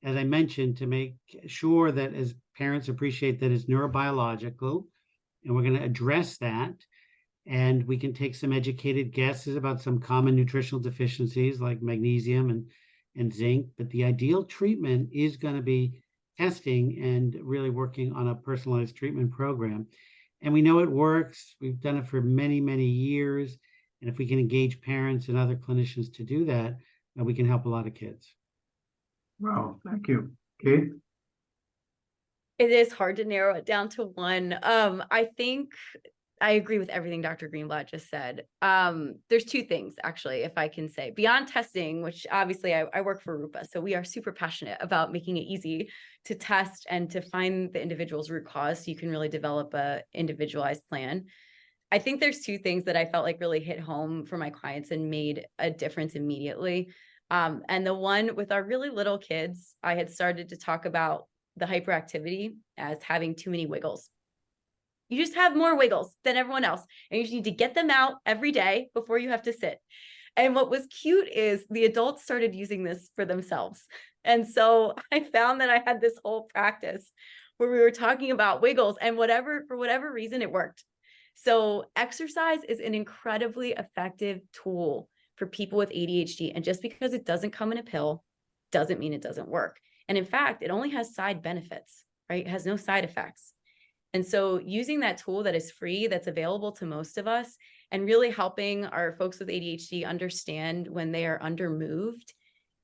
as I mentioned, to make sure that as parents appreciate that it's neurobiological, and we're going to address that. And we can take some educated guesses about some common nutritional deficiencies like magnesium and zinc. But the ideal treatment is going to be testing and really working on a personalized treatment program. And we know it works. We've done it for many, many years. And if we can engage parents and other clinicians to do that, we can help a lot of kids. Wow, thank you. Kate? It is hard to narrow it down to one. I think I agree with everything Dr. Greenblatt just said. There's two things, actually, if I can say. Beyond testing, which obviously I work for RUPA, so we are super passionate about making it easy to test and to find the individual's root cause so you can really develop a individualized plan. I think there's two things that I felt like really hit home for my clients and made a difference immediately. And the one with our really little kids, I had started to talk about the hyperactivity as having too many wiggles. You just have more wiggles than everyone else, and you just need to get them out every day before you have to sit. And what was cute is the adults started using this for themselves. And so I found that I had this whole practice where we were talking about wiggles, and for whatever reason, it worked. So exercise is an incredibly effective tool for people with ADHD. And just because it doesn't come in a pill doesn't mean it doesn't work. And in fact, it only has side benefits, right? It has no side effects. And so using that tool that is free, that's available to most of us, and really helping our folks with ADHD understand when they are undermoved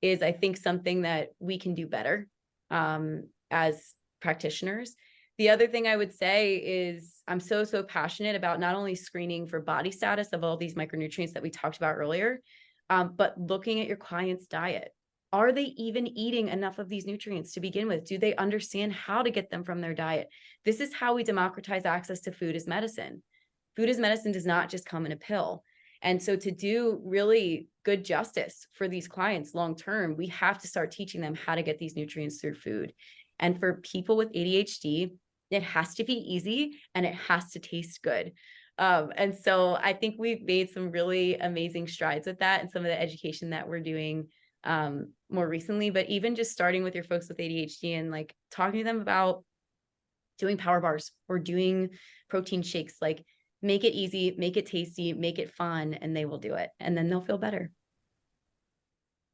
is, I think, something that we can do better as practitioners. The other thing I would say is I'm so passionate about not only screening for body status of all these micronutrients that we talked about earlier, but looking at your client's diet. Are they even eating enough of these nutrients to begin with? Do they understand how to get them from their diet? This is how we democratize access to food as medicine. Food as medicine does not just come in a pill. And so to do really good justice for these clients long-term, we have to start teaching them how to get these nutrients through food. And for people with ADHD, it has to be easy and it has to taste good. And so I think we've made some really amazing strides with that, and some of the education that we're doing more recently, but even just starting with your folks with ADHD and like talking to them about doing power bars or doing protein shakes, like make it easy, make it tasty, make it fun, and they will do it. And then they'll feel better.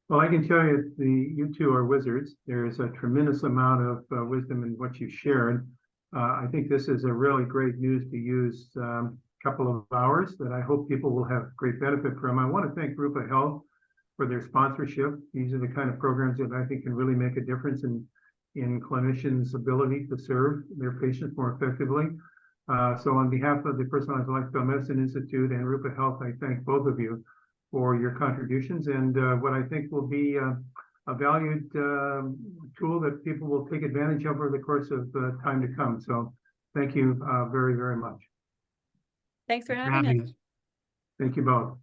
Well, I can tell you, you two are wizards. There is a tremendous amount of wisdom in what you shared. I think this is a really great news to use couple of hours that I hope people will have great benefit from. I want to thank Rupa Health for their sponsorship. These are the kind of programs that I think can really make a difference in clinicians' ability to serve their patients more effectively. So on behalf of the Personalized Lifestyle Medicine Institute and Rupa Health, I thank both of you for your contributions and what I think will be a valued tool that people will take advantage of over the course of time to come. So thank you very, very much. Thanks for having us. Thank you both.